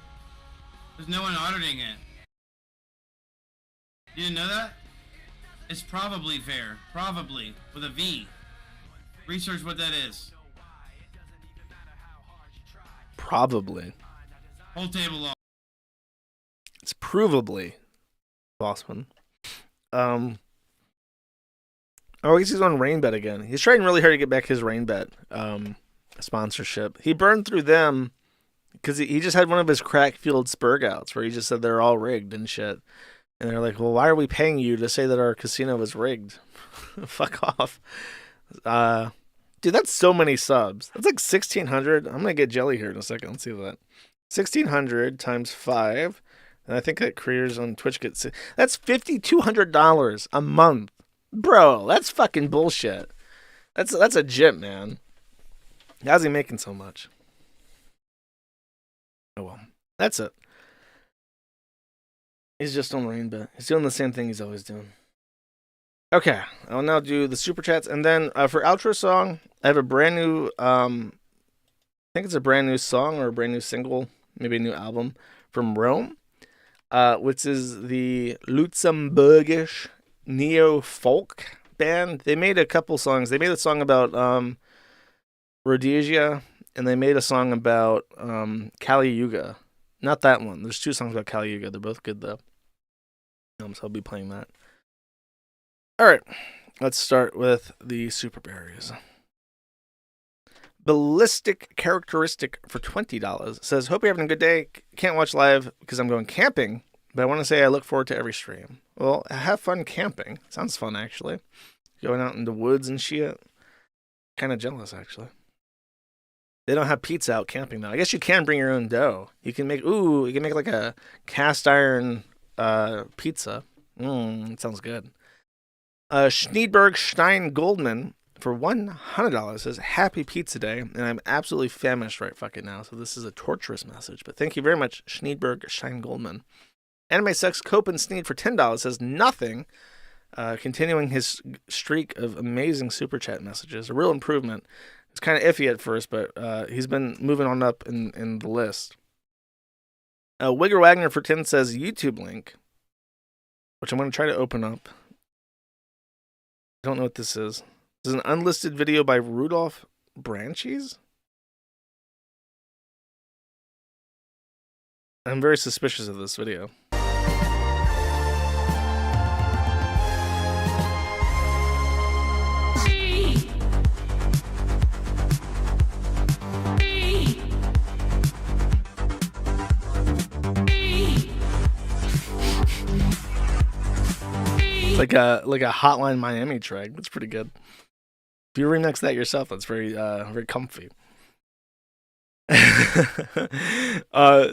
Speaker 10: There's no one auditing it. You didn't know that? It's probably fair. Probably. With a V. Research what that is.
Speaker 1: Probably.
Speaker 10: Whole table law.
Speaker 1: It's provably Bossman. Oh, I guess he's on Rainbet again. He's trying really hard to get back his Rainbet sponsorship. He burned through them because he just had one of his crack-fueled spurg outs where he just said they're all rigged and shit. And they're like, well, why are we paying you to say that our casino is rigged? Fuck off. Dude, that's so many subs. That's like 1,600. I'm going to get jelly here in a second. Let's see that. 1,600 times 5. And I think that creators on Twitch get... That's $5,200 a month. Bro, that's fucking bullshit. That's a jip, man. How's he making so much? Oh, well. That's it. He's just on Rainbet. He's doing the same thing he's always doing. Okay, I'll now do the super chats, and then for outro song, I have a brand new, I think it's a brand new song or a brand new single, maybe a new album from Rome, which is the Luxembourgish neo-folk band. They made a couple songs. They made a song about Rhodesia, and they made a song about Kali Yuga. Not that one. There's 2 songs about Kali Yuga. They're both good, though. So I'll be playing that. All right, let's start with the super berries. Ballistic Characteristic for $20 says, hope you're having a good day. Can't watch live because I'm going camping, but I want to say I look forward to every stream. Well, have fun camping. Sounds fun, actually. Going out in the woods and shit. Kind of jealous, actually. They don't have pizza out camping, though. I guess you can bring your own dough. You can make like a cast iron pizza. It sounds good. Schneidberg Stein Goldman for $100 says, happy pizza day, and I'm absolutely famished right fucking now, so this is a torturous message, but thank you very much, Schneidberg Stein Goldman. Anime Sex Cope and Sneed for $10 says, nothing, continuing his streak of amazing super chat messages, a real improvement. It's kind of iffy at first, but he's been moving on up in the list. Wigger Wagner for 10 says, YouTube link, which I'm going to try to open up. I don't know what this is. This is an unlisted video by Rudolph Branchies? I'm very suspicious of this video. Like a Hotline Miami track. That's pretty good. If you remix that yourself, that's very comfy.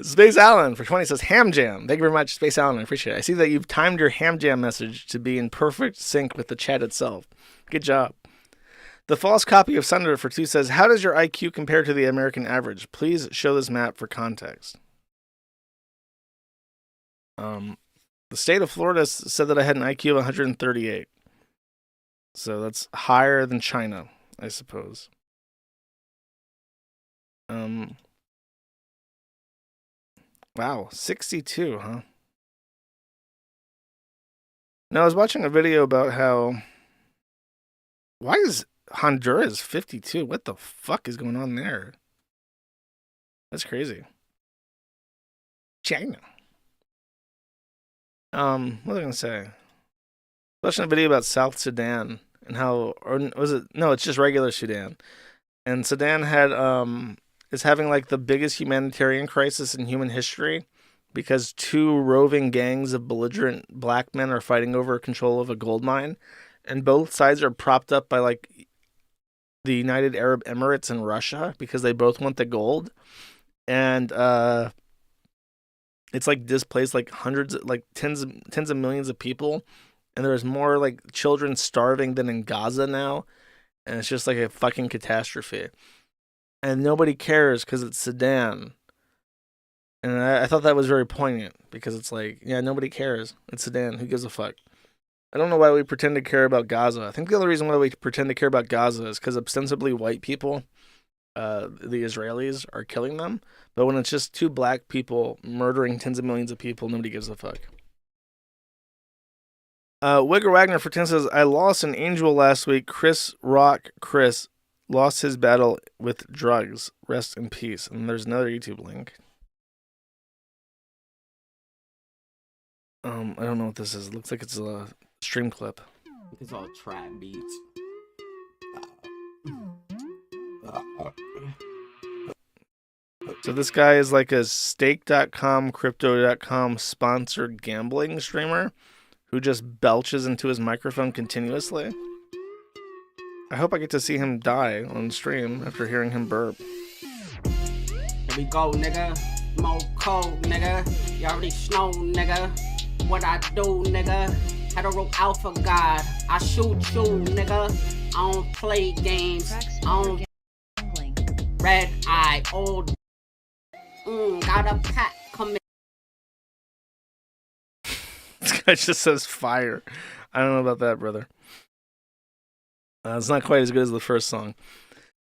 Speaker 1: Space Allen for 20 says, Ham Jam. Thank you very much, Space Allen. I appreciate it. I see that you've timed your Ham Jam message to be in perfect sync with the chat itself. Good job. The false copy of Sunder for 2 says, how does your IQ compare to the American average? Please show this map for context. The state of Florida said that I had an IQ of 138. So that's higher than China, I suppose. Wow, 62, huh? Now, I was watching a video about how... Why is Honduras 52? What the fuck is going on there? That's crazy. China. What was I gonna say? Watching a video about South Sudan and how, or was it? No, it's just regular Sudan. And Sudan is having like the biggest humanitarian crisis in human history because 2 roving gangs of belligerent black men are fighting over control of a gold mine, and both sides are propped up by like the United Arab Emirates and Russia because they both want the gold, and it's like displaced like hundreds, like tens of millions of people. And there's more like children starving than in Gaza now. And it's just like a fucking catastrophe. And nobody cares because it's Sudan. And I thought that was very poignant because it's like, yeah, nobody cares. It's Sudan. Who gives a fuck? I don't know why we pretend to care about Gaza. I think the only reason why we pretend to care about Gaza is because ostensibly white people, the Israelis, are killing them. But when it's just 2 black people murdering tens of millions of people, nobody gives a fuck. Wigger Wagner for 10 says, I lost an angel last week. Chris lost his battle with drugs. Rest in peace. And there's another YouTube link. I don't know what this is. It looks like it's a stream clip.
Speaker 11: It's all trap beats.
Speaker 1: So this guy is like a stake.com, crypto.com sponsored gambling streamer who just belches into his microphone continuously. I hope I get to see him die on stream after hearing him burp.
Speaker 11: Here we go, nigga. More cold, nigga. You already know, nigga. What I do, nigga. Hetero alpha god. I shoot you, nigga. I don't play games. I don't red eye, old. Got a pack coming.
Speaker 1: This guy just says fire. I don't know about that, brother. It's not quite as good as the first song.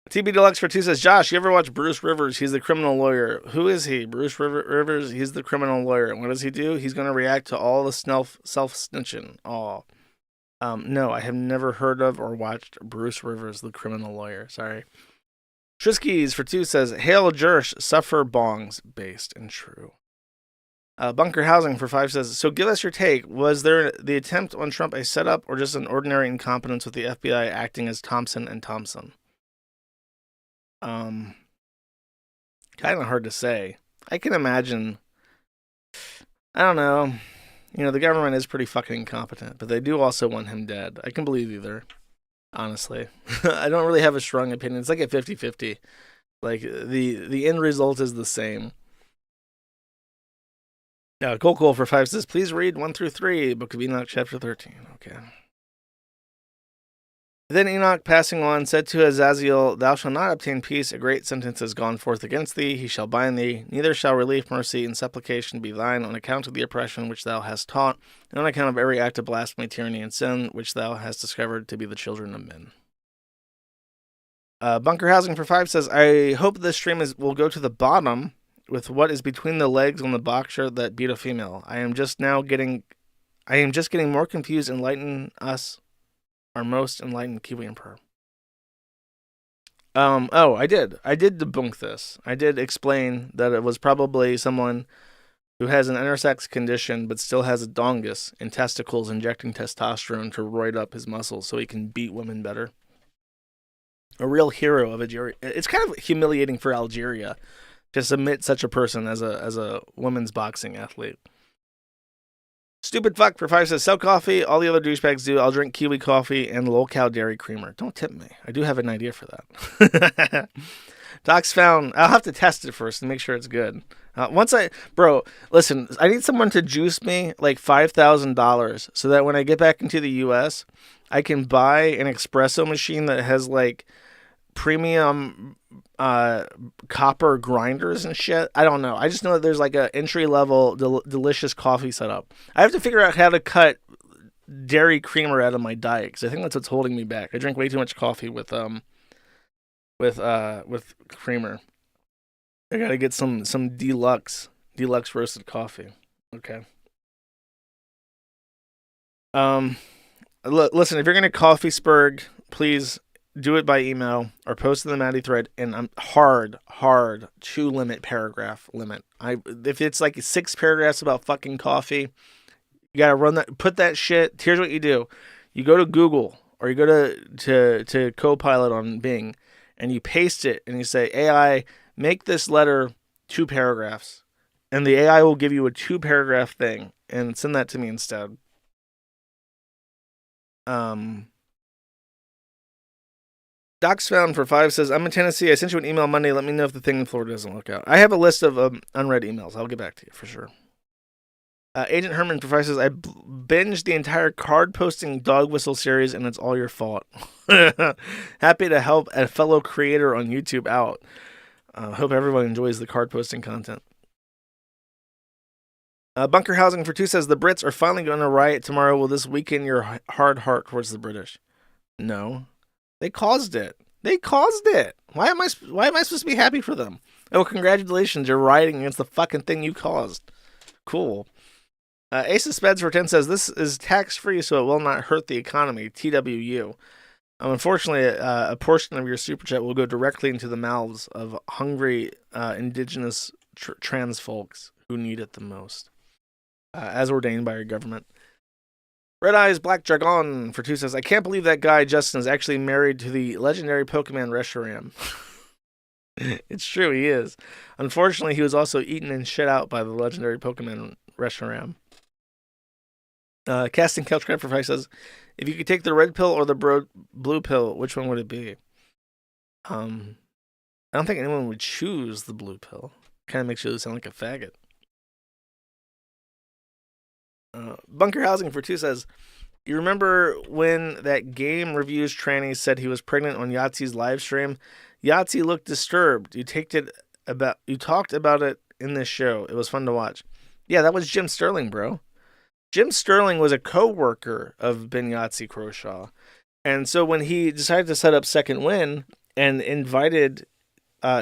Speaker 1: TB Deluxe for 2 says, Josh, you ever watch Bruce Rivers? He's the criminal lawyer. Who is he? Bruce Rivers, he's the criminal lawyer. And what does he do? He's going to react to all the self-snitching. Oh. No, I have never heard of or watched Bruce Rivers, the criminal lawyer. Sorry. Triskies for 2 says, Hail Jersh, suffer bongs, based and true. Bunker Housing for 5 says, so give us your take. Was there the attempt on Trump a setup or just an ordinary incompetence with the FBI acting as Thompson and Thompson? Kind of hard to say. I can imagine, I don't know. You know, the government is pretty fucking incompetent, but they do also want him dead. I can believe either, honestly. I don't really have a strong opinion. It's like a 50-50. Like, the end result is the same. Cool for 5 says, please read 1 through 3, Book of Enoch, chapter 13. Okay. Then Enoch, passing on, said to Azazel, thou shalt not obtain peace. A great sentence is gone forth against thee. He shall bind thee. Neither shall relief, mercy, and supplication be thine on account of the oppression which thou hast taught, and on account of every act of blasphemy, tyranny, and sin which thou hast discovered to be the children of men. Bunker Housing for 5 says, I hope this stream will go to the bottom with what is between the legs on the boxer that beat a female. I am just getting more confused. Enlighten us, our most enlightened Kiwi Emperor. I did debunk this. I did explain that it was probably someone who has an intersex condition but still has a dongus and testicles injecting testosterone to roid up his muscles so he can beat women better. A real hero of Algeria. It's kind of humiliating for Algeria to submit such a person as a women's boxing athlete. Stupid fuck for 5 says, sell coffee. All the other douchebags do. I'll drink kiwi coffee and lol cow dairy creamer. Don't tip me. I do have an idea for that. Doc's found. I'll have to test it first and make sure it's good. Listen, I need someone to juice me like $5,000 so that when I get back into the U.S., I can buy an espresso machine that has like premium copper grinders and shit. I don't know. I just know that there's like a entry-level delicious coffee setup. I have to figure out how to cut dairy creamer out of my diet because I think that's what's holding me back. I drink way too much coffee with creamer. I gotta get some deluxe roasted coffee. Okay. Listen, if you're gonna coffee Spurg, please do it by email or post in the Maddie thread. And I'm hard to limit paragraph limit. If it's like 6 paragraphs about fucking coffee, you gotta run that. Put that shit. Here's what you do: you go to Google or you go to Copilot on Bing, and you paste it, and you say, AI, make this letter 2 paragraphs, and the AI will give you a 2-paragraph thing, and send that to me instead. Docs Found for 5 says, I'm in Tennessee. I sent you an email Monday. Let me know if the thing in Florida doesn't work out. I have a list of unread emails. I'll get back to you for sure. Agent Herman for 5 says, I binged the entire card posting dog whistle series, and it's all your fault. Happy to help a fellow creator on YouTube out. Hope everyone enjoys the card posting content. Bunker Housing for 2 says, the Brits are finally going to riot tomorrow. Will this weaken your hard heart towards the British? No. They caused it. Why am I supposed to be happy for them? Oh, congratulations. You're rioting against the fucking thing you caused. Cool. Ace of Speds for 10 says, this is tax-free, so it will not hurt the economy. TWU. Unfortunately, a portion of your super chat will go directly into the mouths of hungry indigenous trans folks who need it the most, as ordained by your government. Red Eyes Black Dragon for 2 says, I can't believe that guy Justin is actually married to the legendary Pokemon Reshiram. It's true, he is. Unfortunately, he was also eaten and shit out by the legendary Pokemon Reshiram. Casting Couch Crab for 5 says, if you could take the red pill or the blue pill, which one would it be? I don't think anyone would choose the blue pill. Kind of makes you sound like a faggot. Bunker Housing for 2 says, you remember when that game reviews tranny said he was pregnant on Yahtzee's live stream? Yahtzee looked disturbed. You talked about it in this show. It was fun to watch. Yeah, that was Jim Sterling, bro. Jim Sterling was a co-worker of Ben Yahtzee Croshaw. And so when he decided to set up Second Win and invited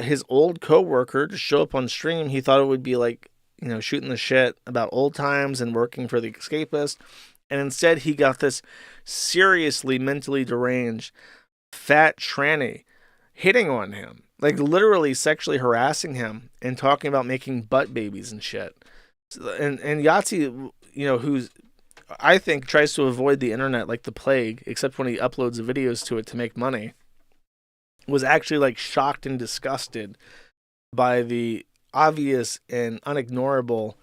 Speaker 1: his old co-worker to show up on stream, he thought it would be like, you know, shooting the shit about old times and working for the Escapist. And instead he got this seriously mentally deranged fat tranny hitting on him, like literally sexually harassing him and talking about making butt babies and shit. And Yahtzee, you know, who's, I think, tries to avoid the internet like the plague, except when he uploads videos to it to make money, was actually like shocked and disgusted by the obvious and unignorable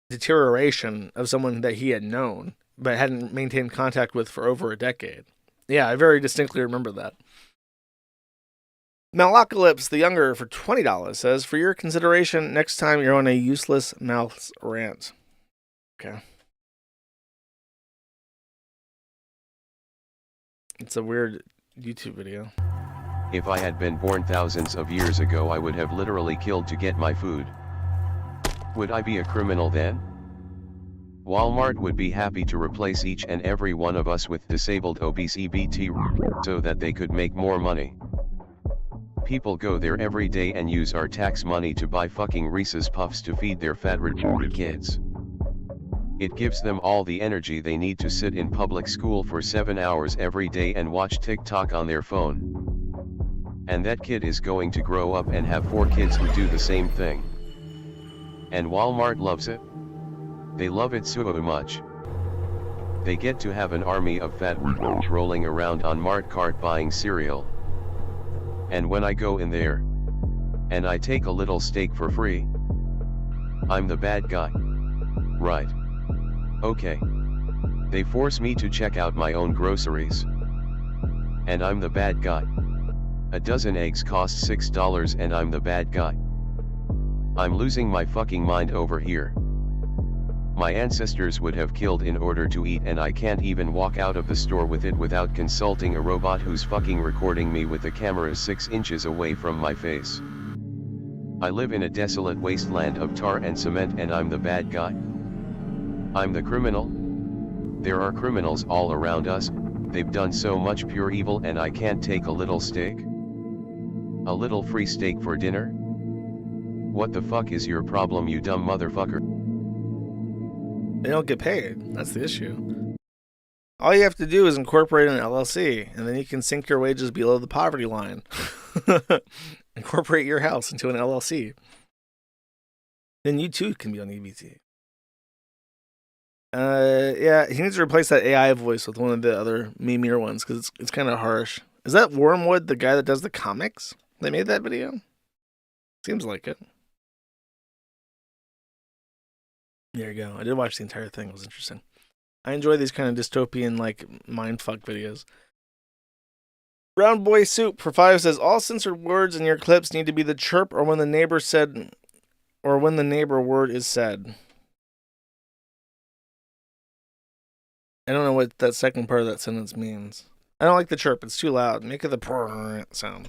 Speaker 1: deterioration of someone that he had known but hadn't maintained contact with for over a decade. Yeah, I very distinctly remember that. Malacalypse the Younger for $20 says, for your consideration, next time you're on a useless mouths rant. Okay. It's a weird YouTube video.
Speaker 12: If I had been born thousands of years ago, I would have literally killed to get my food. Would I be a criminal then? Walmart would be happy to replace each and every one of us with disabled obese EBT so that they could make more money. People go there every day and use our tax money to buy fucking Reese's Puffs to feed their fat retarded kids. It gives them all the energy they need to sit in public school for 7 hours every day and watch TikTok on their phone. And that kid is going to grow up and have 4 kids who do the same thing. And Walmart loves it. They love it so much. They get to have an army of fat retards rolling around on Mart cart buying cereal. And when I go in there, and I take a little steak for free, I'm the bad guy. Right. Okay. They force me to check out my own groceries. And I'm the bad guy. A dozen eggs cost $6 and I'm the bad guy. I'm losing my fucking mind over here. My ancestors would have killed in order to eat, and I can't even walk out of the store with it without consulting a robot who's fucking recording me with the camera 6 inches away from my face. I live in a desolate wasteland of tar and cement and I'm the bad guy. I'm the criminal. There are criminals all around us, they've done so much pure evil and I can't take a little steak? A little free steak for dinner? What the fuck is your problem, you dumb motherfucker?
Speaker 1: They don't get paid. That's the issue. All you have to do is incorporate an LLC, and then you can sink your wages below the poverty line. Incorporate your house into an LLC. Then you too can be on EBT. Yeah, he needs to replace that AI voice with one of the other memeier ones, because it's kind of harsh. Is that Wormwood, the guy that does the comics? They made that video? Seems like it. There you go. I did watch the entire thing. It was interesting. I enjoy these kind of dystopian, like, mindfuck videos. Brown Boy Soup for 5 says, all censored words in your clips need to be the chirp or when the neighbor said, or when the neighbor word is said. I don't know what that second part of that sentence means. I don't like the chirp. It's too loud. Make it the prrrr sound.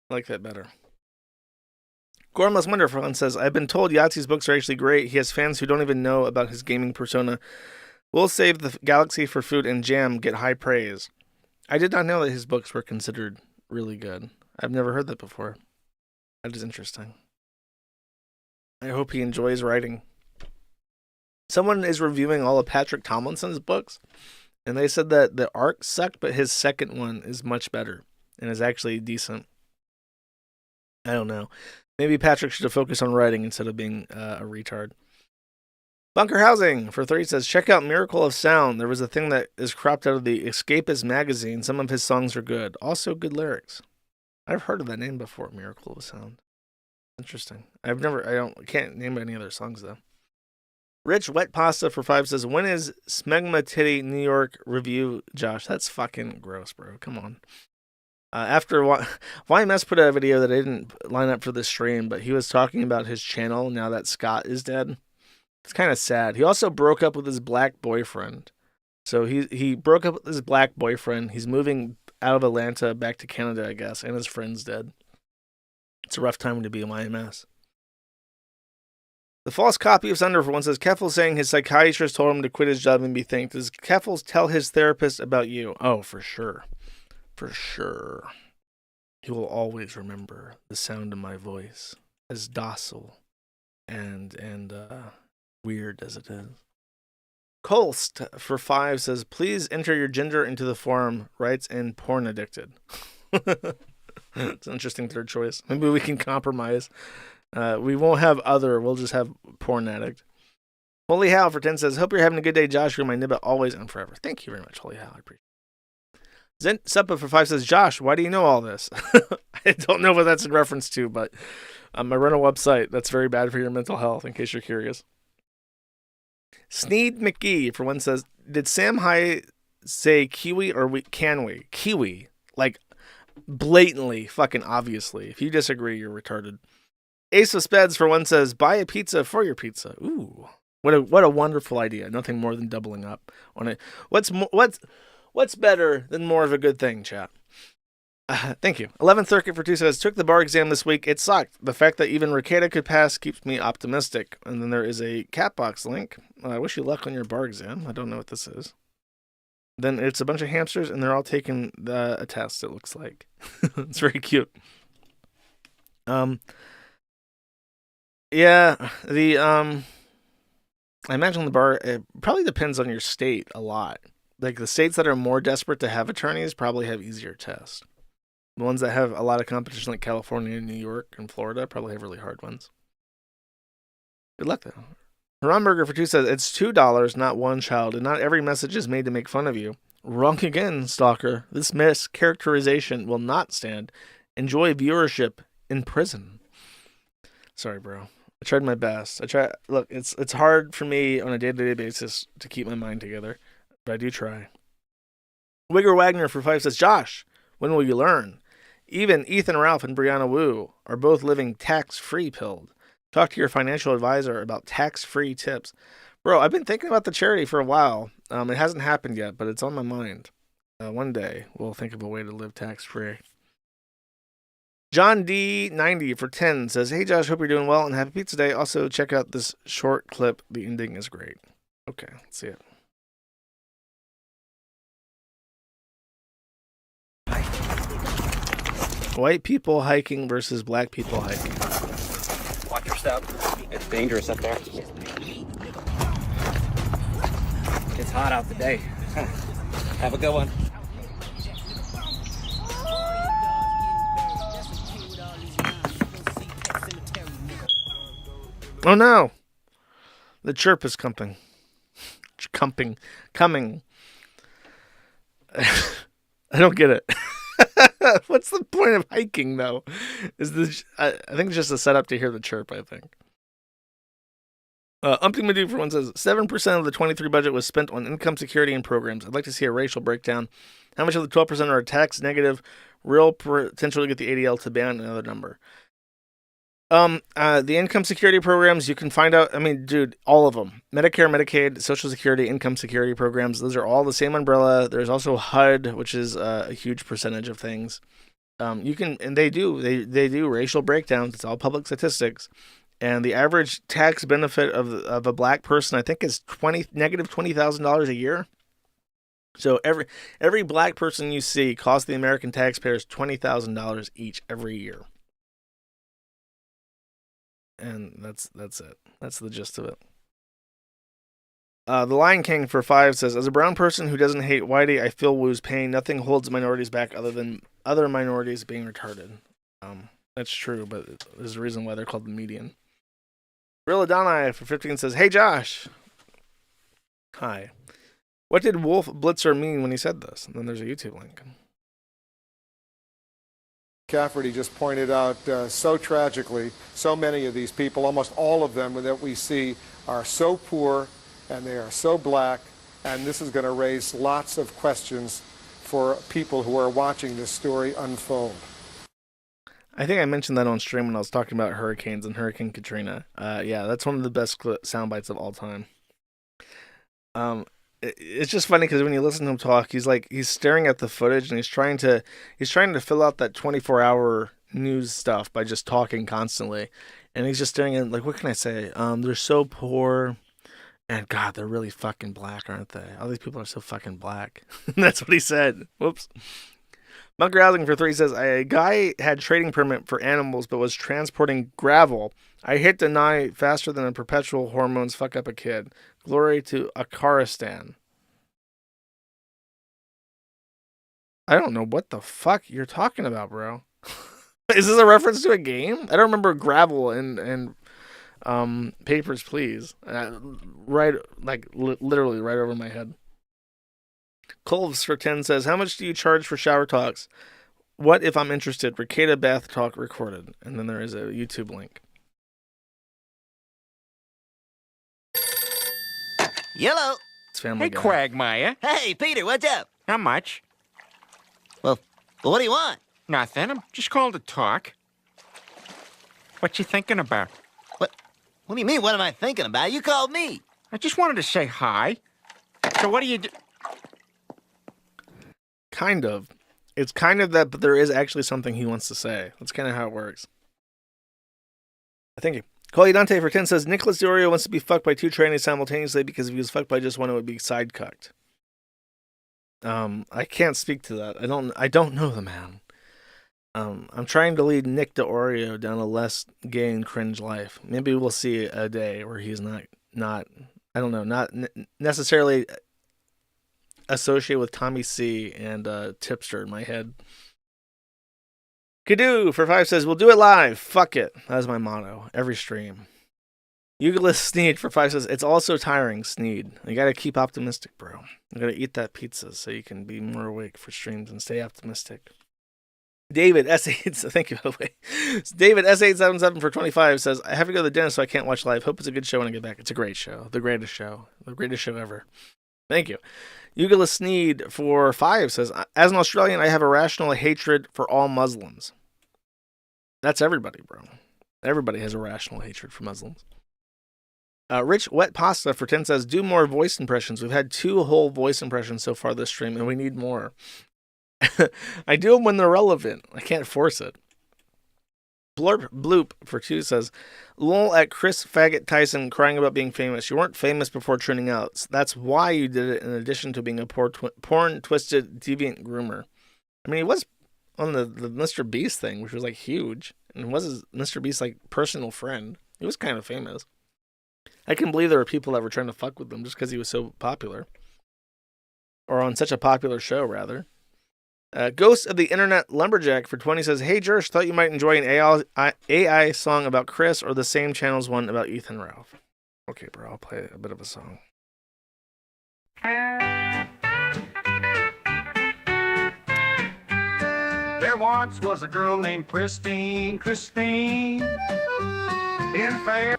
Speaker 1: I like that better. Gormless Wonderful says, I've been told Yahtzee's books are actually great. He has fans who don't even know about his gaming persona. Will save the galaxy for food and jam get high praise. I did not know that his books were considered really good. I've never heard that before. That is interesting. I hope he enjoys writing. Someone is reviewing all of Patrick Tomlinson's books, and they said that the arc sucked, but his second one is much better and is actually decent. I don't know. Maybe Patrick should have focused on writing instead of being a retard. Bunker Housing for 3 says, check out Miracle of Sound. There was a thing that is cropped out of the Escapist magazine. Some of his songs are good. Also good lyrics. I've heard of that name before, Miracle of Sound. Interesting. I can't name any other songs though. Rich Wet Pasta for 5 says, when is Smegma Titty New York review, Josh? That's fucking gross, bro. Come on. After YMS put out a video that I didn't line up for the stream, but he was talking about his channel now that Scott is dead. It's kind of sad. He also broke up with his black boyfriend. So he broke up with his black boyfriend. He's moving out of Atlanta back to Canada, I guess, and his friend's dead. It's a rough time to be a YMS. The false copy of Thunder for 1 says, Keffals saying his psychiatrist told him to quit his job and be thanked. Does Keffals tell his therapist about you? Oh, for sure. For sure. He will always remember the sound of my voice, as docile and weird as it is. Colst for 5 says, please enter your gender into the forum, writes in porn addicted. It's an interesting third choice. Maybe we can compromise. We won't have other, we'll just have porn addict. Holy Hal for 10 says, hope you're having a good day, Josh. You're my nibba always and forever. Thank you very much, Holy Hal. I appreciate it. Zen Suppa for 5 says, Josh, why do you know all this? I don't know what that's in reference to, but I run a website that's very bad for your mental health, in case you're curious. Sneed McGee for 1 says, did Sam High say kiwi or can we? Kiwi. Like, blatantly, fucking obviously. If you disagree, you're retarded. Ace of Speds for 1 says, buy a pizza for your pizza. Ooh. What a wonderful idea. Nothing more than doubling up on it. What's better than more of a good thing, chat? Thank you. 11th Circuit for 2 says, took the bar exam this week. It sucked. The fact that even Rekita could pass keeps me optimistic. And then there is a Catbox link. I wish you luck on your bar exam. I don't know what this is. Then it's a bunch of hamsters, and they're all taking a test, it looks like. It's very cute. Yeah, I imagine the bar, it probably depends on your state a lot. Like, the states that are more desperate to have attorneys probably have easier tests. The ones that have a lot of competition, like California, New York, and Florida, probably have really hard ones. Good luck, though. Haramburger for 2 says, it's $2, not one child, and not every message is made to make fun of you. Wrong again, stalker. This mischaracterization will not stand. Enjoy viewership in prison. Sorry, bro. I tried my best. Look, it's hard for me on a day-to-day basis to keep my mind together, but I do try. Wigger Wagner for 5 says, Josh, when will you learn? Even Ethan Ralph and Brianna Wu are both living tax-free pilled. Talk to your financial advisor about tax-free tips. Bro, I've been thinking about the charity for a while. It hasn't happened yet, but it's on my mind. One day, we'll think of a way to live tax-free. John D90 for 10 says, hey, Josh, hope you're doing well and happy pizza day. Also, check out this short clip. The ending is great. Okay, let's see it. White people hiking versus black people hiking.
Speaker 13: Watch your step. It's dangerous up there. It's hot out today. Have a good one.
Speaker 1: Oh no! The chirp is coming. Coming. I don't get it. What's the point of hiking, though? I think it's just a setup to hear the chirp, I think. Umpty Madu for one says, 7% of the 23 budget was spent on income security and programs. I'd like to see a racial breakdown. How much of the 12% are tax negative, real potential to get the ADL to ban another number? The income security programs, you can find out, I mean, dude, all of them. Medicare, Medicaid, Social Security, income security programs, those are all the same umbrella. There's also HUD, which is a huge percentage of things. They do racial breakdowns. It's all public statistics. And the average tax benefit of a black person, I think, is negative $20,000 a year. So every black person you see costs the American taxpayers $20,000 each every year. And that's it. That's the gist of it. The Lion King for 5 says, as a brown person who doesn't hate Whitey, I feel Wu's pain. Nothing holds minorities back other than other minorities being retarded. That's true, but there's a reason why they're called the median. Real Adonai for 15 says, hey Josh. Hi. What did Wolf Blitzer mean when he said this? And then there's a YouTube link.
Speaker 14: Cafferty just pointed out so tragically, so many of these people, almost all of them that we see, are so poor and they are so black, and this is going to raise lots of questions for people who are watching this story unfold.
Speaker 1: I think I mentioned that on stream when I was talking about hurricanes and Hurricane Katrina. Yeah, that's one of the best sound bites of all time. It's just funny because when you listen to him talk, he's staring at the footage and he's trying to fill out that 24-hour news stuff by just talking constantly, and he's just staring at, like, what can I say? They're so poor, and God, they're really fucking black, aren't they? All these people are so fucking black. That's what he said. Whoops. Bunker Housing for 3 says, a guy had trading permit for animals but was transporting gravel. I hit deny faster than a perpetual hormones fuck up a kid. Glory to Akaristan. I don't know what the fuck you're talking about, bro. Is this a reference to a game? I don't remember gravel and Papers, Please. Literally right over my head. Cobes for 10 says, how much do you charge for shower talks? What if I'm interested? Rekita bath talk recorded. And then there is a YouTube link.
Speaker 15: Yellow.
Speaker 1: It's Family
Speaker 15: Hey,
Speaker 1: Guy.
Speaker 15: Quagmire. Hey, Peter, what's up? How much? Well, what do you want? Nothing. I'm just called to talk. What you thinking about? What do you mean, what am I thinking about? You called me. I just wanted to say hi. So what do you do?
Speaker 1: Kind of. It's kind of that, but there is actually something he wants to say. That's kind of how it works. Thank you. Call Dante for 10 says, Nicholas Diorio wants to be fucked by 2 trannies simultaneously because if he was fucked by just one, it would be side cucked. I can't speak to that. I don't know the man. I'm trying to lead Nick Diorio down a less gay and cringe life. Maybe we'll see a day where he's not necessarily associated with Tommy C and Tipster in my head. Kadu for 5 says, we'll do it live. Fuck it. That's my motto. Every stream. Eugless Sneed for 5 says, it's also tiring, Sneed. You gotta keep optimistic, bro. You gotta eat that pizza so you can be more awake for streams and stay optimistic. David S8, thank you, by the way. David S877 for 25 says, I have to go to the dentist so I can't watch live. Hope it's a good show when I get back. It's a great show. The greatest show. The greatest show ever. Thank you. Eugless Sneed for 5 says, as an Australian, I have a rational hatred for all Muslims. That's everybody, bro. Everybody has a rational hatred for Muslims. Rich Wet Pasta for 10 says, do more voice impressions. We've had 2 whole voice impressions so far this stream, and we need more. I do them when they're relevant. I can't force it. Blurp Bloop for 2 says, lol at Chris Faggot Tyson crying about being famous. You weren't famous before tuning out. That's why you did it in addition to being a porn twisted deviant groomer. I mean, he was on the Mr. Beast thing, which was like huge. And was his Mr. Beast like personal friend. He was kind of famous. I can believe there were people that were trying to fuck with him just because he was so popular. or on such a popular show, rather. Ghost of the Internet Lumberjack for 20 says, "Hey Jersh, thought you might enjoy an AI song about Chris or the same channel's one about Ethan Ralph." Okay, bro, I'll play a bit of a song.
Speaker 16: There once was a girl named Christine, in fair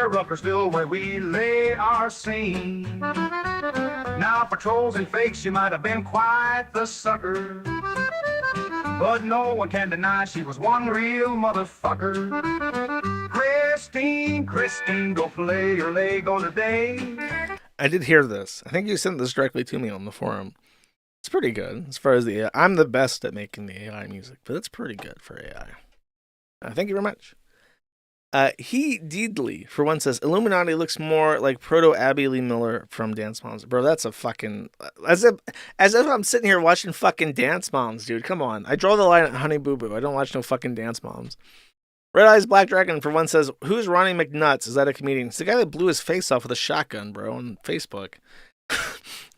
Speaker 16: Ruckersville where we lay our scene. Now for trolls and fakes she might have been quite the sucker, but no one can deny she was one real motherfucker. Christine, go play your Lego today.
Speaker 1: I did hear this. I think you sent this directly to me on the forum. It's pretty good as far as the AI. I'm the best at making the AI music, but it's pretty good for AI. Thank you very much. He Deedly, for one, says, Illuminaughtii looks more like proto-Abby Lee Miller from Dance Moms. Bro, that's a fucking... As if I'm sitting here watching fucking Dance Moms, dude. Come on. I draw the line at Honey Boo Boo. I don't watch no fucking Dance Moms. Red Eyes Black Dragon, for one, says, who's Ronnie McNuts? Is that a comedian? It's the guy that blew his face off with a shotgun, bro, on Facebook.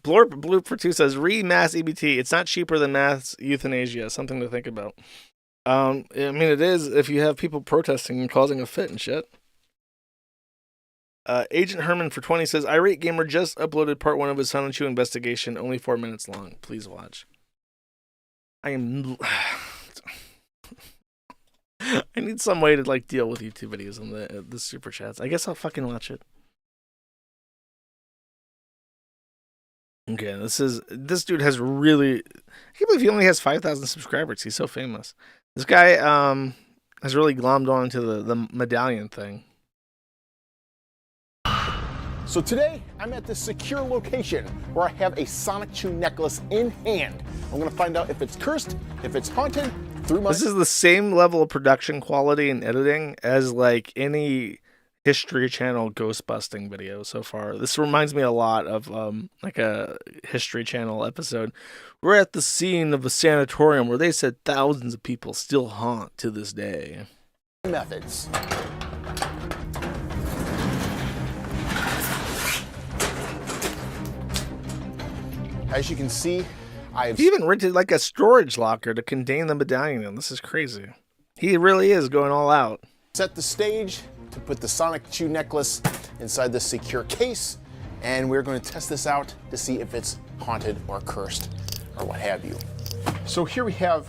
Speaker 1: Blorp Blue for two says, mass EBT. It's not cheaper than mass euthanasia. Something to think about. I mean, it is if you have people protesting and causing a fit and shit. Agent Herman for 20 says, Irate Gamer just uploaded part 1 of his Silent Chew investigation, only 4 minutes long. Please watch. I need some way to like deal with YouTube videos on the super chats. I guess I'll fucking watch it. Okay, this dude has really... I can't believe he only has 5,000 subscribers. He's so famous. This guy has really glommed on to the medallion thing.
Speaker 17: So today, I'm at this secure location where I have a Sonic Chew necklace in hand. I'm going to find out if it's cursed, if it's haunted, through my...
Speaker 1: This is the same level of production quality and editing as like any History Channel ghost busting video so far. This reminds me a lot of like a History Channel episode. We're at the scene of a sanatorium where they said thousands of people still haunt to this day.
Speaker 17: Methods. As you can see,
Speaker 1: He even rented like a storage locker to contain the medallion in. This is crazy. He really is going all out.
Speaker 17: Set the stage to put the Sonic Chew necklace inside this secure case, and we're going to test this out to see if it's haunted or cursed or what have you. So here we have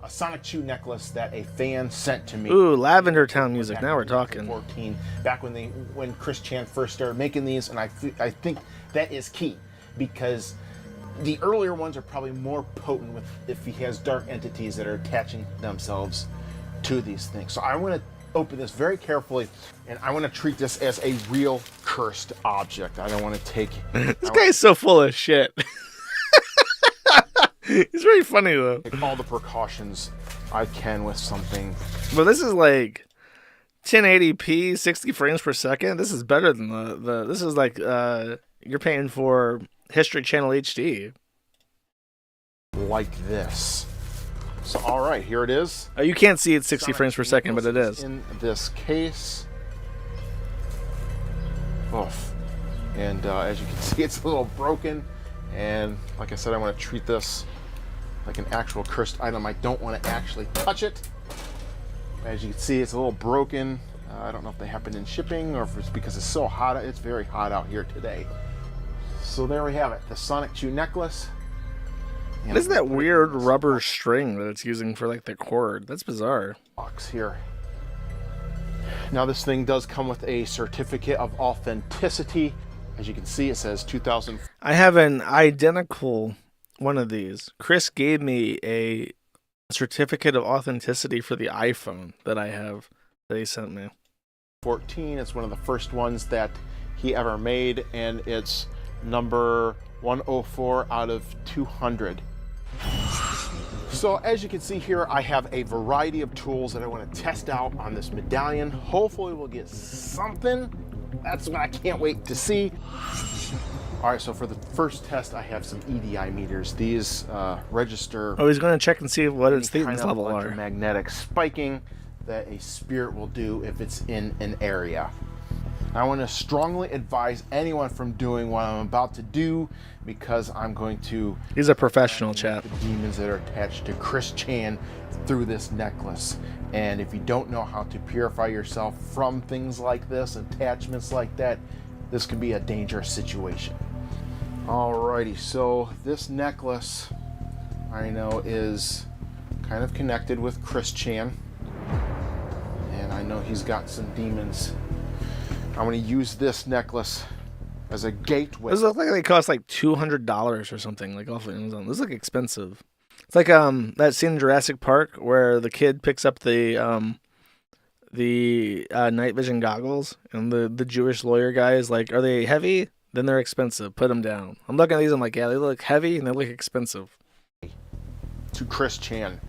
Speaker 17: a Sonic Chew necklace that a fan sent to me.
Speaker 1: Ooh, Lavender Town music. Now we're talking.
Speaker 17: 14, back when Chris Chan first started making these, and I think that is key because the earlier ones are probably more potent with if he has dark entities that are attaching themselves to these things. So I want to open this very carefully, and I want to treat this as a real cursed object. I don't want to take...
Speaker 1: This guy is so full of shit. He's very funny, though.
Speaker 17: Take all the precautions I can with something.
Speaker 1: But this is like 1080p, 60 frames per second. This is better than this is like, you're paying for History Channel HD.
Speaker 17: Like this. So, all right, here it is.
Speaker 1: Oh, you can't see it 60 frames per second, but it is.
Speaker 17: In this case. Oof. And as you can see, it's a little broken. And like I said, I want to treat this like an actual cursed item. I don't want to actually touch it. As you can see, it's a little broken. I don't know if they happened in shipping or if it's because it's so hot. It's very hot out here today. So there we have it, the Sonic Chew necklace.
Speaker 1: What is that weird rubber string that it's using for like the cord? That's bizarre.
Speaker 17: Box here. Now this thing does come with a certificate of authenticity. As you can see, it says 2000.
Speaker 1: I have an identical one of these. Chris gave me a certificate of authenticity for the iPhone that I have that he sent me.
Speaker 17: 14. It's one of the first ones that he ever made, and it's number 104 out of 200. So as you can see here, I have a variety of tools that I want to test out on this medallion. Hopefully we'll get something. That's what I can't wait to see. All right, so for the first test, I have some EDI meters. These register...
Speaker 1: Oh, he's going to check and see what its thetanus level are.
Speaker 17: Electromagnetic spiking that a spirit will do if it's in an area. I want to strongly advise anyone from doing what I'm about to do, because I'm going to...
Speaker 1: He's a professional chap.
Speaker 17: The demons that are attached to Chris Chan through this necklace. And if you don't know how to purify yourself from things like this, attachments like that, this could be a dangerous situation. Alrighty, so this necklace I know is kind of connected with Chris Chan. And I know he's got some demons. I'm going to use this necklace as a gateway.
Speaker 1: This looks like they cost like $200 or something, like off of Amazon. This looks expensive. It's like that scene in Jurassic Park where the kid picks up the night vision goggles, and the Jewish lawyer guy is like, "Are they heavy? Then they're expensive. Put them down." I'm looking at these. I'm like, "Yeah, they look heavy and they look expensive."
Speaker 17: To Chris Chan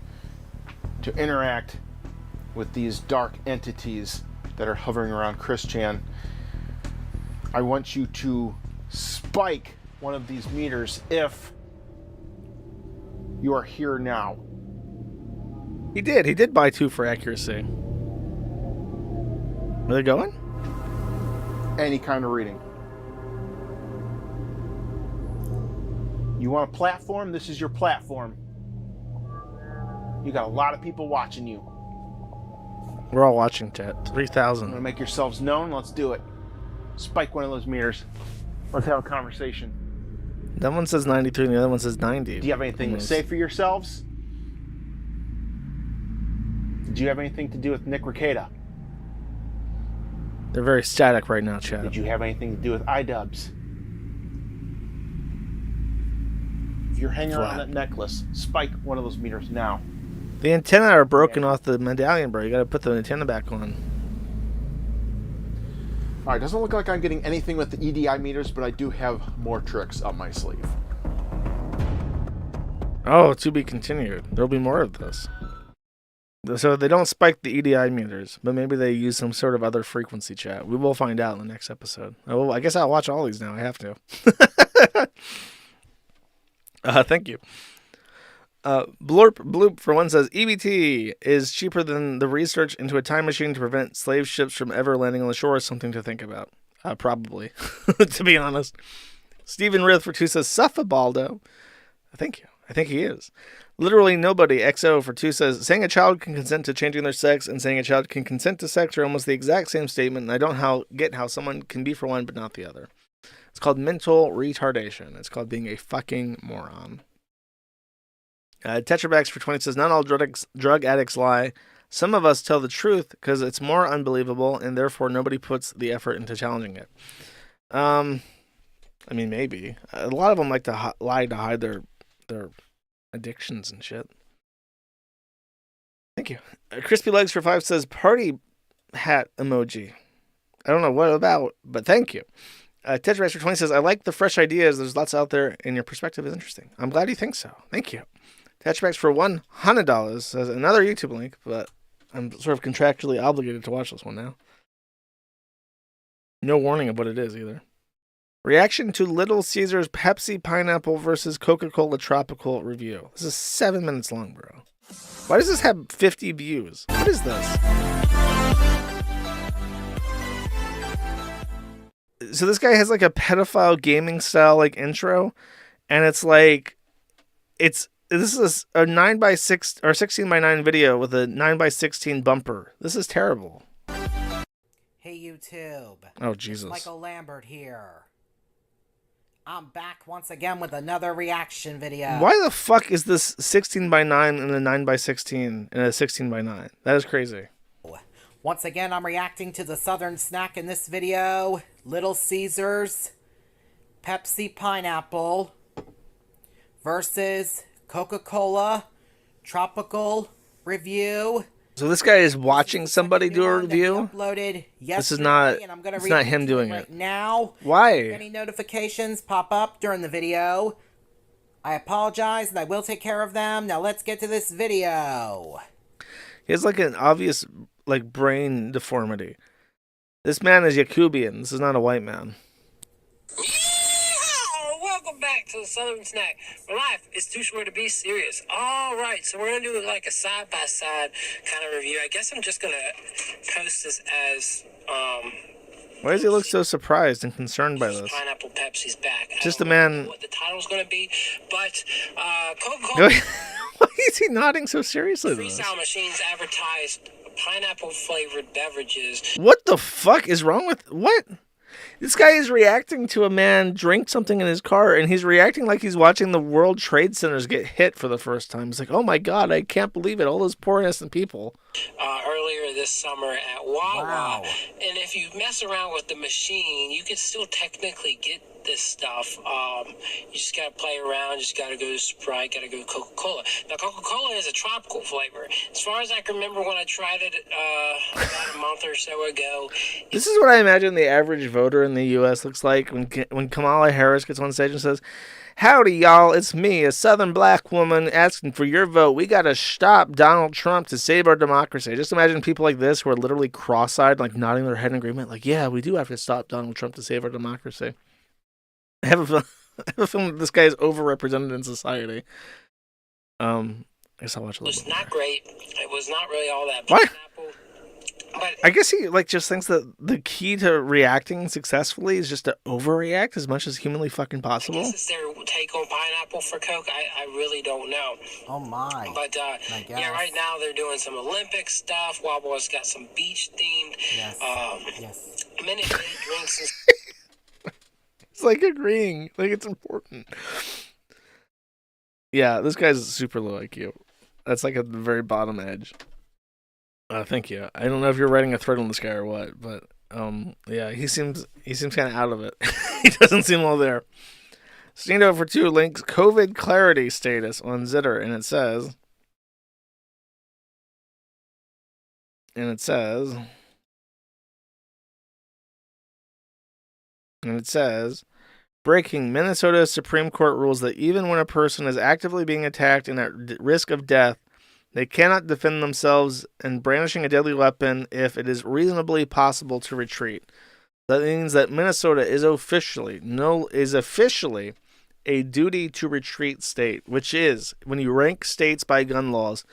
Speaker 17: to interact with these dark entities that are hovering around Chris Chan, I want you to spike one of these meters if you are here now.
Speaker 1: He did buy 2 for accuracy. Where they going?
Speaker 17: Any kind of reading. You want a platform? This is your platform. You got a lot of people watching you.
Speaker 1: We're all watching, chat. 3,000.
Speaker 17: Want to make yourselves known? Let's do it. Spike one of those meters. Let's have a conversation.
Speaker 1: That one says 93 and the other one says 90.
Speaker 17: Do you have anything to say for yourselves? Did you have anything to do with Nick Rekita?
Speaker 1: They're very static right now, chat.
Speaker 17: Did you have anything to do with iDubbbz? If you're hanging around that necklace, spike one of those meters now.
Speaker 1: The antenna are broken off the medallion, bro. You gotta put the antenna back on.
Speaker 17: Alright, doesn't look like I'm getting anything with the EDI meters, but I do have more tricks up my sleeve.
Speaker 1: Oh, to be continued. There'll be more of this. So they don't spike the EDI meters, but maybe they use some sort of other frequency, chat. We will find out in the next episode. Oh, I guess I'll watch all these now. I have to. Thank you. Blurp Bloop for one says, EBT is cheaper than the research into a time machine to prevent slave ships from ever landing on the shore. Something to think about. Probably, to be honest. Stephen Rith for 2 says, Suffabaldo. Thank you. I think he is. Literally nobody. XO for 2 says, saying a child can consent to changing their sex and saying a child can consent to sex are almost the exact same statement, and I don't get how someone can be for one but not the other. It's called mental retardation. It's called being a fucking moron. Tetrabax for 20 says, not all drug addicts lie. Some of us tell the truth because it's more unbelievable and therefore nobody puts the effort into challenging it. I mean, maybe. A lot of them like to lie to hide their addictions and shit. Thank you. Crispy Legs for 5 says, party hat emoji. I don't know what about, but thank you. Tetrabax for 20 says, I like the fresh ideas. There's lots out there and your perspective is interesting. I'm glad you think so. Thank you. Tetrabax for $100 says, another YouTube link, but I'm sort of contractually obligated to watch this one now. No warning of what it is either. Reaction to Little Caesars Pepsi Pineapple versus Coca-Cola Tropical review. This is 7 minutes long, bro. Why does this have 50 views? What is this? So this guy has like a pedophile gaming style like intro, and it's like, this is a 9x6 or 16x9 video with a 9x16 bumper. This is terrible.
Speaker 11: Hey YouTube.
Speaker 1: Oh Jesus.
Speaker 11: It's Michael Lambert here. I'm back once again with another reaction video.
Speaker 1: Why the fuck is this 16x9 and a 9x16 and a 16x9? That is crazy.
Speaker 11: Once again, I'm reacting to the Southern snack in this video. Little Caesars Pepsi Pineapple versus Coca-Cola Tropical review.
Speaker 1: So this guy is watching somebody do a review?
Speaker 11: Uploaded
Speaker 1: This is not, it's not him doing it.
Speaker 11: Now,
Speaker 1: why?
Speaker 11: If any notifications pop up during the video, I apologize and I will take care of them. Now let's get to this video.
Speaker 1: He has like an obvious like brain deformity. This man is Yakubian. This is not a white man.
Speaker 18: Welcome back to the Southern Snack. My life is too short to be serious. Alright, so we're going to do like a side-by-side kind of review. I guess I'm just going to post this as
Speaker 1: Why does he look so surprised and concerned by this?
Speaker 18: Pineapple Pepsi's back.
Speaker 1: Just a
Speaker 18: I don't know
Speaker 1: man.
Speaker 18: what the title's going to be, but Coca-Cola
Speaker 1: Why is he nodding so seriously to this?
Speaker 18: freestyle machines advertised pineapple flavored beverages.
Speaker 1: What the fuck is wrong with what? This guy is reacting to a man drink something in his car, and he's reacting like he's watching the World Trade Centers get hit for the first time. He's like, "Oh my god, I can't believe it! All those poor innocent people."
Speaker 18: Earlier this summer at Wawa, and if you mess around with the machine, you can still technically get this stuff. You just gotta play around. Just gotta go to Sprite. Gotta go to Coca-Cola. Now, Coca-Cola is a tropical flavor. As far as I can remember, when I tried it about a month or so ago.
Speaker 1: This is what I imagine the average voter in the U.S. looks like when Kamala Harris gets on stage and says, "Howdy, y'all, it's me, a Southern black woman, asking for your vote. We got to stop Donald Trump to save our democracy." Just imagine people like this who are literally cross-eyed, like nodding their head in agreement, like, yeah, we do have to stop Donald Trump to save our democracy. I have a feeling that this guy is overrepresented in society. I guess I'll watch a little bit.
Speaker 18: It was not great. It was not really all that
Speaker 1: What?
Speaker 18: pineapple. But
Speaker 1: I guess he just thinks that the key to reacting successfully is just to overreact as much as humanly fucking possible.
Speaker 18: Is their take on pineapple for Coke? I really don't know.
Speaker 19: Oh my.
Speaker 18: But yeah, right now they're doing some Olympic stuff. Wawa's got some beach themed.
Speaker 19: Yes.
Speaker 18: Minute Maid drinks and
Speaker 1: It's like agreeing, like it's important. Yeah, this guy's super low IQ. That's like at the very bottom edge. Thank you. I don't know if you're writing a thread on this guy or what, but yeah, he seems kind of out of it. He doesn't seem well there. Stand over 2 links COVID clarity status on Zitter, and it says, breaking, Minnesota Supreme Court rules that even when a person is actively being attacked and at risk of death, they cannot defend themselves and brandishing a deadly weapon if it is reasonably possible to retreat. That means that Minnesota is officially a duty to retreat state, which is, when you rank states by gun laws,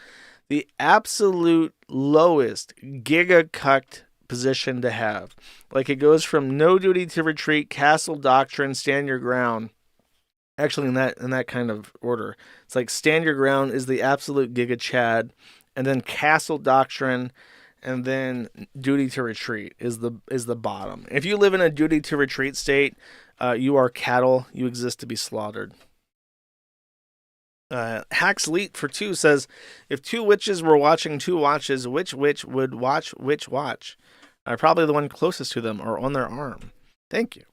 Speaker 1: the absolute lowest giga-cucked position to have. Like, it goes from no duty to retreat, castle doctrine, stand your ground. Actually, in that kind of order, it's like stand your ground is the absolute giga chad, and then castle doctrine, and then duty to retreat is the bottom. If you live in a duty to retreat state, you are cattle. You exist to be slaughtered. Hacks Leet for 2 says, if 2 witches were watching 2 watches, which witch would watch which watch? Probably the one closest to them or on their arm. Thank you.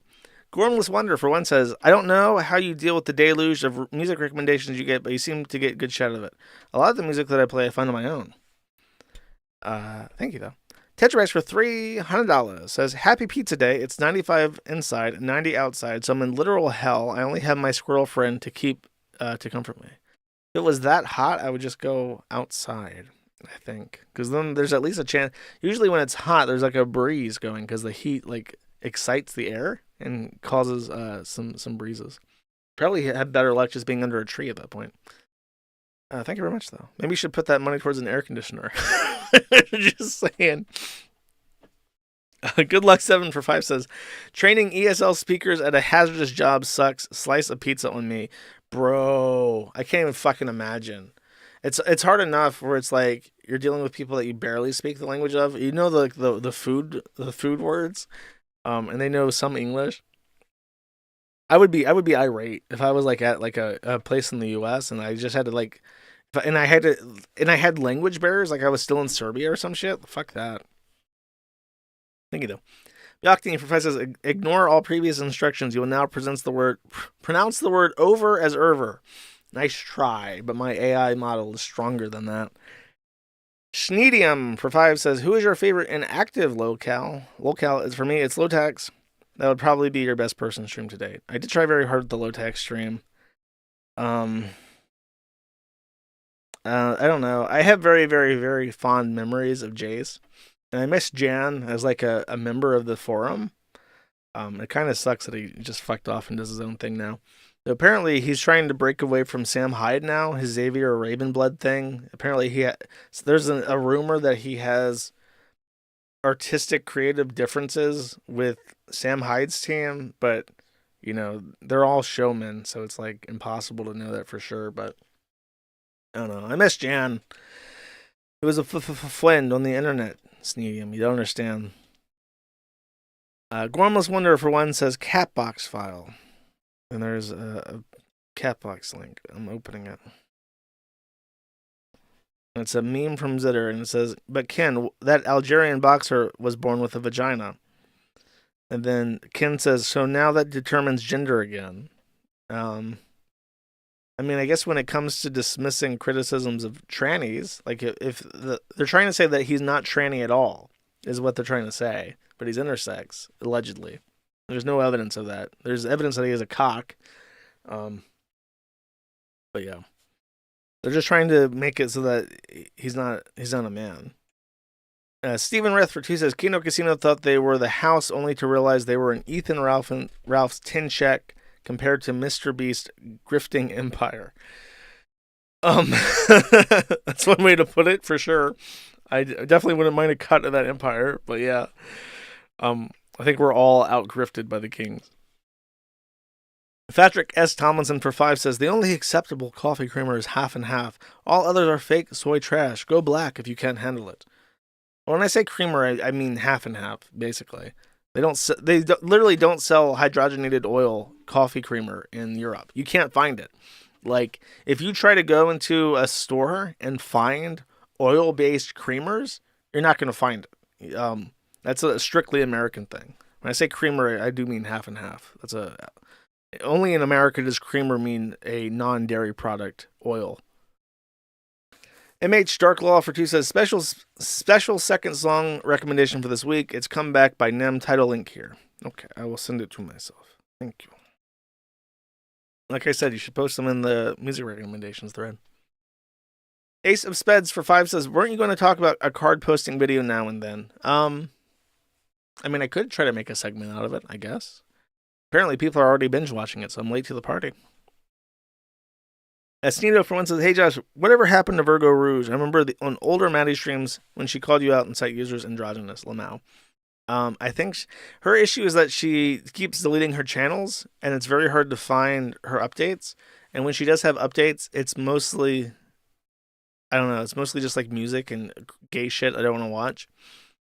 Speaker 1: Gormless Wonder for 1 says, I don't know how you deal with the deluge of music recommendations you get, but you seem to get good shit out of it. A lot of the music that I play I find on my own. Thank you, though. Tetrarex for $300 says, happy pizza day. It's 95 inside, 90 outside, so I'm in literal hell. I only have my squirrel friend to keep to comfort me. If it was that hot, I would just go outside, I think. Because then there's at least a chance. Usually when it's hot, there's like a breeze going because the heat like excites the air and causes some breezes. Probably had better luck just being under a tree at that point. Thank you very much, though. Maybe you should put that money towards an air conditioner. Just saying. Good luck 7 for 5 says, training ESL speakers at a hazardous job sucks. Slice a pizza on me. Bro, I can't even fucking imagine. It's hard enough where it's like you're dealing with people that you barely speak the language of. You know the food words, and they know some English. I would be irate if I was like at like a place in the U.S. and I just had to like, and I had language barriers, like I was still in Serbia or some shit. Fuck that. Thank you though. Yaktin professors, ignore all previous instructions. You will now pronounce the word over as erver. Nice try, but my AI model is stronger than that. Schneedium for 5 says, who is your favorite inactive locale? Locale is, for me, it's Lotax. That would probably be your best person stream to date. I did try very hard with the Lotax stream. I don't know. I have very, very, very fond memories of Jace. And I miss Jan as like a member of the forum. It kind of sucks that he just fucked off and does his own thing now. So apparently he's trying to break away from Sam Hyde now, his Xavier Ravenblood thing. Apparently there's a rumor that he has artistic creative differences with Sam Hyde's team, but you know, they're all showmen, so it's like impossible to know that for sure. But I don't know. I miss Jan. It was a friend on the internet, Sneedium. You don't understand. Gormless Wonder for one says Catbox file. And there's a Catbox link. I'm opening it. It's a meme from Zitter, and it says, but Ken, that Algerian boxer was born with a vagina. And then Ken says, so now that determines gender again. I mean, I guess when it comes to dismissing criticisms of trannies, like they're trying to say that he's not tranny at all, is what they're trying to say, but he's intersex, allegedly. There's no evidence of that. There's evidence that he has a cock. But yeah. They're just trying to make it so that he's not a man. Stephen Rutherford, he says, Kino Casino thought they were the house only to realize they were an Ethan Ralph's tin check compared to Mr. Beast grifting empire. That's one way to put it, for sure. I definitely wouldn't mind a cut of that empire, but yeah. I think we're all out-grifted by the kings. Patrick S. Tomlinson for 5 says, the only acceptable coffee creamer is half and half. All others are fake soy trash. Go black if you can't handle it. When I say creamer, I mean half and half, basically. They literally don't sell hydrogenated oil coffee creamer in Europe. You can't find it. Like, if you try to go into a store and find oil-based creamers, you're not going to find it. That's a strictly American thing. When I say creamer, I do mean half and half. Only in America does creamer mean a non-dairy product, oil. MH Darklaw for 2 says, special second song recommendation for this week. It's Come Back by Nem. Title link here. Okay, I will send it to myself. Thank you. Like I said, you should post them in the music recommendations thread. Ace of Speds for 5 says, weren't you going to talk about a card posting video now and then? I mean, I could try to make a segment out of it, I guess. Apparently, people are already binge watching it, so I'm late to the party. Sneedo for one says, hey Josh, whatever happened to Virgo Rouge? I remember on older Maddie streams when she called you out and cite users androgynous, Lamau. I think her issue is that she keeps deleting her channels, and it's very hard to find her updates. And when she does have updates, it's mostly, I don't know, it's mostly just like music and gay shit I don't want to watch.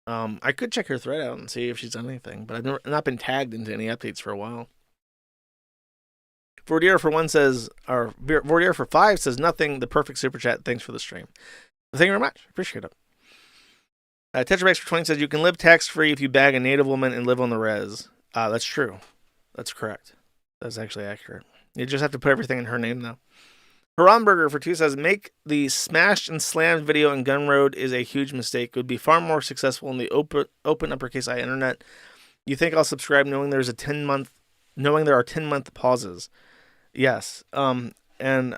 Speaker 1: I could check her thread out and see if she's done anything, but I've not been tagged into any updates for a while. Vordier for 1 says, or Vordier for 5 says, nothing, the perfect super chat. Thanks for the stream. Thank you very much. Appreciate it. Tetrabax for 20 says, you can live tax-free if you bag a native woman and live on the res. That's true. That's correct. That's actually accurate. You just have to put everything in her name now. Haramburger for 2 says, make the smashed and slammed video in Gun Road is a huge mistake. It would be far more successful in the open uppercase I internet. You think I'll subscribe knowing there are 10-month pauses? Yes. And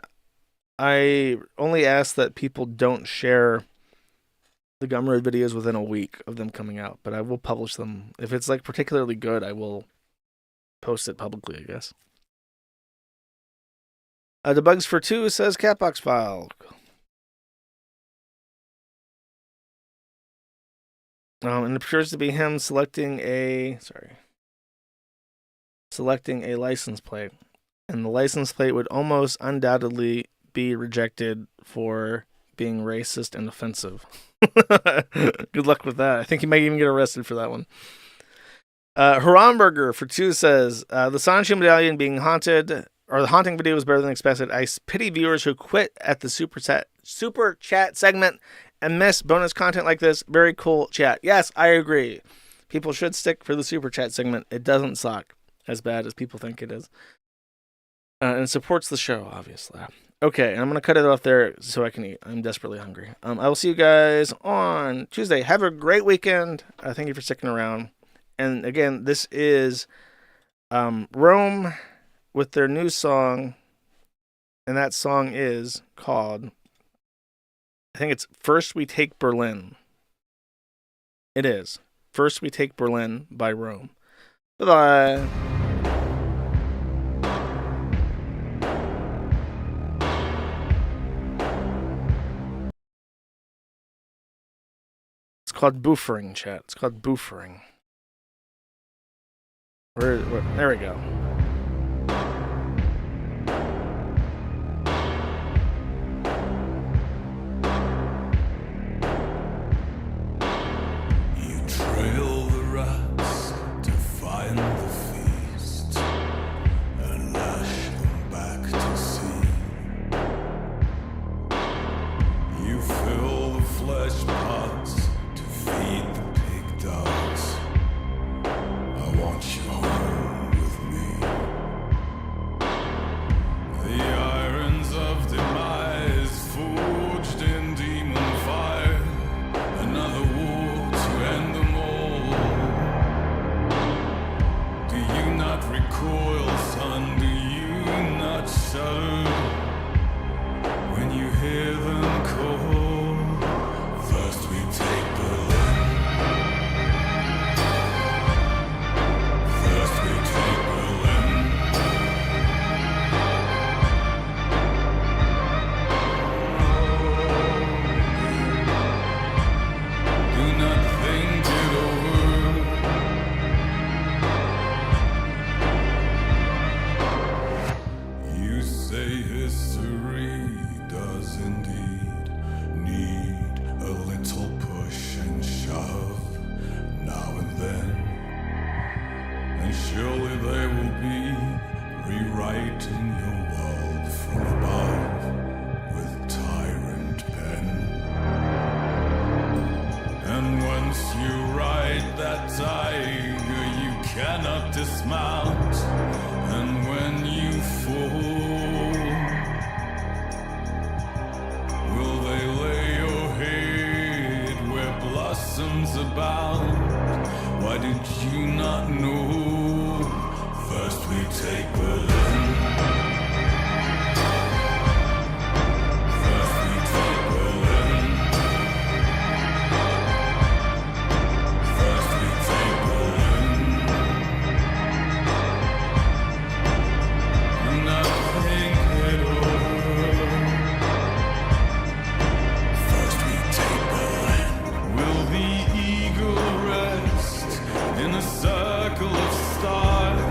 Speaker 1: I only ask that people don't share the Gumroad videos within a week of them coming out, but I will publish them. If it's like particularly good, I will post it publicly, I guess. Debugs for 2 says Catbox file. And it appears to be him selecting a license plate. And the license plate would almost undoubtedly be rejected for being racist and offensive. Good luck with that. I think he might even get arrested for that one. Haramburger for 2 says, the Sancho medallion being haunted, or the haunting video was better than expected. I pity viewers who quit at the super chat segment and miss bonus content like this. Very cool chat. Yes, I agree. People should stick for the super chat segment. It doesn't suck as bad as people think it is. And it supports the show, obviously. Okay, I'm going to cut it off there so I can eat. I'm desperately hungry. I will see you guys on Tuesday. Have a great weekend. Thank you for sticking around. And again, this is Rome with their new song. And that song is called, I think it's First We Take Berlin. It is. First We Take Berlin by Rome. Bye-bye. called buffering, chat. It's called buffering. There we go.
Speaker 20: You trail the rats to find the feast and lash them back to sea. You fill the flesh pots to feed the pig dogs. I want you home with me. The irons of demise forged in demon fire. Another war to end them all. Do you not recoil, son? Do you not shudder when you hear them call? First we take Berlin. First we take Berlin. Do not think it over. You say history does indeed need a little push and shove now and then, and surely they will be rewriting your world from above with tyrant pen. And once you ride that tiger, you cannot dismount, and when you fall, will they lay your head where blossoms abound? Why did you not know? First we take Berlin. First we take Berlin. First we take Berlin. Do not think it over. First we take Berlin. Will the eagle rest in a circle of stars?